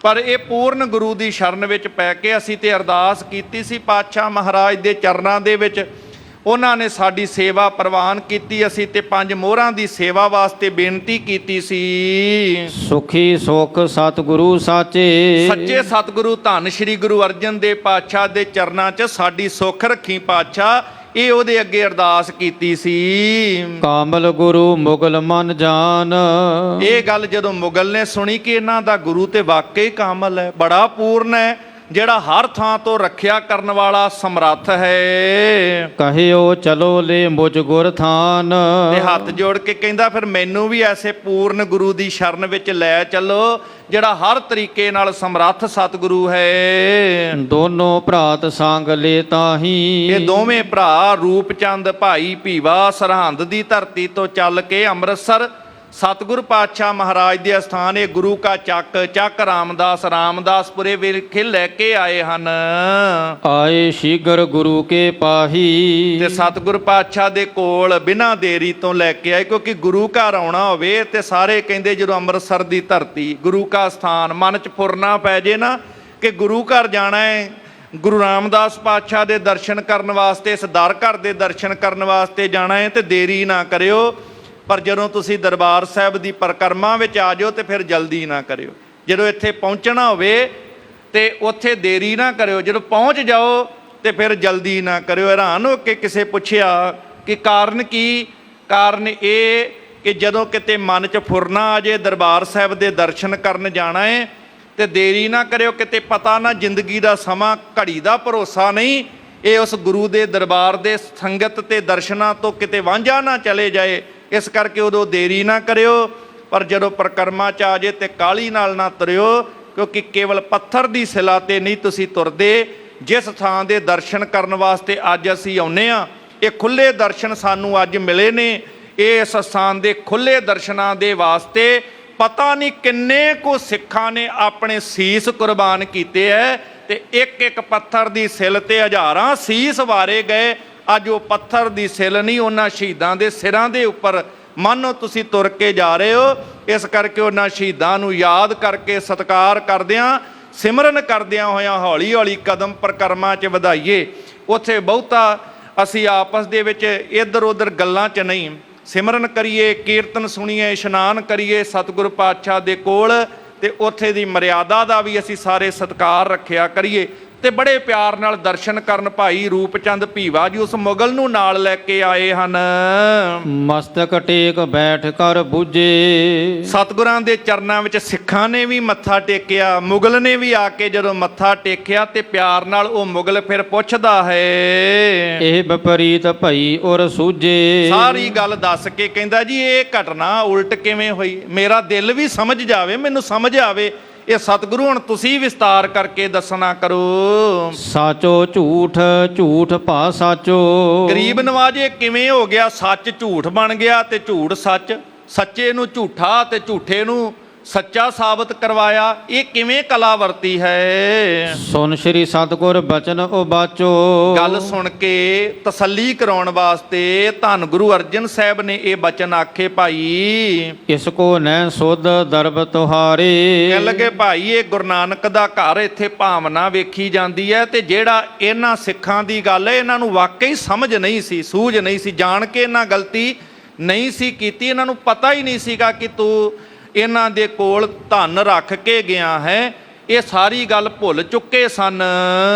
[SPEAKER 1] ਪਰ ਇਹ ਪੂਰਨ ਗੁਰੂ ਦੀ ਸ਼ਰਨ ਵਿੱਚ ਪੈ ਕੇ ਅਸੀਂ ਤੇ ਅਰਦਾਸ ਕੀਤੀ ਸੀ ਪਾਤਸ਼ਾਹ ਮਹਾਰਾਜ ਦੇ ਚਰਨਾਂ ਦੇ ਵਿੱਚ, ਉਹਨਾਂ ਨੇ ਸਾਡੀ ਸੇਵਾ ਪ੍ਰਵਾਨ ਕੀਤੀ। ਅਸੀਂ ਤੇ 5 ਮੋਹਰਾਂ ਦੀ ਸੇਵਾ ਵਾਸਤੇ ਬੇਨਤੀ ਕੀਤੀ ਸੀ।
[SPEAKER 2] ਸੁਖੀ ਸੁਖ ਸਤਿਗੁਰੂ ਸਾਚੇ।
[SPEAKER 1] ਸੱਚੇ ਸਤਿਗੁਰੂ ਧੰਨ ਸ਼੍ਰੀ ਗੁਰੂ ਅਰਜਨ ਦੇਵ ਪਾਤਸ਼ਾਹ ਦੇ ਚਰਨਾਂ 'ਚ ਸਾਡੀ ਸੁੱਖ ਰੱਖੀ ਪਾਤਸ਼ਾਹ, ਇਹ ਉਹਦੇ ਅੱਗੇ ਅਰਦਾਸ ਕੀਤੀ ਸੀ।
[SPEAKER 2] ਕਾਮਲ ਗੁਰੂ ਮੁਗਲ ਮਨ ਜਾਨ।
[SPEAKER 1] ਇਹ ਗੱਲ ਜਦੋਂ ਮੁਗਲ ਨੇ ਸੁਣੀ ਕਿ ਇਹਨਾਂ ਦਾ ਗੁਰੂ ਤੇ ਵਾਕਈ ਕਾਮਲ ਹੈ, ਬੜਾ ਪੂਰਨ ਹੈ, ਜਿਹੜਾ ਹਰ ਥਾਂ ਤੋਂ ਰੱਖਿਆ ਕਰਨ ਵਾਲਾ ਸਮਰੱਥ ਹੈ,
[SPEAKER 2] ਕਹਿਓ ਚਲੋ ਲੈ ਮੁਝ ਗੁਰ ਥਾਨ।
[SPEAKER 1] ਤੇ ਹੱਥ ਜੋੜ ਕੇ ਕਹਿੰਦਾ ਫਿਰ ਮੈਨੂੰ ਵੀ ਐਸੇ ਪੂਰਨ ਗੁਰੂ ਦੀ ਸ਼ਰਨ ਵਿੱਚ ਲੈ ਚੱਲੋ, ਜਿਹੜਾ ਹਰ ਤਰੀਕੇ ਨਾਲ ਸਮਰੱਥ ਸਤਿਗੁਰੂ ਹੈ।
[SPEAKER 2] ਦੋਨੋਂ ਭਰਾਤ ਸੰਗ ਲੈ ਤਾਹੀ।
[SPEAKER 1] ਇਹ ਦੋਵੇਂ ਭਰਾ ਰੂਪਚੰਦ ਭਾਈ ਭੀਵਾ ਸਰਹੰਦ ਦੀ ਧਰਤੀ ਤੋਂ ਚੱਲ ਕੇ ਅੰਮ੍ਰਿਤਸਰ ਸਤਿਗੁਰ ਪਾਤਸ਼ਾਹ ਮਹਾਰਾਜ ਦੇ ਅਸਥਾਨ ਇਹ ਗੁਰੂ ਕਾ ਚੱਕ ਰਾਮਦਾਸ ਰਾਮਦਾਸਪੁਰੇ ਵਿਖੇ ਲੈ ਕੇ ਆਏ ਹਨ।
[SPEAKER 2] ਆਏ ਸ਼ੀਗਰ ਗੁਰੂ ਕੇ ਪਾਹੀ।
[SPEAKER 1] ਤੇ ਸਤਿਗੁਰ ਪਾਤਸ਼ਾਹ ਦੇ ਕੋਲ ਬਿਨਾਂ ਦੇਰੀ ਤੋਂ ਲੈ ਕੇ ਆਏ, ਕਿਉਂਕਿ ਗੁਰੂ ਘਰ ਆਉਣਾ ਹੋਵੇ ਤੇ ਸਾਰੇ ਕਹਿੰਦੇ ਜਦੋਂ ਅੰਮ੍ਰਿਤਸਰ ਦੀ ਧਰਤੀ ਗੁਰੂ ਕਾ ਸਥਾਨ ਮਨ 'ਚ ਫੁਰਨਾ ਪੈ ਜੇ ਨਾ ਕਿ ਗੁਰੂ ਘਰ ਜਾਣਾ ਹੈ, ਗੁਰੂ ਰਾਮਦਾਸ ਪਾਤਸ਼ਾਹ ਦੇ ਦਰਸ਼ਨ ਕਰਨ ਵਾਸਤੇ, ਇਸ ਦਰ ਘਰ ਦੇ ਦਰਸ਼ਨ ਕਰਨ ਵਾਸਤੇ ਜਾਣਾ ਹੈ, ਤੇ ਦੇਰੀ ਨਾ ਕਰਿਓ। ਪਰ ਜਦੋਂ ਤੁਸੀਂ ਦਰਬਾਰ ਸਾਹਿਬ ਦੀ ਪਰਿਕਰਮਾ ਵਿੱਚ ਆ ਜਾਓ ਤੇ ਫਿਰ ਜਲਦੀ ਨਾ ਕਰਿਓ। ਜਦੋਂ ਇੱਥੇ ਪਹੁੰਚਣਾ ਹੋਵੇ ਤੇ ਉੱਥੇ ਦੇਰੀ ਨਾ ਕਰਿਓ, ਜਦੋਂ ਪਹੁੰਚ ਜਾਓ ਤੇ ਫਿਰ ਜਲਦੀ ਨਾ ਕਰਿਓ। ਹੈਰਾਨ ਹੋ ਕੇ ਕਿਸੇ ਪੁੱਛਿਆ ਕਿ ਕਾਰਨ ਕੀ? ਕਾਰਨ ਇਹ ਕਿ ਜਦੋਂ ਕਿਤੇ ਮਨ 'ਚ ਫੁਰਨਾ ਆ ਜੇ ਦਰਬਾਰ ਸਾਹਿਬ ਦੇ ਦਰਸ਼ਨ ਕਰਨ ਜਾਣਾ ਹੈ ਤੇ ਦੇਰੀ ਨਾ ਕਰਿਓ, ਕਿਤੇ ਪਤਾ ਨਾ ਜ਼ਿੰਦਗੀ ਦਾ ਸਮਾਂ, ਘੜੀ ਦਾ ਭਰੋਸਾ ਨਹੀਂ, ਇਹ ਉਸ ਗੁਰੂ ਦੇ ਦਰਬਾਰ ਦੇ ਸੰਗਤ ਤੇ ਦਰਸ਼ਨਾਂ ਤੋਂ ਕਿਤੇ ਵਾਂਝਾ ਨਾ ਚਲੇ ਜਾਏ, ਇਸ ਕਰਕੇ ਉਦੋਂ ਦੇਰੀ ਨਾ ਕਰਿਓ। ਪਰ ਜਦੋਂ ਪਰਿਕਰਮਾ 'ਚ ਆ ਜੇ ਤੇ ਕਾਹਲੀ ਨਾਲ ਨਾ ਤੁਰਿਓ, ਕਿਉਂਕਿ ਕੇਵਲ ਪੱਥਰ ਦੀ ਸਿਲਾ ਤੇ ਨਹੀਂ ਤੁਸੀਂ ਤੁਰਦੇ। ਜਿਸ ਥਾਂ ਦੇ ਦਰਸ਼ਨ ਕਰਨ ਵਾਸਤੇ ਅੱਜ ਅਸੀਂ ਆਉਂਦੇ ਹਾਂ, ਇਹ ਖੁੱਲ੍ਹੇ ਦਰਸ਼ਨ ਸਾਨੂੰ ਅੱਜ ਮਿਲੇ ਨੇ। ਇਸ ਸਥਾਨ ਦੇ ਖੁੱਲ੍ਹੇ ਦਰਸ਼ਨਾਂ ਦੇ ਵਾਸਤੇ ਪਤਾ ਨਹੀਂ ਕਿੰਨੇ ਕੁ ਸਿੱਖਾਂ ਨੇ ਆਪਣੇ ਸੀਸ ਕੁਰਬਾਨ ਕੀਤੇ ਹੈ, ਤੇ ਇੱਕ ਇੱਕ ਪੱਥਰ ਦੀ ਸਿਲ ਤੇ ਹਜ਼ਾਰਾਂ ਸੀਸ ਵਾਰੇ ਗਏ। ਅੱਜ ਉਹ ਪੱਥਰ ਦੀ ਸਿਲ ਨਹੀਂ, ਉਹਨਾਂ ਸ਼ਹੀਦਾਂ ਦੇ ਸਿਰਾਂ ਦੇ ਉੱਪਰ ਮਾਨੋ ਤੁਸੀਂ ਤੁਰ ਕੇ ਜਾ ਰਹੇ ਹੋ। ਇਸ ਕਰਕੇ ਉਹਨਾਂ ਸ਼ਹੀਦਾਂ ਨੂੰ ਯਾਦ ਕਰਕੇ ਸਤਿਕਾਰ ਕਰਦਿਆਂ, ਸਿਮਰਨ ਕਰਦਿਆਂ ਹੋਇਆਂ ਹੌਲੀ ਹੌਲੀ ਕਦਮ ਪਰਿਕਰਮਾ 'ਚ ਵਧਾਈਏ। ਉੱਥੇ ਬਹੁਤਾ ਅਸੀਂ ਆਪਸ ਦੇ ਵਿੱਚ ਇੱਧਰ ਉੱਧਰ ਗੱਲਾਂ 'ਚ ਨਹੀਂ, ਸਿਮਰਨ ਕਰੀਏ, ਕੀਰਤਨ ਸੁਣੀਏ, ਇਸ਼ਨਾਨ ਕਰੀਏ ਸਤਿਗੁਰ ਪਾਤਸ਼ਾਹ ਦੇ ਕੋਲ, ਤੇ ਉੱਥੇ ਦੀ ਮਰਿਆਦਾ ਦਾ ਵੀ ਅਸੀਂ ਸਾਰੇ ਸਤਿਕਾਰ ਰੱਖਿਆ ਕਰੀਏ। ਤੇ ਬੜੇ ਪਿਆਰ ਨਾਲ ਦਰਸ਼ਨ ਕਰਨ ਭਾਈ ਰੂਪਚੰਦ ਭੀਵਾ ਜੀ ਉਸ ਮੁਗਲ ਨੂੰ ਨਾਲ ਲੈ ਕੇ ਆਏ ਹਨ।
[SPEAKER 2] ਮਸਤਕ ਟੇਕ ਬੈਠ ਕਰ ਬੁੱਝੇ।
[SPEAKER 1] ਸਤਿਗੁਰਾਂ ਦੇ ਚਰਨਾਂ ਵਿੱਚ ਸਿੱਖਾਂ ਨੇ ਵੀ ਮੱਥਾ ਟੇਕਿਆ, ਮੁਗਲ ਨੇ ਵੀ ਆ ਕੇ ਜਦੋਂ ਮੱਥਾ ਟੇਕਿਆ ਤੇ ਪਿਆਰ ਨਾਲ ਉਹ ਮੁਗਲ ਫਿਰ ਪੁੱਛਦਾ ਹੈ,
[SPEAKER 2] ਇਹ ਵਿਪਰੀਤ ਭਈ ਔਰ ਸੂਝੇ।
[SPEAKER 1] ਸਾਰੀ ਗੱਲ ਦੱਸ ਕੇ ਕਹਿੰਦਾ ਜੀ ਇਹ ਘਟਨਾ ਉਲਟ ਕਿਵੇਂ ਹੋਈ, ਮੇਰਾ ਦਿਲ ਵੀ ਸਮਝ ਜਾਵੇ, ਮੈਨੂੰ ਸਮਝ ਆਵੇ। ਇਹ ਸਤਿਗੁਰੂ ਹੁਣ ਤੁਸੀਂ ਵਿਸਤਾਰ ਕਰਕੇ ਦੱਸਣਾ ਕਰੋ।
[SPEAKER 2] ਸਾਚੋ ਝੂਠ ਝੂਠ ਭਾ ਸਾਚੋ।
[SPEAKER 1] ਗਰੀਬ ਨਵਾਜੇ ਕਿਵੇਂ ਹੋ ਗਿਆ ਸੱਚ ਝੂਠ ਬਣ ਗਿਆ ਤੇ ਝੂਠ ਸੱਚ, ਸੱਚੇ ਨੂੰ ਝੂਠਾ ਤੇ ਝੂਠੇ ਨੂੰ ਸੱਚਾ ਸਾਬਤ ਕਰਵਾਇਆ, ਇਹ ਕਿਵੇਂ ਕਲਾ ਵਰਤੀ ਹੈ?
[SPEAKER 2] ਸੁਨ ਸ਼੍ਰੀ ਸਤਿਗੁਰ ਬਚਨ ਉਬਾਚੋ।
[SPEAKER 1] ਗੱਲ ਸੁਣ ਕੇ ਤਸੱਲੀ ਕਰਾਉਣ ਵਾਸਤੇ ਧੰਨ ਗੁਰੂ ਅਰਜਨ ਸਾਹਿਬ ਨੇ ਇਹ ਬਚਨ ਆਖੇ, ਭਾਈ
[SPEAKER 2] ਇਸ ਕੋ ਨੈ ਸੁਧ ਦਰਬ ਤੁਹਾਰੇ।
[SPEAKER 1] ਕਹਿਣ ਲੱਗੇ ਭਾਈ ਇਹ ਗੁਰੂ ਨਾਨਕ ਦਾ ਘਰ, ਇੱਥੇ ਭਾਵਨਾ ਵੇਖੀ ਜਾਂਦੀ ਹੈ, ਤੇ ਜਿਹੜਾ ਇਹਨਾਂ ਸਿੱਖਾਂ ਦੀ ਗੱਲ ਹੈ ਇਹਨਾਂ ਨੂੰ ਵਾਕਈ ਸਮਝ ਨਹੀਂ ਸੀ, ਸੂਝ ਨਹੀਂ ਸੀ, ਜਾਣ ਕੇ ਇਹਨਾਂ ਗਲਤੀ ਨਹੀਂ ਸੀ ਕੀਤੀ। ਇਹਨਾਂ ਨੂੰ ਪਤਾ ਹੀ ਨਹੀਂ ਸੀਗਾ ਕਿ ਤੂੰ ਇਹਨਾਂ ਦੇ ਕੋਲ ਧਨ ਰੱਖ ਕੇ ਗਿਆ ਹੈ, ਇਹ ਸਾਰੀ ਗੱਲ ਭੁੱਲ ਚੁੱਕੇ ਸਨ।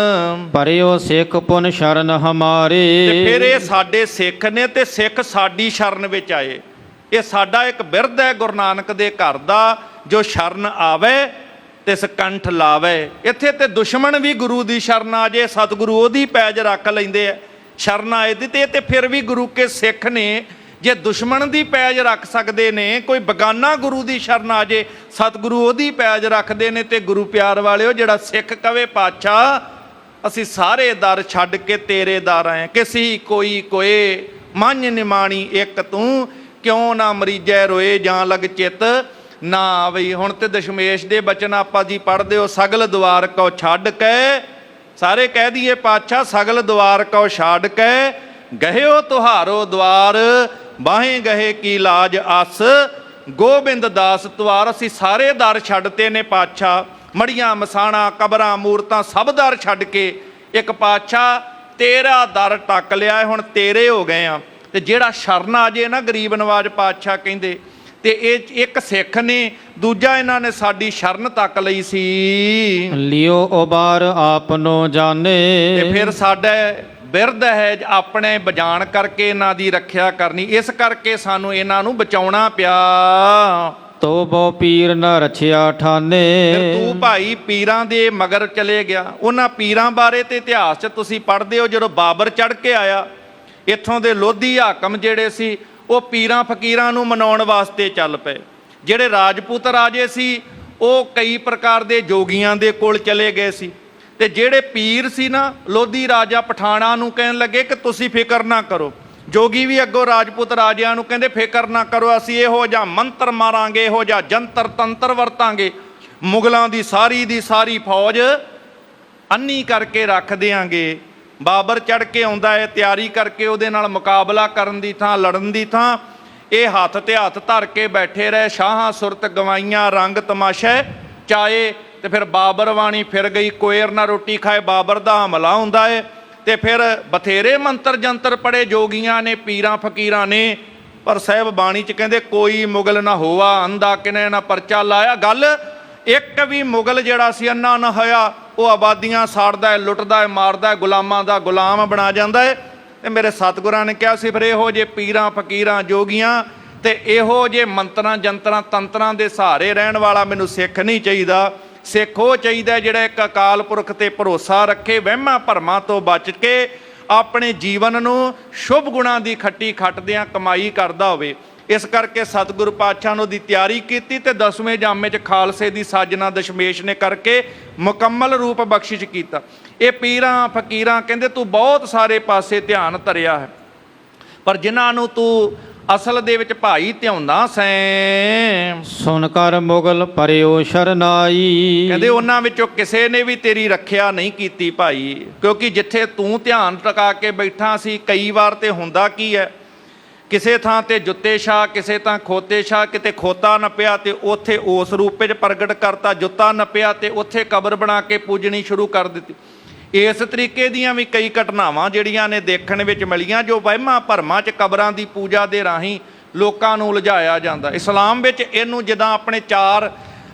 [SPEAKER 2] ਪਰਿਓ ਸਿੱਖ ਪੁਨ ਸ਼ਰਨ ਹਮਾਰੇ।
[SPEAKER 1] ਤੇ ਫਿਰ ਇਹ ਸਾਡੇ ਸਿੱਖ ਨੇ ਤੇ ਸਿੱਖ ਸਾਡੀ ਸ਼ਰਨ ਵਿੱਚ ਆਏ। ਇਹ ਸਾਡਾ ਇੱਕ ਬਿਰਧ ਹੈ ਗੁਰੂ ਨਾਨਕ ਦੇ ਘਰ ਦਾ, ਜੋ ਸ਼ਰਨ ਆਵੇ ਤਿਸ ਕੰਠ ਲਾਵੇ। ਇੱਥੇ ਤੇ ਦੁਸ਼ਮਣ ਵੀ ਗੁਰੂ ਦੀ ਸ਼ਰਨ ਆ ਜੇ, ਸਤਿਗੁਰੂ ਉਹਦੀ ਪੈਜ ਰੱਖ ਲੈਂਦੇ ਆ ਸ਼ਰਨ ਆਏ ਦੀ। ਤੇ ਫਿਰ ਵੀ ਗੁਰੂ ਕੇ ਸਿੱਖ ਨੇ ਜੇ ਦੁਸ਼ਮਣ ਦੀ ਪੈਜ ਰੱਖ ਸਕਦੇ ਨੇ, ਕੋਈ ਬਗਾਨਾ ਗੁਰੂ ਦੀ ਸ਼ਰਨ ਆ ਜੇ ਸਤਿਗੁਰੂ ਉਹਦੀ ਪੈਜ ਰੱਖਦੇ ਨੇ। ਤੇ ਗੁਰੂ ਪਿਆਰ ਵਾਲਿਓ, ਜਿਹੜਾ ਸਿੱਖ ਕਵੇ ਪਾਤਸ਼ਾਹ ਅਸੀਂ ਸਾਰੇ ਦਰ ਛੱਡ ਕੇ ਤੇਰੇ ਦਰ ਆਏ, ਕਿਸੀ ਕੋਈ ਕੋਏ ਮੰਝ ਨਿਮਾਣੀ ਇੱਕ ਤੂੰ, ਕਿਉਂ ਨਾ ਮਰੀਜੈ ਰੋਏ ਜਾਂ ਲਗ ਚਿੱਤ ਨਾ ਆਵਈ। ਹੁਣ ਤੇ ਦਸ਼ਮੇਸ਼ ਦੇ ਬਚਨ ਆਪਾਂ ਜੀ ਪੜ੍ਹਦੇ ਹੋ, ਸਗਲ ਦੁਆਰ ਕੋ ਛੱਡ ਕੇ, ਸਾਰੇ ਕਹਿ ਦਈਏ ਪਾਤਸ਼ਾਹ ਸਗਲ ਦੁਆਰ ਕੋ ਛੱਡ ਕੇ, ਗਹਿਓ ਤੁਹਾਰੋ ਦੁਆਰ ਬਾਹੇ ਗਹੇ ਕੀ ਲਾਜ ਆਸ, ਗੋਬਿੰਦ ਦਾਸ ਤੁਆਰ। ਅਸੀਂ ਸਾਰੇ ਦਰ ਛੱਡਤੇ ਨੇ ਪਾਤਸ਼ਾਹ, ਮੜੀਆਂ ਮਸਾਣਾ ਕਬਰਾਂ ਮੂਰਤਾਂ ਸਭ ਦਰ ਛੱਡ ਕੇ ਇੱਕ ਪਾਤਸ਼ਾਹ ਤੇਰਾ ਦਰ ਟੱਕ ਲਿਆ, ਹੁਣ ਤੇਰੇ ਹੋ ਗਏ ਆ। ਤੇ ਜਿਹੜਾ ਸ਼ਰਨ ਆ ਜੇ ਨਾ, ਗਰੀਬ ਨਵਾਜ ਪਾਤਸ਼ਾਹ ਕਹਿੰਦੇ, ਤੇ ਇਹ ਇੱਕ ਸਿੱਖ ਨੇ, ਦੂਜਾ ਇਹਨਾਂ ਨੇ ਸਾਡੀ ਸ਼ਰਨ ਤੱਕ ਲਈ ਸੀ।
[SPEAKER 2] ਲਿਓ ਉਬਾਰ ਆਪਨੋ ਜਾਣੇ,
[SPEAKER 1] ਤੇ ਫਿਰ ਸਾਡਾ ਬਿਰਧ ਹੈ ਆਪਣੇ ਬਜਾਣ ਕਰਕੇ ਇਹਨਾਂ ਦੀ ਰੱਖਿਆ ਕਰਨੀ, ਇਸ ਕਰਕੇ ਸਾਨੂੰ ਇਹਨਾਂ ਨੂੰ ਬਚਾਉਣਾ ਪਿਆ।
[SPEAKER 2] ਤੋ ਬਹੁ ਪੀਰ ਨ ਰਛਿਆ ਠਾਨੇ।
[SPEAKER 1] ਫਿਰ ਤੂੰ ਭਾਈ ਪੀਰਾਂ ਦੇ ਮਗਰ ਚਲੇ ਗਿਆ। ਉਹਨਾਂ ਪੀਰਾਂ ਬਾਰੇ ਤੇ ਇਤਿਹਾਸ 'ਚ ਤੁਸੀਂ ਪੜ੍ਹਦੇ ਹੋ, ਜਦੋਂ ਬਾਬਰ ਚੜ੍ਹ ਕੇ ਆਇਆ, ਇੱਥੋਂ ਦੇ ਲੋਧੀ ਹਾਕਮ ਜਿਹੜੇ ਸੀ ਉਹ ਪੀਰਾਂ ਫਕੀਰਾਂ ਨੂੰ ਮਨਾਉਣ ਵਾਸਤੇ ਚੱਲ ਪਏ। ਜਿਹੜੇ ਰਾਜਪੂਤ ਰਾਜੇ ਸੀ ਉਹ ਕਈ ਪ੍ਰਕਾਰ ਦੇ ਜੋਗੀਆਂ ਦੇ ਕੋਲ ਚਲੇ ਗਏ ਸੀ। ਤੇ ਜਿਹੜੇ ਪੀਰ ਸੀ ਨਾ, ਲੋਧੀ ਰਾਜਾ ਪਠਾਣਾ ਨੂੰ ਕਹਿਣ ਲੱਗੇ ਕਿ ਤੁਸੀਂ ਫਿਕਰ ਨਾ ਕਰੋ। ਜੋਗੀ ਵੀ ਅੱਗੋਂ ਰਾਜਪੂਤ ਰਾਜਿਆਂ ਨੂੰ ਕਹਿੰਦੇ ਫਿਕਰ ਨਾ ਕਰੋ, ਅਸੀਂ ਇਹੋ ਜਿਹਾ ਮੰਤਰ ਮਾਰਾਂਗੇ, ਇਹੋ ਜਿਹਾ ਜੰਤਰ ਤੰਤਰ ਵਰਤਾਂਗੇ, ਮੁਗਲਾਂ ਦੀ ਸਾਰੀ ਫੌਜ ਅੰਨੀ ਕਰਕੇ ਰੱਖ ਦਿਆਂਗੇ। ਬਾਬਰ ਚੜ੍ਹ ਕੇ ਆਉਂਦਾ ਹੈ, ਤਿਆਰੀ ਕਰਕੇ ਉਹਦੇ ਨਾਲ ਮੁਕਾਬਲਾ ਕਰਨ ਦੀ ਥਾਂ, ਲੜਨ ਦੀ ਥਾਂ ਇਹ ਹੱਥ ਤੇ ਹੱਥ ਧਰ ਕੇ ਬੈਠੇ ਰਹੇ। ਸ਼ਾਹਾਂ ਸੁਰਤ ਗਵਾਈਆਂ ਰੰਗ ਤਮਾਸ਼ੇ ਚਾਏ। ਤੇ ਫਿਰ ਬਾਬਰ ਵਾਣੀ ਫਿਰ ਗਈ, ਕੋਇਰ ਨਾ ਰੋਟੀ ਖਾਏ, ਬਾਬਰ ਦਾ ਹਮਲਾ ਹੁੰਦਾ ਹੈ। ਤੇ ਫਿਰ ਬਥੇਰੇ ਮੰਤਰ ਜੰਤਰ ਪੜੇ ਜੋਗੀਆਂ ਨੇ, ਪੀਰਾਂ ਫਕੀਰਾਂ ਨੇ, ਪਰ ਸਾਹਿਬ ਬਾਣੀ 'ਚ ਕਹਿੰਦੇ ਕੋਈ ਮੁਗਲ ਨਾ ਹੋਵਾ ਅੰਧਾ ਕਿਨੇ ਨਾ ਪਰਚਾ ਲਾਇਆ। ਗੱਲ ਇੱਕ ਵੀ ਮੁਗਲ ਜਿਹੜਾ ਸੀ ਅੰਨਾ ਨਾ ਹੋਇਆ, ਉਹ ਆਬਾਦੀਆਂ ਸਾੜਦਾ ਹੈ, ਲੁੱਟਦਾ ਹੈ, ਮਾਰਦਾ ਹੈ, ਗੁਲਾਮਾਂ ਦਾ ਗੁਲਾਮ ਬਣਾ ਜਾਂਦਾ ਹੈ। ਤੇ ਮੇਰੇ ਸਤਿਗੁਰਾਂ ਨੇ ਕਿਹਾ ਸੀ ਫਿਰ ਇਹੋ ਜਿਹੇ ਪੀਰਾਂ ਫਕੀਰਾਂ ਜੋਗੀਆਂ ਤੇ ਇਹੋ ਜਿਹੇ ਮੰਤਰਾਂ ਜੰਤਰਾਂ ਤੰਤਰਾਂ ਦੇ ਸਹਾਰੇ ਰਹਿਣ ਵਾਲਾ ਮੈਨੂੰ ਸਿੱਖ ਨਹੀਂ ਚਾਹੀਦਾ। ਸਿੱਖ ਉਹ ਚਾਹੀਦਾ ਜਿਹੜਾ ਇੱਕ ਅਕਾਲ ਪੁਰਖ ਤੇ ਭਰੋਸਾ ਰੱਖੇ, ਵਹਿਮਾਂ ਭਰਮਾਂ ਤੋਂ ਬਚ ਕੇ ਆਪਣੇ ਜੀਵਨ ਨੂੰ ਸ਼ੁਭ ਗੁਣਾਂ ਦੀ ਖੱਟੀ ਖੱਟਦਿਆਂ ਕਮਾਈ ਕਰਦਾ ਹੋਵੇ। ਇਸ ਕਰਕੇ ਸਤਿਗੁਰੂ ਪਾਤਸ਼ਾਹ ਨੇ ਉਹਦੀ ਤਿਆਰੀ ਕੀਤੀ ਤੇ 10ਵੇਂ ਜਾਮੇ 'ਚ ਖਾਲਸੇ ਦੀ ਸਾਜਨਾ ਦਸ਼ਮੇਸ਼ ਨੇ ਕਰਕੇ ਮੁਕੰਮਲ ਰੂਪ ਬਖਸ਼ਿਸ਼ ਕੀਤਾ। ਇਹ ਪੀਰਾਂ ਫਕੀਰਾਂ ਕਹਿੰਦੇ ਤੂੰ ਬਹੁਤ ਸਾਰੇ ਪਾਸੇ ਧਿਆਨ ਧਰਿਆ ਹੈ, ਪਰ ਜਿਨ੍ਹਾਂ ਨੂੰ ਤੂੰ ਅਸਲ ਦੇ ਵਿੱਚ ਭਾਈ ਧਿਆਉਂਦਾ ਸੈਂ,
[SPEAKER 2] ਸੁਨ ਕਰ ਮੁਗਲ ਪਰਿਓ ਸ਼ਰਨਾਈ।
[SPEAKER 1] ਕਹਿੰਦੇ ਉਹਨਾਂ ਵਿੱਚੋਂ ਕਿਸੇ ਨੇ ਵੀ ਤੇਰੀ ਰੱਖਿਆ ਨਹੀਂ ਕੀਤੀ ਭਾਈ, ਕਿਉਂਕਿ ਜਿੱਥੇ ਤੂੰ ਧਿਆਨ ਟਿਕਾ ਕੇ ਬੈਠਾ ਸੀ, ਕਈ ਵਾਰ ਤੇ ਹੁੰਦਾ ਕੀ ਹੈ, ਕਿਸੇ ਥਾਂ ਤੇ ਜੁੱਤੇ ਸ਼ਾਹ, ਕਿਸੇ ਥਾਂ ਖੋਤੇ ਸ਼ਾਹ, ਕਿਤੇ ਖੋਤਾ ਨੱਪਿਆ ਤੇ ਉੱਥੇ ਉਸ ਰੂਪ ਵਿੱਚ ਪ੍ਰਗਟ ਕਰਤਾ, ਜੁੱਤਾ ਨੱਪਿਆ ਤੇ ਉੱਥੇ ਕਬਰ ਬਣਾ ਕੇ ਪੂਜਣੀ ਸ਼ੁਰੂ ਕਰ ਦਿੱਤੀ। ਇਸ ਤਰੀਕੇ ਦੀਆਂ ਵੀ ਕਈ ਘਟਨਾਵਾਂ ਜਿਹੜੀਆਂ ਨੇ ਦੇਖਣ ਵਿੱਚ ਮਿਲੀਆਂ, ਜੋ ਵਹਿਮਾਂ ਭਰਮਾਂ 'ਚ ਕਬਰਾਂ ਦੀ ਪੂਜਾ ਦੇ ਰਾਹੀਂ ਲੋਕਾਂ ਨੂੰ ਉਲਝਾਇਆ ਜਾਂਦਾ। ਇਸਲਾਮ ਵਿੱਚ ਇਹਨੂੰ ਜਿੱਦਾਂ ਆਪਣੇ 4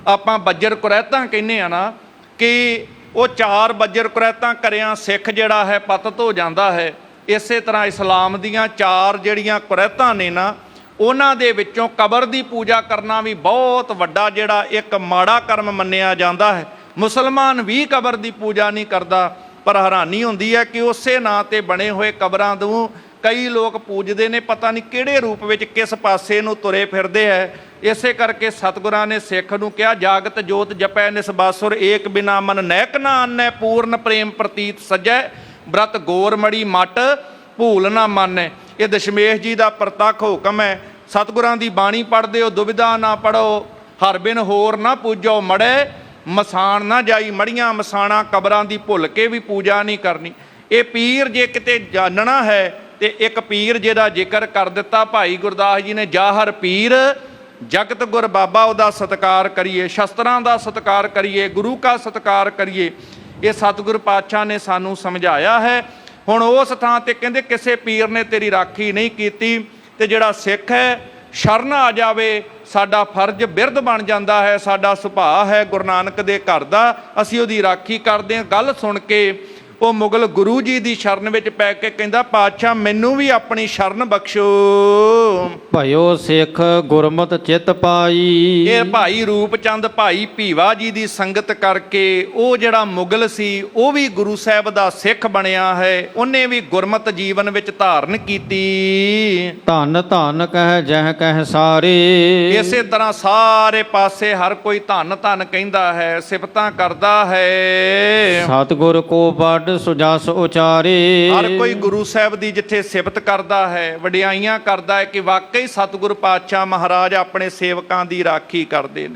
[SPEAKER 1] ਆਪਾਂ ਬੱਜਰ ਕੁਰੈਤਾਂ ਕਹਿੰਦੇ ਆ ਨਾ, ਕਿ ਉਹ 4 ਬੱਜਰ ਕੁਰੈਤਾਂ ਕਰਿਆ ਸਿੱਖ ਜਿਹੜਾ ਹੈ ਪਤਿਤ ਹੋ ਜਾਂਦਾ ਹੈ। ਇਸੇ ਤਰ੍ਹਾਂ ਇਸਲਾਮ ਦੀਆਂ 4 ਜਿਹੜੀਆਂ ਕੁਰੈਤਾਂ ਨੇ ਨਾ, ਉਹਨਾਂ ਦੇ ਵਿੱਚੋਂ ਕਬਰ ਦੀ ਪੂਜਾ ਕਰਨਾ ਵੀ ਬਹੁਤ ਵੱਡਾ ਜਿਹੜਾ ਇੱਕ ਮਾੜਾ ਕਰਮ ਮੰਨਿਆ ਜਾਂਦਾ ਹੈ। ਮੁਸਲਮਾਨ ਵੀ ਕਬਰ ਦੀ ਪੂਜਾ ਨਹੀਂ ਕਰਦਾ, ਪਰ ਹੈਰਾਨੀ ਹੁੰਦੀ ਹੈ ਕਿ ਉਸੇ ਨਾਂ 'ਤੇ ਬਣੇ ਹੋਏ ਕਬਰਾਂ ਨੂੰ ਕਈ ਲੋਕ ਪੂਜਦੇ ਨੇ, ਪਤਾ ਨਹੀਂ ਕਿਹੜੇ ਰੂਪ ਵਿੱਚ ਕਿਸ ਪਾਸੇ ਨੂੰ ਤੁਰੇ ਫਿਰਦੇ ਹੈ। ਇਸੇ ਕਰਕੇ ਸਤਿਗੁਰਾਂ ਨੇ ਸਿੱਖ ਨੂੰ ਕਿਹਾ, ਜਾਗਤ ਜੋਤ ਜਪੈ ਨਿਸਬਾਸੁਰ ਏਕ ਬਿਨਾ ਮਨ ਨੈਕ ਨਾ ਆਨੈ, ਪੂਰਨ ਪ੍ਰੇਮ ਪ੍ਰਤੀਤ ਸਜੈ ਬ੍ਰਤ ਗੋਰਮੜੀ ਮਟ ਭੂਲ ਨਾ ਮਾਨੈ। ਇਹ ਦਸ਼ਮੇਸ਼ ਜੀ ਦਾ ਪ੍ਰਤੱਖ ਹੁਕਮ ਹੈ। ਸਤਿਗੁਰਾਂ ਦੀ ਬਾਣੀ ਪੜ੍ਹਦੇ ਹੋ, ਦੁਬਿਧਾ ਨਾ ਪੜੋ, ਹਰ ਬਿਨ ਹੋਰ ਨਾ ਪੂਜੋ, ਮੜੇ ਮਸਾਣ ਨਾ ਜਾਈ। ਮੜੀਆਂ ਮਸਾਣਾ ਕਬਰਾਂ ਦੀ ਭੁੱਲ ਕੇ ਵੀ ਪੂਜਾ ਨਹੀਂ ਕਰਨੀ। ਇਹ ਪੀਰ ਜੇ ਕਿਤੇ ਜਾਣਨਾ ਹੈ ਤੇ ਇੱਕ ਪੀਰ ਜਿਹਦਾ ਜ਼ਿਕਰ ਕਰ ਦਿੱਤਾ ਭਾਈ ਗੁਰਦਾਸ ਜੀ ਨੇ, ਜਾਹਰ ਪੀਰ ਜਗਤ ਗੁਰ ਬਾਬਾ, ਉਹਦਾ ਸਤਿਕਾਰ ਕਰੀਏ, ਸ਼ਸਤਰਾਂ ਦਾ ਸਤਿਕਾਰ ਕਰੀਏ, ਗੁਰੂ ਕਾ ਸਤਿਕਾਰ ਕਰੀਏ। ਇਹ ਸਤਿਗੁਰ ਪਾਤਸ਼ਾਹ ਨੇ ਸਾਨੂੰ ਸਮਝਾਇਆ ਹੈ। ਹੁਣ ਉਸ ਥਾਂ ਤੇ ਕਹਿੰਦੇ ਕਿਸੇ ਪੀਰ ਨੇ ਤੇਰੀ ਰਾਖੀ ਨਹੀਂ ਕੀਤੀ। ਤੇ ਜਿਹੜਾ ਸਿੱਖ ਹੈ ਸ਼ਰਨ ਆ ਜਾਵੇ, ਸਾਡਾ ਫਰਜ਼ ਬਿਰਧ ਬਣ ਜਾਂਦਾ ਹੈ, ਸਾਡਾ ਸੁਭਾਅ ਹੈ ਗੁਰੂ ਨਾਨਕ ਦੇ ਘਰ ਦਾ, ਅਸੀਂ ਉਹਦੀ ਰਾਖੀ ਕਰਦੇ ਹਾਂ। ਗੱਲ ਸੁਣ ਕੇ ਉਹ ਮੁਗਲ ਗੁਰੂ ਜੀ ਦੀ ਸ਼ਰਨ ਵਿੱਚ ਪੈ ਕੇ ਕਹਿੰਦਾ ਪਾਤਸ਼ਾਹ ਮੈਨੂੰ ਵੀ ਆਪਣੀ ਸ਼ਰਨ ਬਖਸ਼ੋ।
[SPEAKER 2] ਭਇਓ ਸਿੱਖ ਗੁਰਮਤ ਚਿਤ ਪਾਈ।
[SPEAKER 1] ਇਹ ਭਾਈ ਰੂਪ ਚੰਦ ਭਾਈ ਭੀਵਾ ਜੀ ਦੀ ਸੰਗਤ ਕਰਕੇ ਉਹ ਜਿਹੜਾ ਮੁਗਲ ਸੀ ਉਹ ਵੀ ਗੁਰੂ ਸਾਹਿਬ ਦਾ ਸਿੱਖ ਬਣਿਆ ਹੈ, ਉਹਨੇ ਵੀ ਗੁਰਮਤ ਜੀਵਨ ਵਿੱਚ ਧਾਰਨ ਕੀਤੀ।
[SPEAKER 2] ਧੰਨ ਧੰਨ ਕਹਿ ਜਹ ਕਹਿ ਸਾਰੇ।
[SPEAKER 1] ਇਸੇ ਤਰ੍ਹਾਂ ਸਾਰੇ ਪਾਸੇ ਹਰ ਕੋਈ ਧੰਨ ਧੰਨ ਕਹਿੰਦਾ ਹੈ, ਸਿਫਤਾਂ ਕਰਦਾ ਹੈ।
[SPEAKER 2] ਸਤਿਗੁਰ ਕੋ ਵੱਡ ਸੁਜਸ ਉਚਾਰੇ।
[SPEAKER 1] ਹਰ ਕੋਈ ਗੁਰੂ ਸਾਹਿਬ ਦੀ ਜਿੱਥੇ ਸਿਫਤ ਕਰਦਾ ਹੈ, ਵਡਿਆਈਆਂ ਕਰਦਾ ਹੈ ਕਿ ਵਾਕਈ ਸਤਿਗੁਰ ਪਾਤਸ਼ਾਹ ਮਹਾਰਾਜ ਆਪਣੇ ਸੇਵਕਾਂ ਦੀ ਰਾਖੀ ਕਰਦੇ ਨੇ।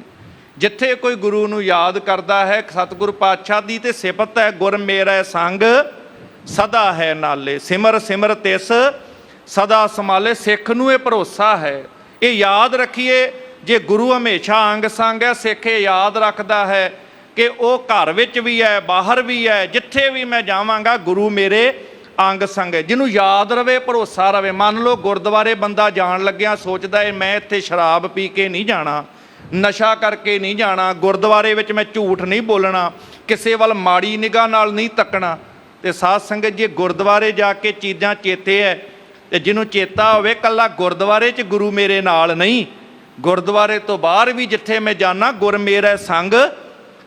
[SPEAKER 1] ਜਿੱਥੇ ਕੋਈ ਗੁਰੂ ਨੂੰ ਯਾਦ ਕਰਦਾ ਹੈ, ਸਤਿਗੁਰ ਪਾਤਸ਼ਾਹ ਦੀ ਤੇ ਸਿਫਤ ਹੈ, ਗੁਰ ਮੇਰਾ ਸੰਗ ਸਦਾ ਹੈ ਨਾਲੇ, ਸਿਮਰ ਸਿਮਰ ਤਿਸ ਸਦਾ ਸੰਭਾਲੇ। ਸਿੱਖ ਨੂੰ ਇਹ ਭਰੋਸਾ ਹੈ, ਇਹ ਯਾਦ ਰੱਖੀਏ, ਜੇ ਗੁਰੂ ਹਮੇਸ਼ਾ ਅੰਗ ਸੰਗ ਹੈ, ਸਿੱਖ ਇਹ ਯਾਦ ਰੱਖਦਾ ਹੈ ਕਿ ਉਹ ਘਰ ਵਿੱਚ ਵੀ ਹੈ, ਬਾਹਰ ਵੀ ਹੈ, ਜਿੱਥੇ ਵੀ ਮੈਂ ਜਾਵਾਂਗਾ ਗੁਰੂ ਮੇਰੇ ਅੰਗ ਸੰਗ ਹੈ। ਜਿਹਨੂੰ ਯਾਦ ਰਵੇ, ਭਰੋਸਾ ਰਵੇ। ਮੰਨ ਲਓ ਗੁਰਦੁਆਰੇ ਬੰਦਾ ਜਾਣ ਲੱਗਿਆ ਸੋਚਦਾ ਹੈ ਮੈਂ ਇੱਥੇ ਸ਼ਰਾਬ ਪੀ ਕੇ ਨਹੀਂ ਜਾਣਾ, ਨਸ਼ਾ ਕਰਕੇ ਨਹੀਂ ਜਾਣਾ, ਗੁਰਦੁਆਰੇ ਵਿੱਚ ਮੈਂ ਝੂਠ ਨਹੀਂ ਬੋਲਣਾ, ਕਿਸੇ ਵੱਲ ਮਾੜੀ ਨਿਗਾਹ ਨਾਲ ਨਹੀਂ ਤੱਕਣਾ। ਤੇ ਸਾਧ ਸੰਗਤ ਜੀ ਗੁਰਦੁਆਰੇ ਜਾ ਕੇ ਚੀਜ਼ਾਂ ਚੇਤੇ ਹੈ, ਤੇ ਜਿਹਨੂੰ ਚੇਤਾ ਹੋਵੇ ਕੱਲਾ ਗੁਰਦੁਆਰੇ 'ਚ ਗੁਰੂ ਮੇਰੇ ਨਾਲ ਨਹੀਂ, ਗੁਰਦੁਆਰੇ ਤੋਂ ਬਾਹਰ ਵੀ ਜਿੱਥੇ ਮੈਂ ਜਾਣਾ ਗੁਰ ਮੇਰਾ ਸੰਗ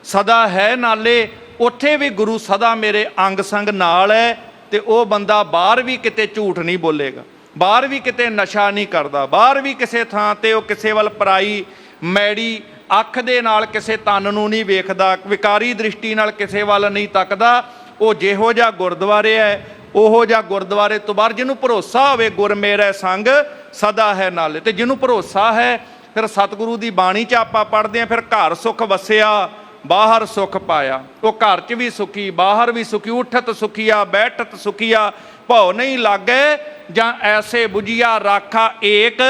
[SPEAKER 1] ਸਦਾ ਹੈ ਨਾਲੇ, ਉੱਥੇ ਵੀ ਗੁਰੂ ਸਦਾ ਮੇਰੇ ਅੰਗ ਸੰਗ ਨਾਲ ਹੈ। ਤੇ ਉਹ ਬੰਦਾ ਬਾਹਰ ਵੀ ਕਿਤੇ ਝੂਠ ਨਹੀਂ ਬੋਲੇਗਾ, ਬਾਹਰ ਵੀ ਕਿਤੇ ਨਸ਼ਾ ਨਹੀਂ ਕਰਦਾ, ਬਾਹਰ ਵੀ ਕਿਸੇ ਥਾਂ ਤੇ ਉਹ ਕਿਸੇ ਵੱਲ ਪਰਾਈ ਮੈੜੀ ਅੱਖ ਦੇ ਨਾਲ ਕਿਸੇ ਤਨ ਨੂੰ ਨਹੀਂ ਵੇਖਦਾ, ਵਿਕਾਰੀ ਦ੍ਰਿਸ਼ਟੀ ਨਾਲ ਕਿਸੇ ਵੱਲ ਨਹੀਂ ਤੱਕਦਾ। ਉਹ ਜਿਹੋ ਜਿਹਾ ਗੁਰਦੁਆਰੇ ਹੈ, ਉਹੋ ਜਿਹਾ ਗੁਰਦੁਆਰੇ ਤੋਂ ਬਾਹਰ ਜਿਹਨੂੰ ਭਰੋਸਾ ਹੋਵੇ ਗੁਰ ਮੇਰਾ ਸੰਗ ਸਦਾ ਹੈ ਨਾਲੇ। ਤੇ ਜਿਹਨੂੰ ਭਰੋਸਾ ਹੈ ਫਿਰ ਸਤਿਗੁਰੂ ਦੀ ਬਾਣੀ 'ਚ ਆਪਾਂ ਪੜ੍ਹਦੇ ਹਾਂ, ਫਿਰ ਘਰ ਸੁਖ ਵਸਿਆ ਬਾਹਰ ਸੁਖ ਪਾਇਆ। ਉਹ ਘਰ 'ਚ ਵੀ ਸੁਖੀ, ਬਾਹਰ ਵੀ ਸੁਖੀ, ਉਠਤ ਸੁਖੀਆ ਬੈਠਤ ਸੁਖੀਆ, ਭਉ ਨਹੀਂ ਲਾਗੇ ਜਾਂ ਐਸੇ ਬੁਝੀਆ ਰਾਖਾ ਏਕ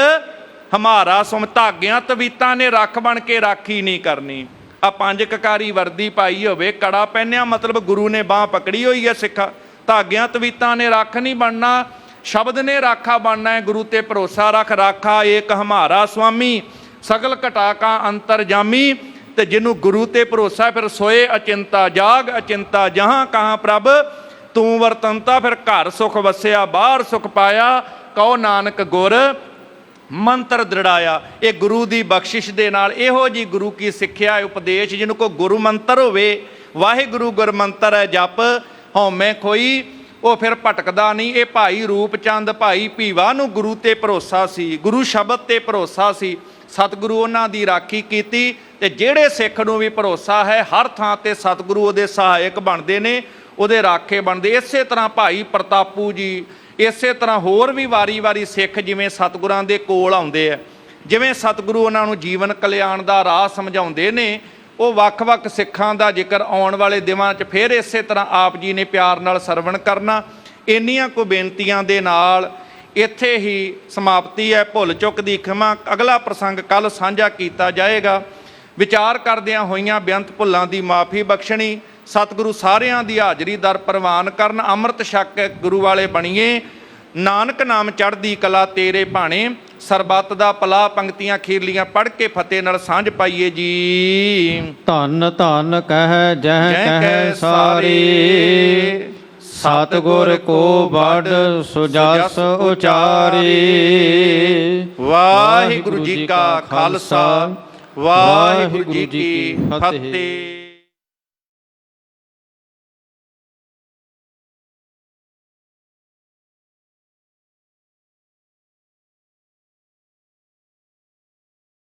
[SPEAKER 1] ਹਮਾਰਾ ਸੁਮ। ਧਾਗਿਆਂ ਤਵੀਤਾਂ ਨੇ ਰੱਖ ਬਣ ਕੇ ਰਾਖੀ ਨਹੀਂ ਕਰਨੀ। ਆ 5 ਕਕਾਰੀ ਵਰਦੀ ਪਾਈ ਹੋਵੇ, ਕੜਾ ਪਹਿਨਿਆ, ਮਤਲਬ ਗੁਰੂ ਨੇ ਬਾਂਹ ਪਕੜੀ ਹੋਈ ਹੈ ਸਿੱਖਾ। ਧਾਗਿਆਂ ਤਵੀਤਾਂ ਨੇ ਰੱਖ ਨਹੀਂ ਬਣਨਾ, ਸ਼ਬਦ ਨੇ ਰਾਖਾ ਬਣਨਾ ਹੈ। ਗੁਰੂ ਤੇ ਭਰੋਸਾ ਰੱਖ, ਰਾਖਾ ਏਕ ਹਮਾਰਾ ਸੁਆਮੀ, ਸਗਲ ਘਟਾ ਕਾ ਅੰਤਰ ਜਾਮੀ। ਤੇ ਜਿਹਨੂੰ ਗੁਰੂ ਤੇ ਭਰੋਸਾ ਫਿਰ ਸੋਏ ਅਚਿੰਤਾ, ਜਾਗ ਅਚਿੰਤਾ, ਜਹਾਂ ਕਹਾਂ ਪ੍ਰਭ ਤੂੰ ਵਰਤੰਤਾ। ਫਿਰ ਘਰ ਸੁਖ ਵਸਿਆ ਬਾਹਰ ਸੁਖ ਪਾਇਆ, ਕਹੋ ਨਾਨਕ ਗੁਰ ਮੰਤਰ ਦ੍ਰਿੜਾਇਆ। ਇਹ ਗੁਰੂ ਦੀ ਬਖਸ਼ਿਸ਼ ਦੇ ਨਾਲ ਇਹੋ ਜੀ ਗੁਰੂ ਕੀ ਸਿੱਖਿਆ ਉਪਦੇਸ਼, ਜਿਹਨੂੰ ਕੋਈ ਗੁਰੂ ਮੰਤਰ ਹੋਵੇ, ਵਾਹਿਗੁਰੂ ਗੁਰਮੰਤਰ ਹੈ ਜਪ, ਹਉਮੈ ਖੋਈ, ਉਹ ਫਿਰ ਭਟਕਦਾ ਨਹੀਂ। ਇਹ ਭਾਈ ਰੂਪ ਚੰਦ ਭਾਈ ਭੀਵਾ ਨੂੰ ਗੁਰੂ ਤੇ ਭਰੋਸਾ ਸੀ, ਗੁਰੂ ਸ਼ਬਦ ਤੇ ਭਰੋਸਾ ਸੀ, ਸਤਿਗੁਰੂ ਉਹਨਾਂ ਦੀ ਰਾਖੀ ਕੀਤੀ। ਤੇ ਜਿਹੜੇ ਸਿੱਖ ਨੂੰ ਵੀ ਭਰੋਸਾ ਹੈ, ਹਰ ਥਾਂ ਤੇ ਸਤਿਗੁਰੂ ਉਹਦੇ ਸਹਾਇਕ ਬਣਦੇ ਨੇ, ਉਹਦੇ ਰਾਖੇ ਬਣਦੇ। ਇਸੇ ਤਰ੍ਹਾਂ ਭਾਈ ਪ੍ਰਤਾਪੂ ਜੀ, ਇਸੇ ਤਰ੍ਹਾਂ ਹੋਰ ਵੀ ਵਾਰੀ-ਵਾਰੀ ਸਿੱਖ ਜਿਵੇਂ ਸਤਿਗੁਰਾਂ ਦੇ ਕੋਲ ਆਉਂਦੇ ਆ, ਜਿਵੇਂ ਸਤਿਗੁਰੂ ਉਹਨਾਂ ਨੂੰ ਜੀਵਨ ਕਲਿਆਣ ਦਾ ਰਾਹ ਸਮਝਾਉਂਦੇ ਨੇ, ਉਹ ਵੱਖ-ਵੱਖ ਸਿੱਖਾਂ ਦਾ ਜ਼ਿਕਰ ਆਉਣ ਵਾਲੇ ਦਿਨਾਂ 'ਚ ਫਿਰ ਇਸੇ ਤਰ੍ਹਾਂ ਆਪ ਜੀ ਨੇ ਪਿਆਰ ਨਾਲ ਸਰਵਣ ਕਰਨਾ। ਇੰਨੀਆਂ ਕੁ ਬੇਨਤੀਆਂ ਦੇ ਨਾਲ ਇੱਥੇ ਹੀ ਸਮਾਪਤੀ ਹੈ। ਭੁੱਲ ਚੁੱਕ ਦੀ ਖਿਮਾ, ਅਗਲਾ ਪ੍ਰਸੰਗ ਕੱਲ੍ਹ ਸਾਂਝਾ ਕੀਤਾ ਜਾਏਗਾ। ਵਿਚਾਰ ਕਰਦਿਆਂ ਹੋਈਆਂ ਬੇਅੰਤ ਭੁੱਲਾਂ ਦੀ ਮਾਫੀ ਬਖਸ਼ਣੀ। ਸਤਿਗੁਰੂ ਸਾਰਿਆਂ ਦੀ ਹਾਜ਼ਰੀ ਦਰ ਪ੍ਰਵਾਨ ਕਰਨ। ਅੰਮ੍ਰਿਤ ਛਕ ਗੁਰੂ ਵਾਲੇ ਬਣੀਏ, ਨਾਨਕ ਨਾਮ ਚੜ੍ਹਦੀ ਕਲਾ ਤੇਰੇ ਭਾਣੇ। ਸਰਬੱਤ ਦਾ ਭਲਾ ਪੰਕਤੀਆਂ ਖੀਰਲੀਆਂ ਪੜ੍ਹ ਕੇ ਫਤਿਹ ਨਾਲ ਸਾਂਝ ਪਾਈਏ ਜੀ।
[SPEAKER 2] ਧੰਨ ਧੰਨ ਕਹਿ ਜਹ ਕਹਿ ਸਾਰੇ, ਸਤਿਗੁਰ ਕੋ ਵੱਡ ਸੁਜਸ ਉਚਾਰੇ।
[SPEAKER 1] ਵਾਹਿਗੁਰੂ ਜੀ ਕਾ ਖਾਲਸਾ, ਵਾਹਿਗੁਰੂ ਜੀ ਕੀ ਫਤਿਹ।